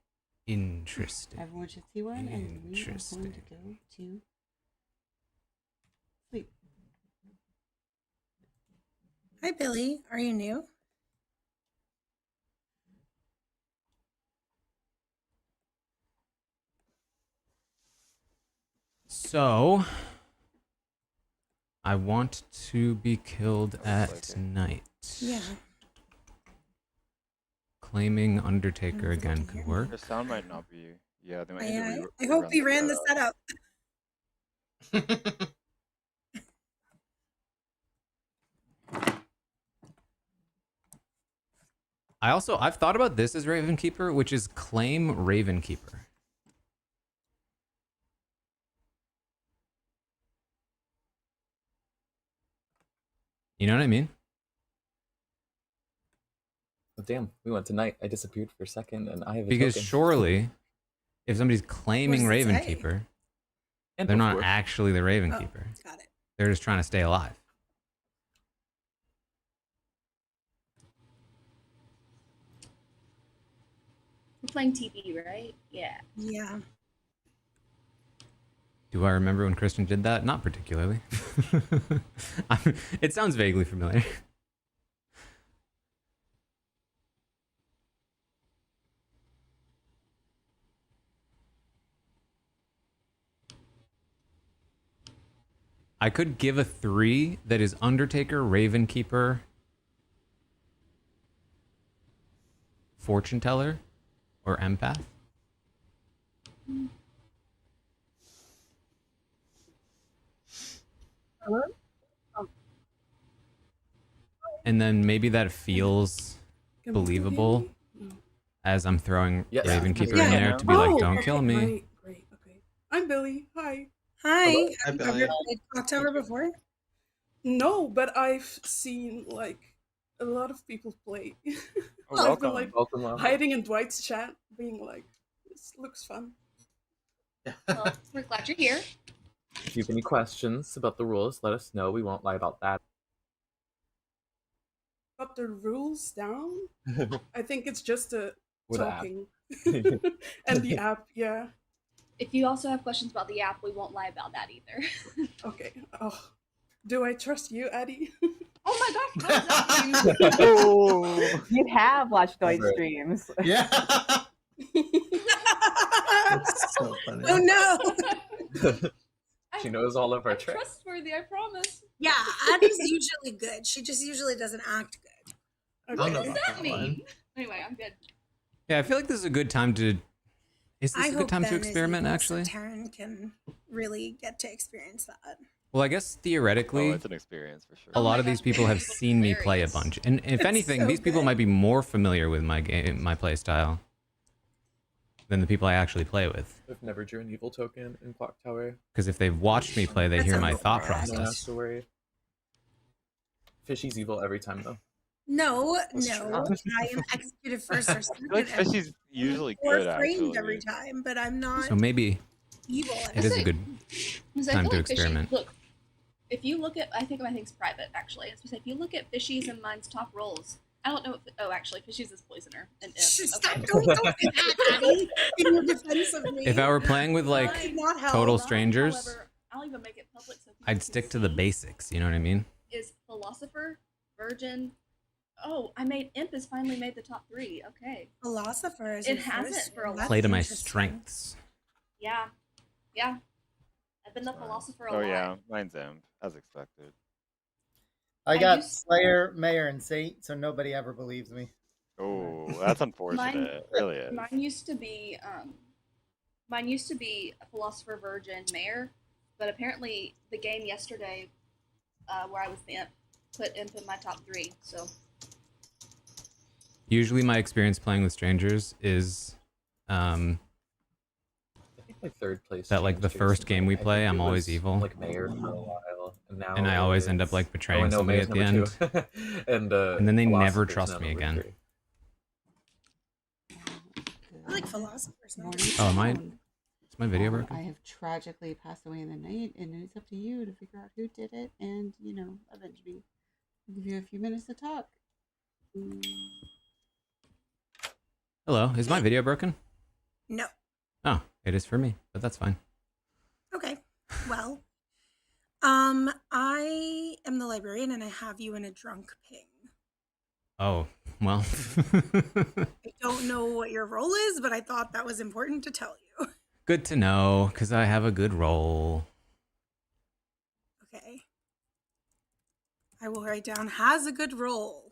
Interesting. Everyone should see one, and we are going to go to sleep. Hi, Billy. Are you new? So, I want to be killed at night. Yeah. Claiming Undertaker again could work. The sound might not be. Yeah, they might I hope we ran the setup. I've thought about this as Ravenkeeper, which is claim Ravenkeeper. You know what I mean? Oh, damn, we went tonight. I disappeared for a second, and I have a Because token. surely, if somebody's claiming What does it say? Ravenkeeper, And they're not before. actually the Ravenkeeper. Oh, got it. They're just trying to stay alive. We're playing TB, right? Yeah. Yeah. Do I remember when Christian did that? Not particularly. It sounds vaguely familiar. I could give a 3 that is Undertaker, Ravenkeeper, Fortune Teller, or Empath. Hello? Oh. And then maybe that feels believable as I'm throwing Yes. Ravenkeeper Yeah. in there to be like, don't kill me. Great. Okay. I'm Billy. Hi. Hi. Have Hi, you Billy. ever played Clocktower before? No, but I've seen like a lot of people play. Oh, I've been welcome. like Welcome. hiding in Dwight's chat, being like, "This looks fun." Well, we're glad you're here. If you have any questions about the rules, let us know. We won't lie about that. Got the rules down. I think it's just a With the app. talking and the app. Yeah. If you also have questions about the app, we won't lie about that either. Okay. Oh, do I trust you, Addie? Oh my gosh, how does that mean? Oh, you have watched Dwight Right. streams. Yeah. That's so funny. Oh no. She knows all of our I'm tricks. trustworthy, I promise. Yeah, Addie's usually good. She just usually doesn't act good. I don't What know does about that that mean? one. Anyway, I'm good. Yeah, I feel like this is a good time to. Is this I a good hope time to Ben is experiment, evil so actually? Taran can really get to experience that. Well, I guess theoretically, Oh, it's an experience for sure. a Oh lot my of these gosh, people have this is seen me play a hilarious. bunch, and if It's anything, so these people good. might be more familiar with my game, my play style, than the people I actually play with. I've never drew an evil token in Clocktower. Because if they've watched me play, they That hear my sounds thought bad. No one has process. to worry. Fishy's evil every time, though. No, That's no. true. I am executed first or I second. feel like and Fishy's usually or good, framed every actually. time, but I'm not So maybe evil. it is a say- good Because I time feel to like Fishy, experiment. look, if you look at, I think my thing's private actually. It's if you look at Fishy's and mine's top rolls, I don't know if, oh, actually, Fishy's is Poisoner. And Stop doing that, Addie, in your defense of me. If I were playing with like I could not help. total Mine, strangers, however, I'll even make it public so people I'd can stick to the see, basics. You know what I mean? is Philosopher, Virgin. Oh, I made Imp has finally made the top 3. Okay. Philosopher is It your hasn't first for a one. while. Play to my Interesting. strengths. Yeah. Yeah. I've been the Philosopher a Oh lot. yeah, mine's Imp, as expected. I I got used- Slayer, Mayor, and Saint, so nobody ever believes me. Oh, that's unfortunate. It really is. Mine used to be a Philosopher, Virgin, Mayor, but apparently the game yesterday, where I was the Imp, put Imp in my top 3. So Usually, my experience playing with strangers is I think my third place. that like the changed first recently. game we I play, think I'm it always was, evil. Like Mayor for a while, and now. And I always end up like it's- betraying oh, no, somebody Mayor's at the number end. 2. And then they never Philosopher's trust now me number again. 3. I like philosophers. Morning Oh, am I? phone. Is my video I broken? have tragically passed away in the night, and it's up to you to figure out who did it and, avenge me. I'll give you a few minutes to talk. Hello, is my video broken? No. Oh, it is for me, but that's fine. Okay. Well, I am the librarian, and I have you in a drunk ping. Oh, well. I don't know what your role is, but I thought that was important to tell you. Good to know, because I have a good role. Okay. I will write down has a good role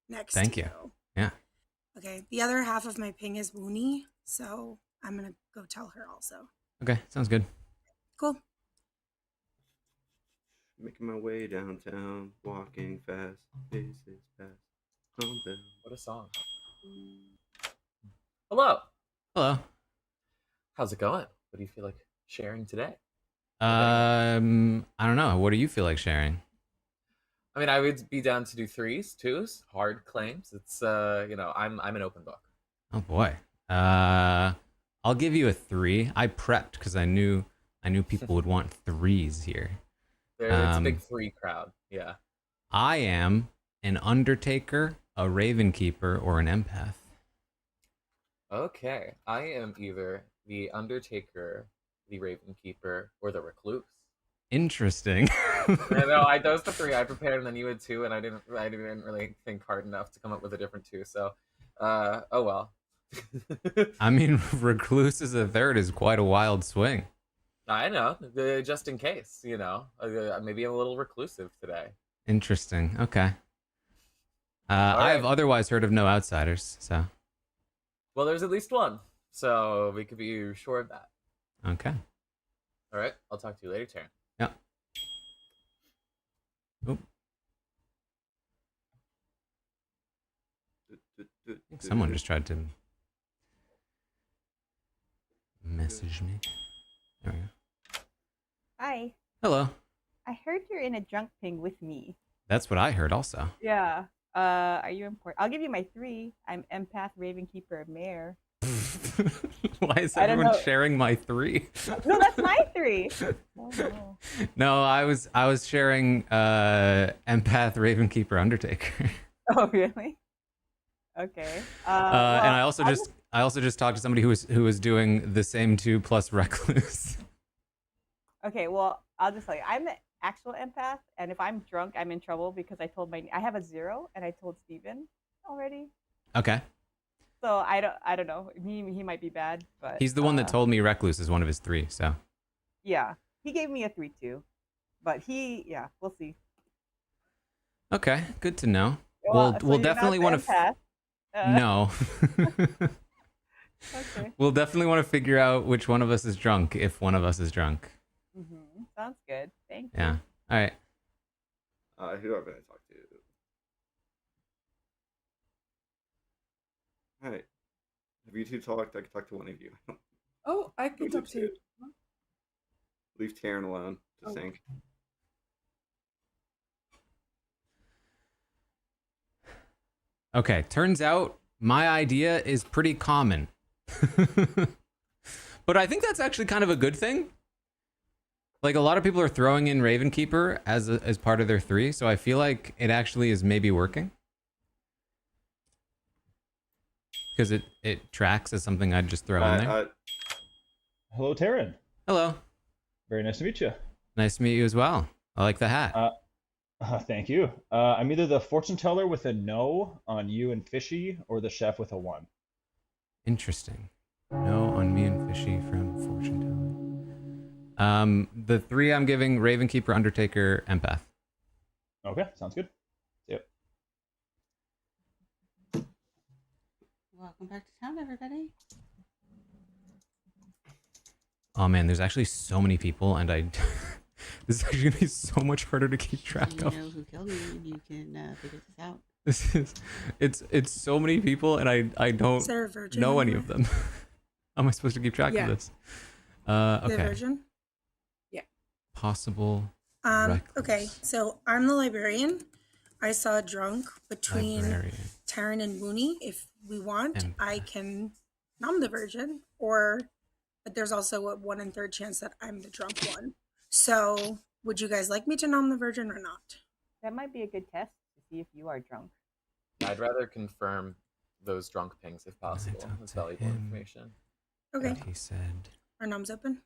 next Thank to you. you. Yeah. Okay. The other half of my ping is Woony, so I'm gonna go tell her also. Okay, sounds good. Cool. Making my way downtown, walking fast, faces past, hometown. What a song. Hello. Hello. How's it going? What do you feel like sharing today? I don't know. What do you feel like sharing? I mean, I would be down to do 3s, 2s, hard claims. It's I'm an open book. Oh boy. I'll give you a 3. I prepped because I knew people would want 3s here. It's a big 3 crowd. Yeah. I am an Undertaker, a Raven Keeper, or an Empath. Okay. I am either the Undertaker, the Raven Keeper, or the Recluse. Interesting. Those the 3 I prepared, and then you had 2, and I didn't really think hard enough to come up with a different 2. So, oh well. I mean, Recluse as a 3rd is quite a wild swing. I know, just in case, maybe I'm a little reclusive today. Interesting. Okay. I have otherwise heard of no outsiders, so. Well, there's at least one, so we could be sure of that. Okay. All right, I'll talk to you later, Taran. Yeah. Oop. Someone just tried to message me. There we go. Hi. Hello. I heard you're in a drunk ping with me. That's what I heard also. Yeah. Are you important? I'll give you my 3. I'm Empath, Raven Keeper, Mayor. Why is everyone sharing my 3? No, that's my 3. Oh, no. No, I was sharing Empath, Raven Keeper, Undertaker. Oh, really? Okay. And I also just talked to somebody who was doing the same 2 plus Recluse. Okay, well, I'll just tell you, I'm the actual empath, and if I'm drunk, I'm in trouble because I have a 0, and I told Steven already. Okay. So I don't know. He might be bad, but He's the one that told me Recluse is one of his 3. So. Yeah, he gave me a 3 too, but we'll see. Okay, good to know. Well, so we'll you're definitely not the want to. empath. No. Okay. We'll definitely want to figure out which one of us is drunk if one of us is drunk. Sounds good. Thank you. Yeah. All right. Who have I talked to? All right. Have you 2 talked? I can talk to one of you. Oh, I can talk to you. Leave Taran alone to sink. Okay. Turns out my idea is pretty common. But I think that's actually kind of a good thing. Like, a lot of people are throwing in Raven Keeper as part of their 3, so I feel like it actually is maybe working. Because it tracks as something I'd just throw in there. Hello, Taran. Hello. Very nice to meet you. Nice to meet you as well. I like the hat. Thank you. I'm either the fortune teller with a no on you and Fishy, or the chef with a 1. Interesting. No on me and Fishy from fortune teller. The 3 I'm giving: Raven Keeper, Undertaker, Empath. Okay, sounds good. Yep. Welcome back to town, everybody. Oh man, there's actually so many people, and this is actually gonna be so much harder to keep track of. You know who killed me, and you can figure this out. This is it's so many people, and I don't know any of them. How am I supposed to keep track of this? Okay. The virgin? Yeah. Possible. Okay, so I'm the librarian. I saw a drunk between Taran and Mooney. If we want, I can nom the virgin, but there's also a 1 in 3rd chance that I'm the drunk one. So would you guys like me to nom the virgin or not? That might be a good test to see if you are drunk. I'd rather confirm those drunk pings if possible. That's valuable information. Okay. He said. Our nom's open.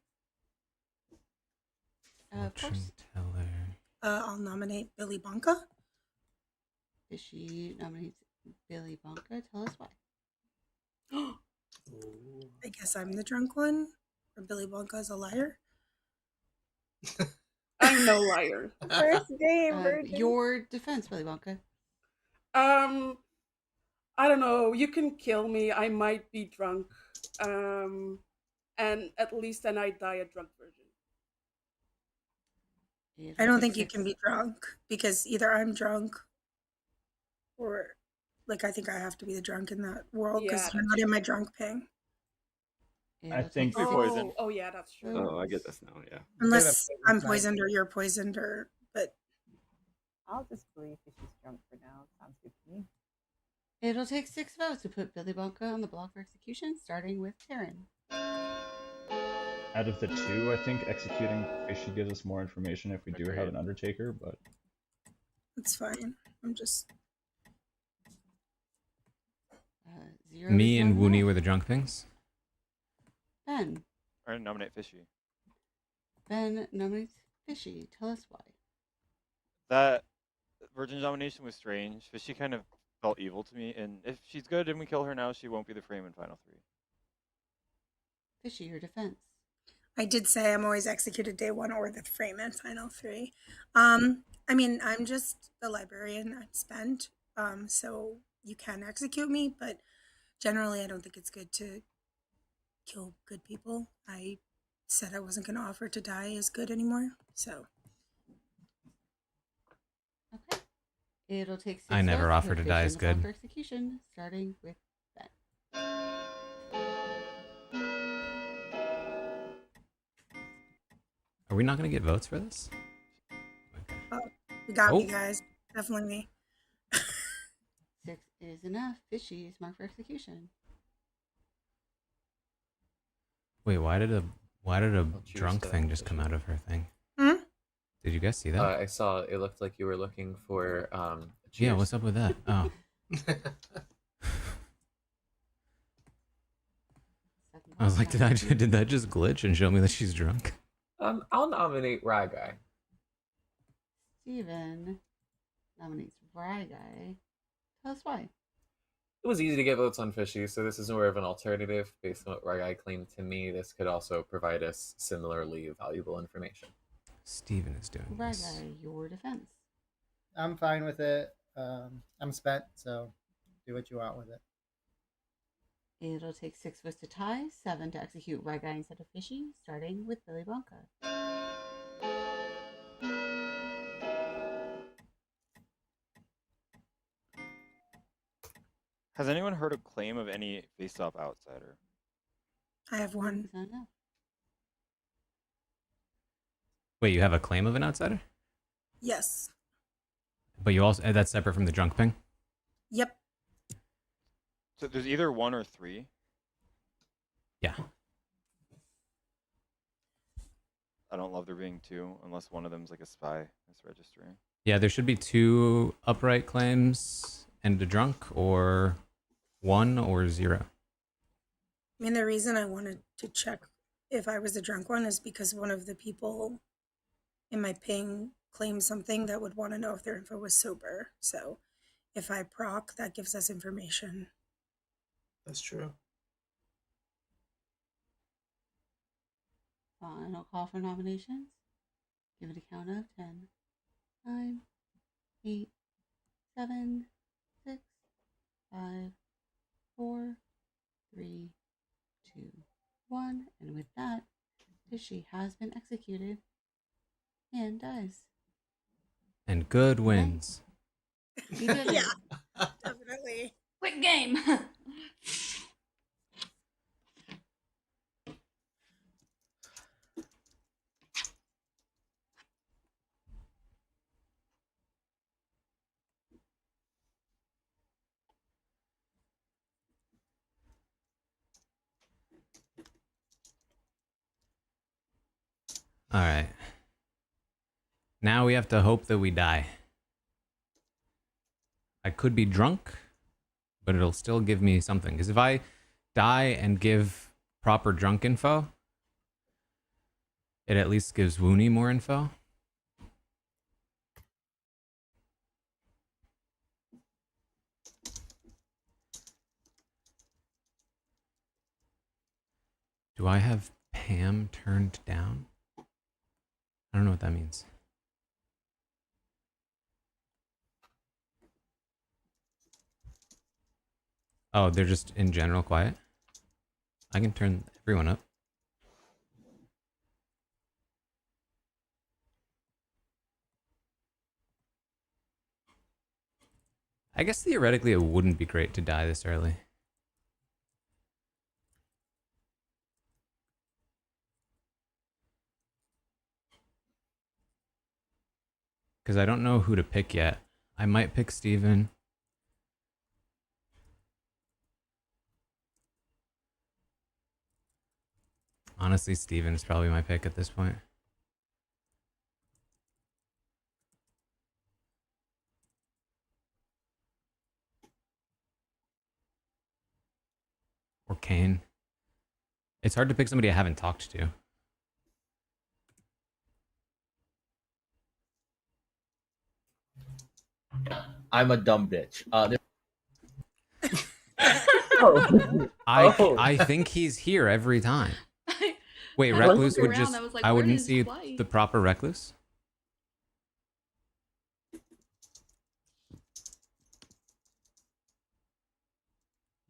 Fortune teller. I'll nominate Billy Bonka. Fishy nominates Billy Bonka. Tell us why. I guess I'm the drunk one, or Billy Bonka is a liar. I'm no liar. First game, virgin. Your defense, Billy Bonka. I don't know. You can kill me. I might be drunk. And at least then I die a drunk virgin. I don't think you can be drunk because either I'm drunk or like I think I have to be the drunk in that world because you're not in my drunk ping. I think Oh, yeah, that's true. Oh, I get this now. Yeah. Unless I'm poisoned or you're poisoned or but I'll just believe that she's drunk for now. Sounds good to me. It'll take 6 votes to put Billy Bonka on the block for execution, starting with Taran. Out of the two, I think executing Fishy gives us more information if we do have an Undertaker, but it's fine. I'm just Me and Woony were the drunk things. Ben. Or nominate Fishy. Ben nominates Fishy. Tell us why. That Virgin nomination was strange. Fishy kind of felt evil to me, and if she's good and we kill her now, she won't be the frame in Final 3. Fishy, your defense. I did say I'm always executed day 1 or the frame in final 3. I mean, I'm just the librarian. I'm spent. So you can execute me, but generally I don't think it's good to kill good people. I said I wasn't going to offer to die as good anymore. So Okay. It'll take 6 I never votes offer put to die Fishy as on the block good. for execution, starting with Ben. Are we not going to get votes for this? you got me, Oh. guys. Definitely me. 6 is enough. Fishy is marked for execution. Wait, why did a drunk thing just come out of her thing? Hmm? Did you guys see that? I saw it looked like you were looking for Yeah, cheers. what's up with that? Oh. I was like, did that just glitch and show me that she's drunk? I'll nominate Rye Guy. Steven nominates Rye Guy. Tell us why. It was easy to get votes on Fishy, so this is more of an alternative based on what Rye Guy claimed to me. This could also provide us similarly valuable information. Steven is doing Rye this. Guy, your defense. I'm fine with it. I'm spent, so do what you want with it. It'll take 6 votes to tie, 7 to execute Rye Guy instead of Fishy, starting with Billy Bonka. Has anyone heard a claim of any face-off outsider? I have one. Wait, you have a claim of an outsider? Yes. But you also that's separate from the drunk ping? Yep. So there's either 1 or 3? Yeah. I don't love there being 2, unless one of them's like a spy that's registering. Yeah, there should be 2 upright claims and a drunk, or 1 or 0. I mean, the reason I wanted to check if I was the drunk one is because one of the people in my ping claimed something that would want to know if their info was sober. So if I proc, that gives us information. That's true. Final call for nominations. Give it a count of 10, 9, 8, 7, 6, 5, 4, 3, 2, 1. And with that, Fishy has been executed and dies. And good wins. You did it. Yeah, definitely. Quick game. All right. Now we have to hope that we die. I could be drunk, but it'll still give me something. Because if I die and give proper drunk info, it at least gives Woony more info. Do I have Pam turned down? I don't know what that means. Oh, they're just in general quiet? I can turn everyone up. I guess theoretically it wouldn't be great to die this early. Because I don't know who to pick yet. I might pick Steven. Honestly, Steven is probably my pick at this point. Or Kane. It's hard to pick somebody I haven't talked to. I'm a dumb bitch. I think he's here every time. Wait, I Recluse looked would around, just... I was like, I where wouldn't is see Dwight? the proper Recluse.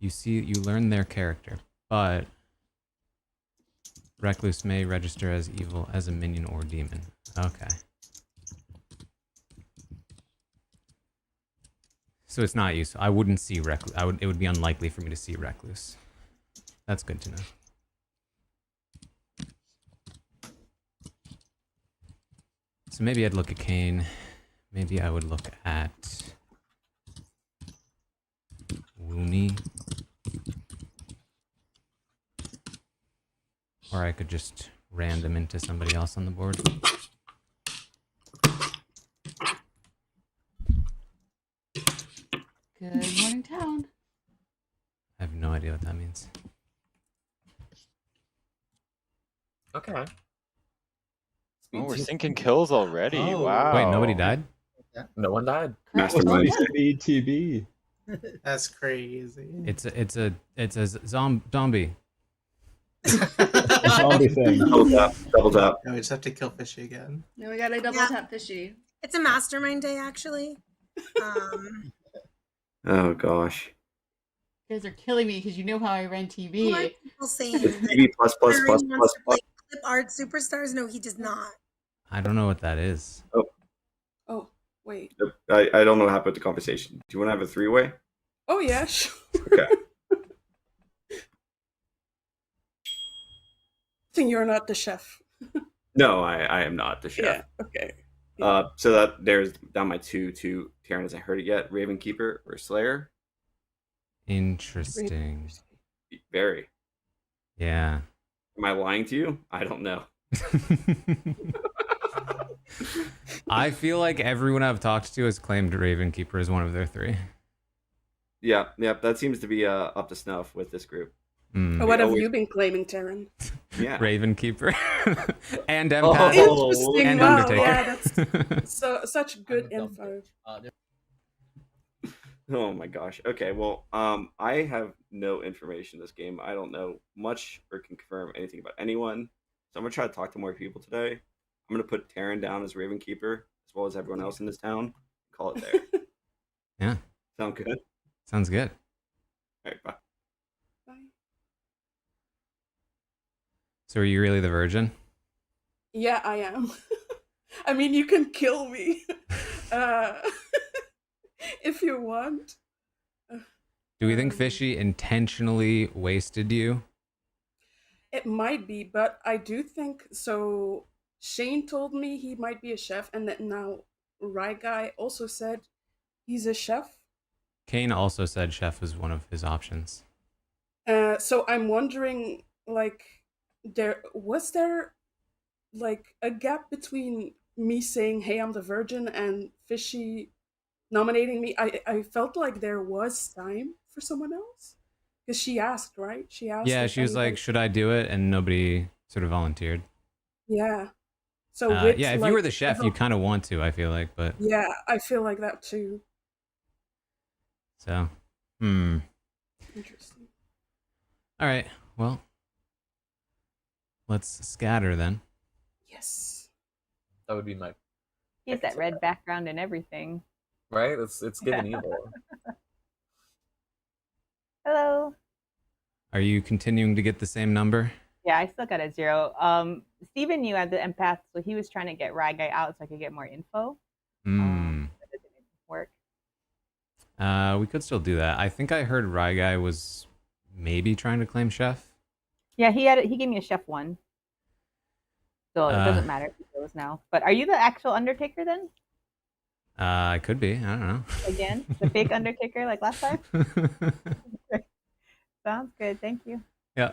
You learn their character, but Recluse may register as evil as a minion or demon. Okay. So it's not useful. I wouldn't see Recluse. It would be unlikely for me to see Recluse. That's good to know. So maybe I'd look at Kane. Maybe I would look at Woony. Or I could just random into somebody else on the board. Good morning, town. I have no idea what that means. Okay. Oh, we're sinking kills already. Oh. Wow. Wait, nobody died? No one died. Mastermind. TB. That's crazy. It's a zombie. Zombie thing. Double tap. Double tap. No, we just have to kill Fishy again. Now we got a double tap fishy. It's a mastermind day, actually. Oh gosh. You guys are killing me because you know how I run TV. Why are people saying It's that TV plus plus Taran plus wants plus to plus. play clip art superstars? No, he does not. I don't know what that is. Oh, wait. I don't know what happened with the conversation. Do you want to have a three-way? Oh, yeah, sure. Okay. Think you're not the chef. No, I am not the chef. Yeah, okay. So that there's down my 2 to Taran hasn't heard it yet. Raven Keeper or Slayer. Interesting. Very. Yeah. Am I lying to you? I don't know. I feel like everyone I've talked to has claimed Ravenkeeper as one of their three. Yeah, that seems to be up to snuff with this group. Oh, what have you been claiming, Taran? Yeah. Ravenkeeper and Oh. Empath Interesting. and Wow, Undertaker. yeah, that's such good info. Oh my gosh. Okay, well, I have no information in this game. I don't know much or can confirm anything about anyone. So I'm gonna try to talk to more people today. I'm gonna put Taran down as Ravenkeeper, as well as everyone else in this town. Call it there. Yeah. Sound good? Sounds good. All right, bye. So are you really the virgin? Yeah, I am. I mean, you can kill me if you want. Do we think Fishy intentionally wasted you? It might be, but I do think so. Shane told me he might be a chef, and that now Rye Guy also said he's a chef. Kane also said chef was one of his options. So I'm wondering, like, was there like a gap between me saying, "Hey, I'm the virgin," and Fishy nominating me? I felt like there was time for someone else because she asked, right? She asked. Yeah, if she was like, anybody- should I do it? And nobody sort of volunteered. Yeah. So with, yeah, if like, you were the chef, you kind of want to, I feel like, but Yeah, I feel like that too. so, Interesting. All right, well, let's scatter then. Yes. That would be my He has that red background and everything. right. It's given evil. Hello. Are you continuing to get the same number? Yeah, I still got a 0. Steven knew at the empath, so he was trying to get Rye Guy out so I could get more info. Hmm. That didn't work. We could still do that. I think I heard Rye Guy was maybe trying to claim chef. Yeah, he gave me a chef 1. So it doesn't matter if he goes now. But are you the actual Undertaker then? I could be. I don't know. Again? The fake Undertaker like last time? Sounds good. Thank you. Yeah.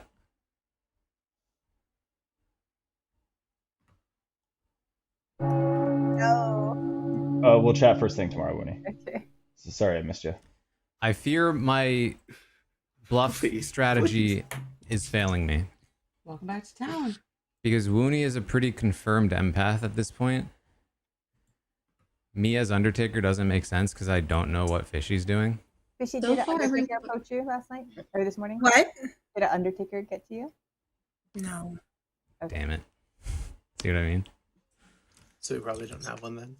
No. We'll chat first thing tomorrow, Winnie. Okay. Sorry I missed you. I fear my bluff strategy is failing me. Welcome back to town. Because Wooney is a pretty confirmed empath at this point. Me as Undertaker doesn't make sense because I don't know what Fishy's doing. Fishy, So did an far, Undertaker approach you last night? Or this morning? What? Did an Undertaker get to you? No. Okay. Damn it. See what I mean? So we probably don't have one then.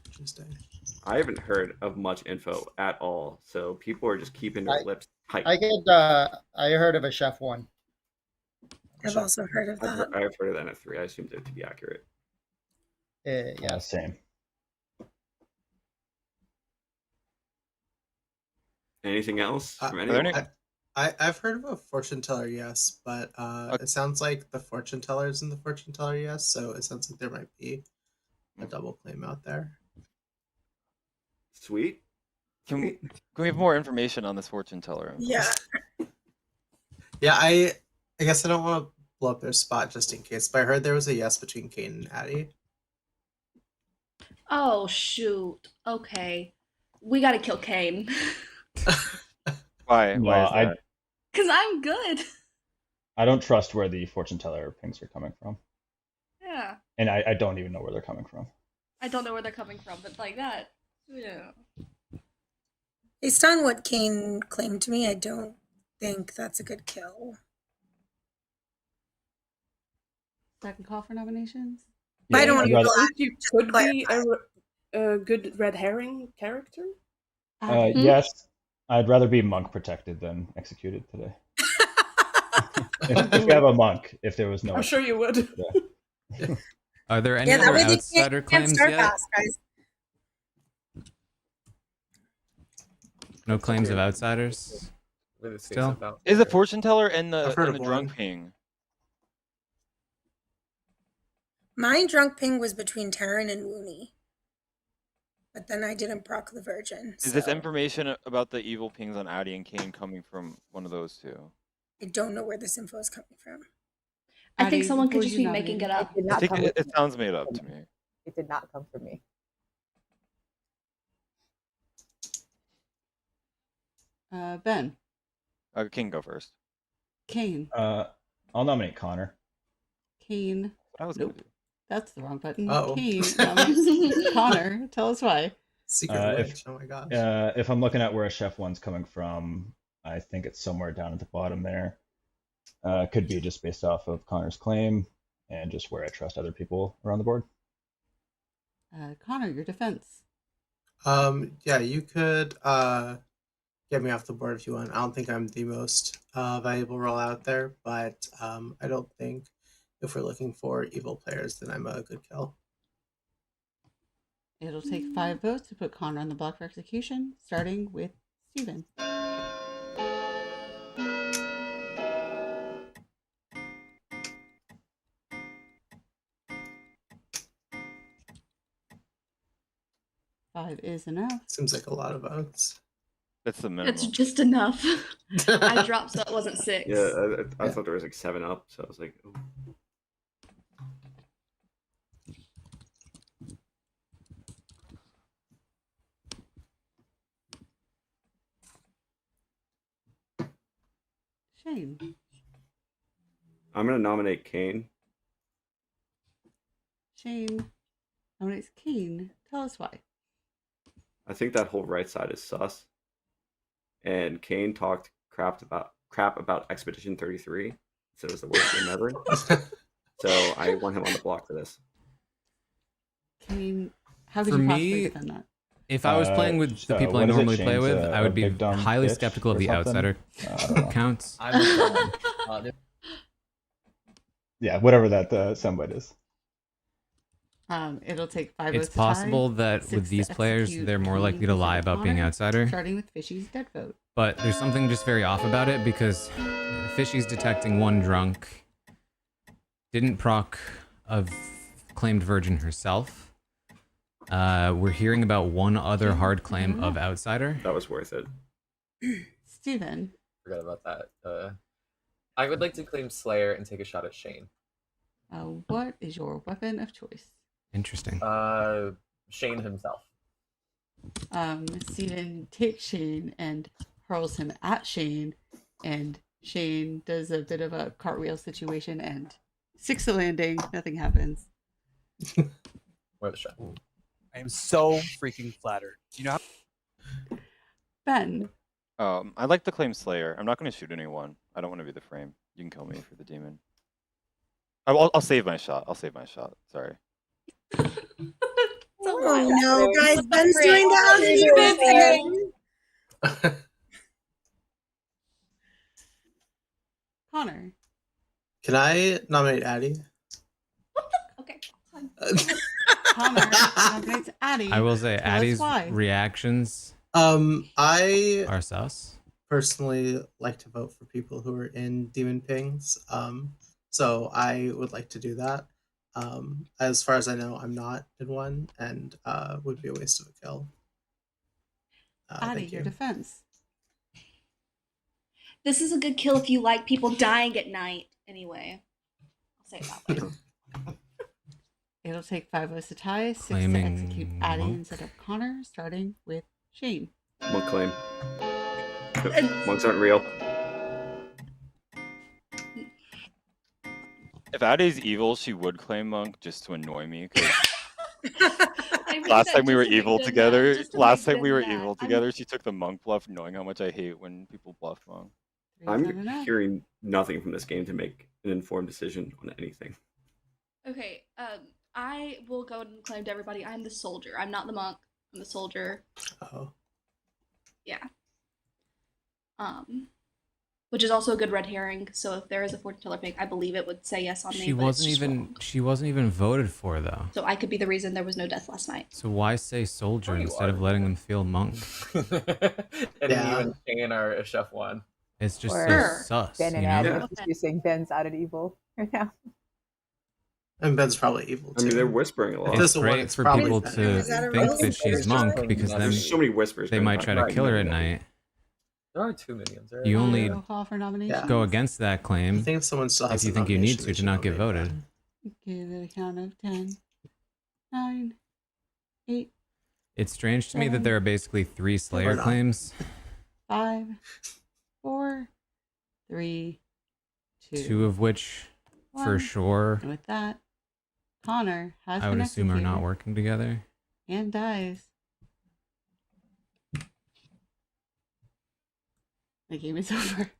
Interesting. I haven't heard of much info at all, so people are just keeping their lips tight. I heard of a chef 1. I've also heard of that. I've heard of that at 3. I assumed it to be accurate. Yeah, same. Anything else from anyone? I've heard of a fortune teller, yes, but it sounds like the fortune teller's in the fortune teller, yes. So it sounds like there might be a double claim out there. Sweet. Can we have more information on this fortune teller? Yeah. Yeah, I guess I don't want to blow up their spot just in case, but I heard there was a yes between Kane and Addie. Oh shoot. Okay. We gotta kill Kane. Why? No, Why is that? Cause I'm good. I don't trust where the fortune teller pings are coming from. Yeah. And I don't even know where they're coming from. I don't know where they're coming from, but like that. Yeah. Based on what Kane claimed to me, I don't think that's a good kill. Second call for nominations. But I don't want You to think you could be a good red herring character? Yes, I'd rather be monk protected than executed today. if we have a monk, if there was no... I'm sure you would. Are there any Yeah, that other way they outsider can't claims start yet? fast, guys. No claims of outsiders? Still? Is the fortune teller and I've heard the of drunk one. ping? My drunk ping was between Taran and Wooney. But then I didn't proc the Virgin. Is this information about the evil pings on Addie and Kane coming from one of those two? I don't know where this info is coming from. I think Addie, someone who could would just you be making it nominate? up. Did I not think come it sounds made up to me. It did not come from me. Ben. King, go first. Kane. I'll nominate Connor. Kane. I was Nope. That's the wrong button. Uh-oh. Kane nominates Connor. Tell us why. Secret If- witch. Oh my gosh. If I'm looking at where a chef 1's coming from, I think it's somewhere down at the bottom there. Could be just based off of Connor's claim and just where I trust other people around the board. Connor, your defense. Yeah, you could get me off the board if you want. I don't think I'm the most valuable role out there, but I don't think if we're looking for evil players, then I'm a good kill. It'll take 5 votes to put Connor on the block for execution, starting with Steven. Five is enough. Seems like a lot of votes. That's the minimum. That's just enough. I dropped so it wasn't 6. Yeah, I thought there was like 7 up, so I was like, oh. Shane. I'm gonna nominate Kane. Shane nominates Kane. Tell us why. I think that whole right side is sus. And Kane talked crap about Expedition 33. Said it was the worst game ever. So I want him on the block for this. Kane, how could For you possibly me, defend that? if I was playing with the people I what is it, normally play Shane's with, a I would be big dumb highly bitch skeptical of or the something? outsider I don't know. counts. Yeah, whatever that soundbite is. It'll take 5 It's votes to tie, possible that 6 with to these players, execute they're more Shane likely to lie instead of about being Connor, outsider. Starting with Fishy's dead vote. But there's something just very off about it because Fishy's detecting one drunk, didn't proc a claimed virgin herself. We're hearing about one other hard claim of outsider. That was worth it. Steven. Forgot about that. I would like to claim Slayer and take a shot at Shane. What is your weapon of choice? Interesting. Shane himself. Steven takes Shane and hurls him at Shane, and Shane does a bit of a cartwheel situation and sticks the landing. Nothing happens. Where the shot? I am so freaking flattered. You know how Ben. I'd like to claim Slayer. I'm not going to shoot anyone. I don't want to be the frame. You can kill me for the demon. I'll save my shot. I'll save my shot. Sorry. Oh no, guys, Ben's doing the housekeeping. Connor. Can I nominate Addie? Okay. Connor nominates Addie. I will say Tell us Addie's why. reactions I are sus. personally like to vote for people who are in demon pings. So I would like to do that. As far as I know, I'm not in one, and would be a waste of a kill. Addie, Thank your you. defense. This is a good kill if you like people dying at night. Anyway, I'll say it that way. It'll take 5 votes to tie, 6 Claiming to execute Addie monk. instead of Connor, starting with Shane. Monk claim. Monks aren't real. If Addie's evil, she would claim Monk just to annoy me. 'Cause I read last that time we were just to make evil them together, mad, just to last make time we them were mad. evil together, she took the Monk bluff, knowing how much I hate when people bluff Monk. I'm hearing nothing from this game to make an informed decision on anything. Okay, I will go and claim to everybody. I'm the soldier. I'm not the monk. I'm the soldier. Oh. Yeah. Which is also a good red herring. So if there is a fortune teller pig, I believe it would say yes on me. She but it's wasn't just even wrong. she wasn't even voted for though. So I could be the reason there was no death last night. So why say soldier you instead of letting them feel monk? And Yeah. even Shane or a chef one. It's just Or so sus. Ben You and Addie know? are just saying Ben's out of evil right now. And Ben's probably evil too. I mean, they're whispering a lot. It's This one, great it's for probably people better. to Is that a think real that she's soldier? monk because then There's so many whispers. they going might on. try to kill her at night. There are 2 minions, right? You only Roll call for nomination. go against that I claim think if someone still has if you a think you need nomination, to they should not get nominate voted. Ben. Give it a count of 10, 9, 8, It's strange to me that there are basically 3 Slayer Or not. claims, 5, 4, 3, 2. 2 of which for One. sure And with that, Connor has I would been assume are not executed working together. and dies. The game is over.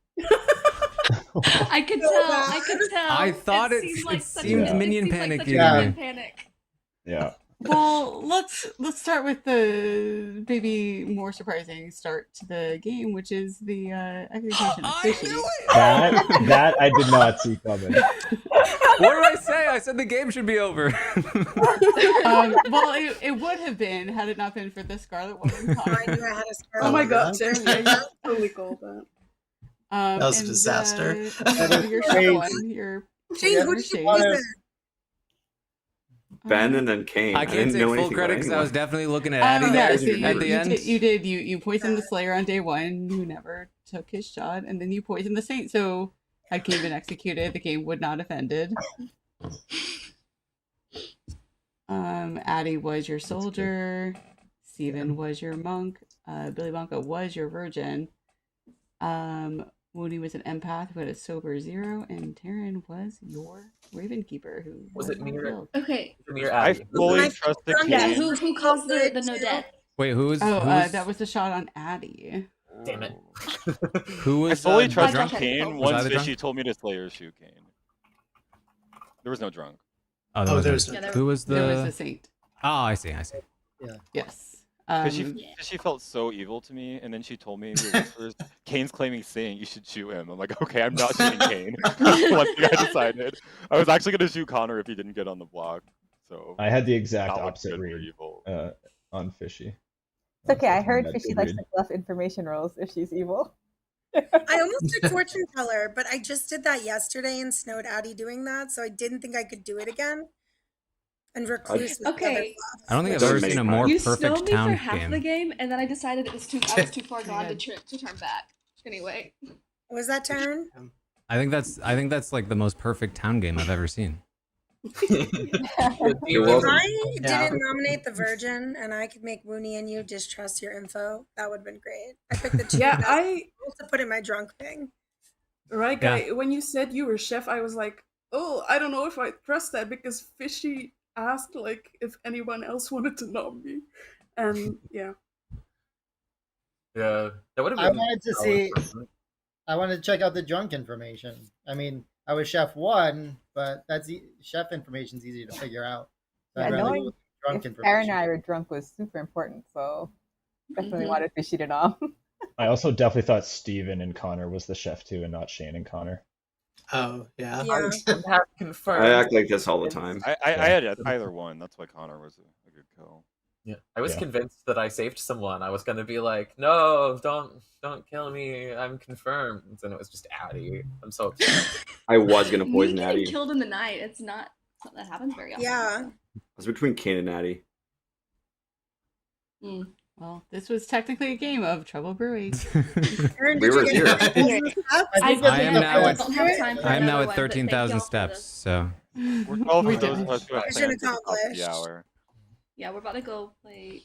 I could tell. I could tell. I thought it seemed it like such seemed a- minion it seemed like panic such a to minion me. panic. Yeah. Well, let's start with the maybe more surprising start to the game, which is the execution of Fishy. That I did not see coming. What did I say? I said the game should be over. Well, it would have been had it not been for the Scarlet Woman. I knew I had a Scarlet Oh my Woman. god, Sarah, yeah, you totally called that. That was a and, disaster. Your crazy. one, your James, what did you Shane. poison? Ben and then Kane. I I can't didn't take know full anything credit about because I was anyone. definitely looking at Addie there so at the end. you poisoned the Slayer on day 1, who never took his shot, and then you poisoned the Saint. So had Kane been executed, the game would not have ended. Addie was your soldier. Steven was your monk. Billy Blanca was your virgin. Mooney was an empath who had a sober 0, and Taran was your Raven Keeper who Was it me or killed. Okay. I fully trusted Yeah. Kane. Who caused the no death? Wait, who was? Oh, who was that was the shot on Addie. Damn it. Who was? I fully the trusted drunk? Kane Was I once the drunk? Fishy told me to Slayer shoot Kane. There was no drunk. Oh, there Oh, was there's no- no- Who was the? There was the Saint. Oh, I see. Yeah. Yes. Because she felt so evil to me, and then she told me the whispers, Kane's claiming saying you should shoot him. I'm like, okay, I'm not shooting Kane. One thing I decided. I was actually gonna shoot Connor if he didn't get on the block. So I had the exact that looked opposite good for read evil. on Fishy. It's okay. I heard That's Fishy good likes read. to bluff information rolls if she's evil. I almost did fortune teller, but I just did that yesterday and snowed Addie doing that, so I didn't think I could do it again. And recluse was the other Okay. bluff. I don't think I've Doesn't ever make seen a sense. more You perfect snowed me for town half game. the game, and then I decided I was too far gone to turn back. Anyway. Was that turn? I think that's like the most perfect town game I've ever seen. You're If welcome. I Yeah. didn't nominate the Virgin and I could make Mooney and you distrust your info, that would have been great. I picked the two Yeah, best I people to put in my drunk thing. right, Yeah. guy. When you said you were chef, I was like, oh, I don't know if I trust that because Fishy asked like if anyone else wanted to nominate me, and yeah. Yeah, that would have I been. wanted to see. I wanted to check out the drunk information. I mean, I was chef 1, but chef information's easy to figure out. So Yeah, I'd rather go knowing with drunk if information. Taran and I were drunk was super important, so definitely wanted Fishy to know. I also definitely thought Steven and Connor was the chef too, and not Shane and Connor. Oh yeah. Yeah. Have confirmed. I act like this all the time. I had either one. That's why Connor was a good kill. Yeah, I was Yeah. convinced that I saved someone. I was gonna be like, no, don't kill me. I'm confirmed. And it was just Addie. I'm so upset. I was gonna Me poison getting Addie. killed in the night, it's not something that happens very often. Yeah. I was between Kane and Addie. Well, this was technically a game of Trouble Brewing. Aaron, We did were you here. get I think I am now at don't have time for I am now another at one, but thank 13,000 y'all for steps. this. So We're 12 We for those did. of us who have Mission plans at the top of accomplished. the hour. Yeah, we're about to go play.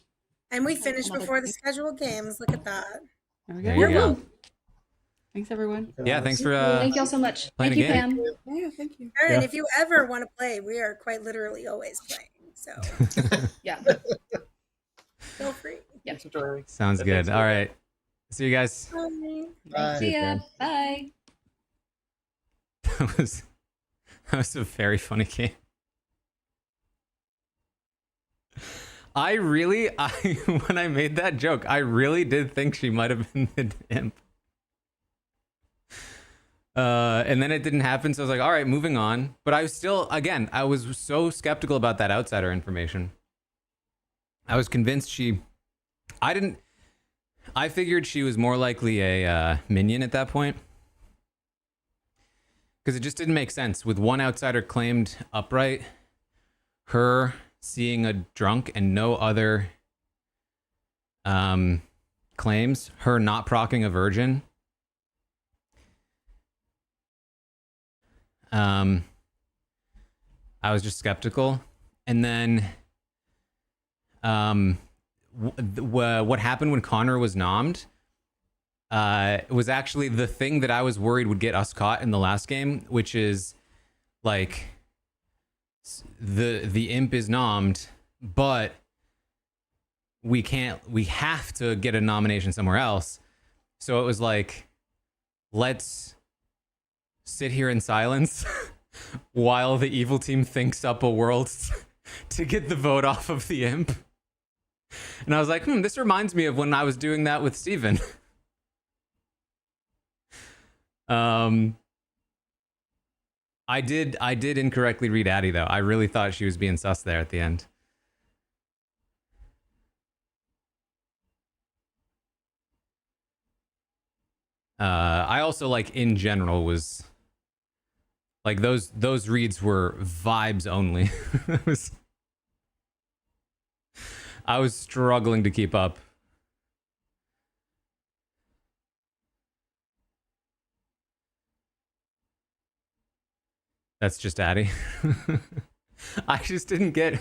And we finished Another before the game. scheduled games. Look at that. There we there go. you go. Woohoo! Thanks, everyone. Yeah, thanks for Thank y'all so much. playing Thank a you, game. Pam. Yeah, thank you. Aaron, Yeah. if you ever want to play, we are quite literally always playing. So Yeah. feel free. Thanks for joining. Sounds Yeah, good. thanks for All right. See you guys. Bye. Bye. See ya. Pam. Bye. That was a very funny game. When I made that joke, I really did think she might have been the imp. And then it didn't happen, so I was like, all right, moving on. But I was still, again, I was so skeptical about that outsider information. I was convinced I figured she was more likely a minion at that point. Because it just didn't make sense. With one outsider claimed upright, her seeing a drunk and no other claims, her not procking a virgin. I was just skeptical. And then what happened when Connor was nommed was actually the thing that I was worried would get us caught in the last game, which is like the imp is nommed, but we have to get a nomination somewhere else. So it was like, let's sit here in silence while the evil team thinks up a world to get the vote off of the imp. And I was like, this reminds me of when I was doing that with Steven. I did incorrectly read Addie though. I really thought she was being sus there at the end. I also like in general was like those reads were vibes only. I was struggling to keep up. That's just Addie. I just didn't get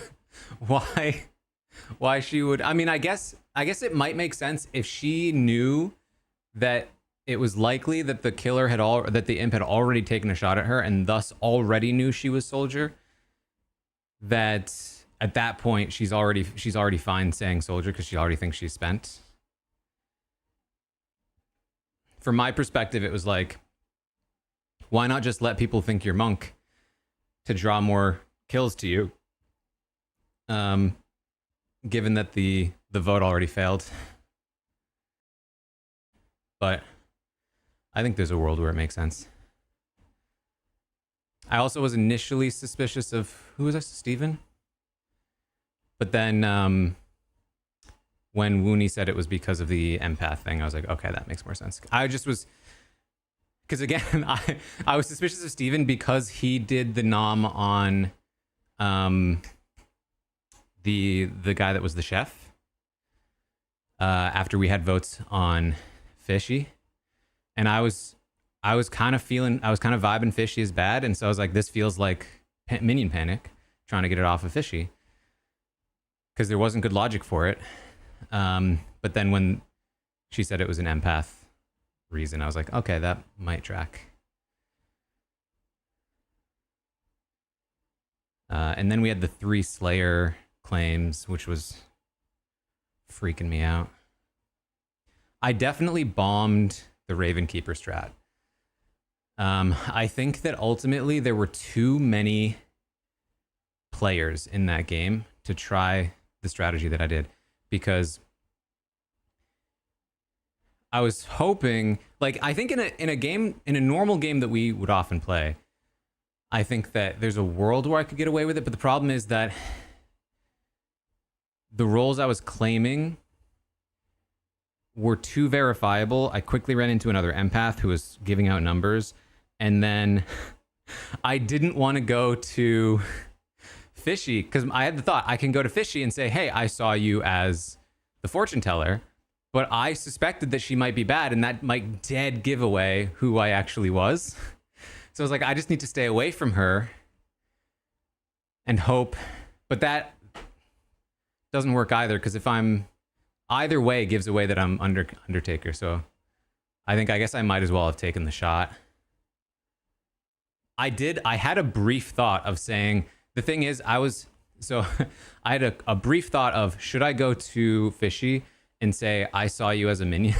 why she would. I mean, I guess it might make sense if she knew that it was likely that the killer that the imp had already taken a shot at her and thus already knew she was soldier. That at that point she's already fine saying soldier because she already thinks she's spent. From my perspective, it was like, why not just let people think you're monk to draw more kills to you? Given that the the vote already failed. But I think there's a world where it makes sense. I also was initially suspicious of, who was I, Steven? But then when Wooney said it was because of the empath thing, I was like, okay, that makes more sense. I just was, because again, I was suspicious of Steven because he did the nom on the guy that was the chef after we had votes on Fishy. And I was kind of vibing Fishy is bad. And so I was like, this feels like Minion Panic, trying to get it off of Fishy. Because there wasn't good logic for it. But then when she said it was an empath reason, I was like, okay, that might track. And then we had the 3 Slayer claims, which was freaking me out. I definitely bombed the Raven Keeper strat. I think that ultimately there were too many players in that game to try the strategy that I did, because I was hoping, like, I think in a normal game that we would often play, I think that there's a world where I could get away with it, but the problem is that the roles I was claiming were too verifiable. I quickly ran into another empath who was giving out numbers, and then I didn't want to go to Fishy, because I had the thought, I can go to Fishy and say, hey, I saw you as the fortune teller, but I suspected that she might be bad, and that might dead give away who I actually was. So I was like, I just need to stay away from her and hope. But that doesn't work either, because if I'm either way, it gives away that I'm Undertaker. So I guess I might as well have taken the shot. I had a brief thought of saying, the thing is, I had a brief thought of, should I go to Fishy and say, I saw you as a minion?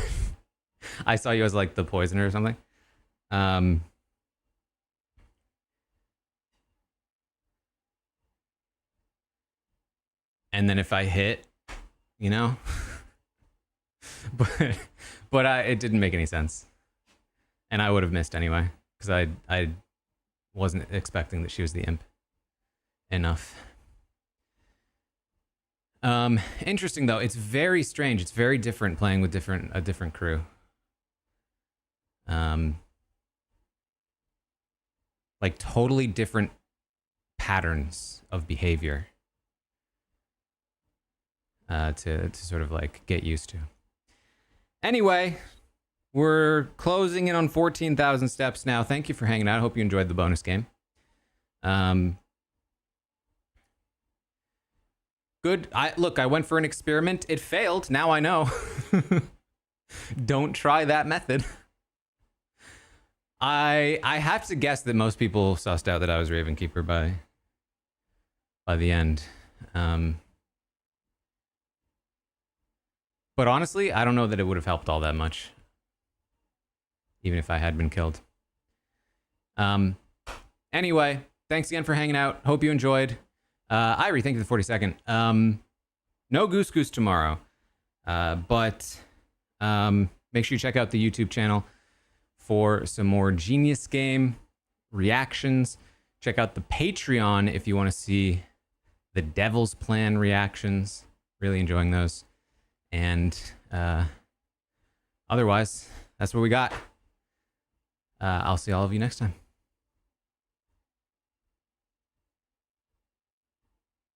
I saw you as like the poisoner or something. And then if I hit, you know, but it didn't make any sense, and I would have missed anyway, because I wasn't expecting that she was the imp enough. Interesting though. It's very strange. It's very different playing with a different crew. Like totally different patterns of behavior to sort of like get used to. Anyway, we're closing in on 14,000 steps now. Thank you for hanging out. I hope you enjoyed the bonus game. Good. I went for an experiment. It failed. Now I know. Don't try that method. I have to guess that most people sussed out that I was Raven Keeper by the end. But honestly, I don't know that it would have helped all that much, even if I had been killed. Anyway, thanks again for hanging out. Hope you enjoyed. Irie, thank you for the 42nd. No Goose Goose tomorrow, but make sure you check out the YouTube channel for some more Genius Game reactions. Check out the Patreon if you want to see the Devil's Plan reactions. Really enjoying those. And otherwise, that's what we got. I'll see all of you next time.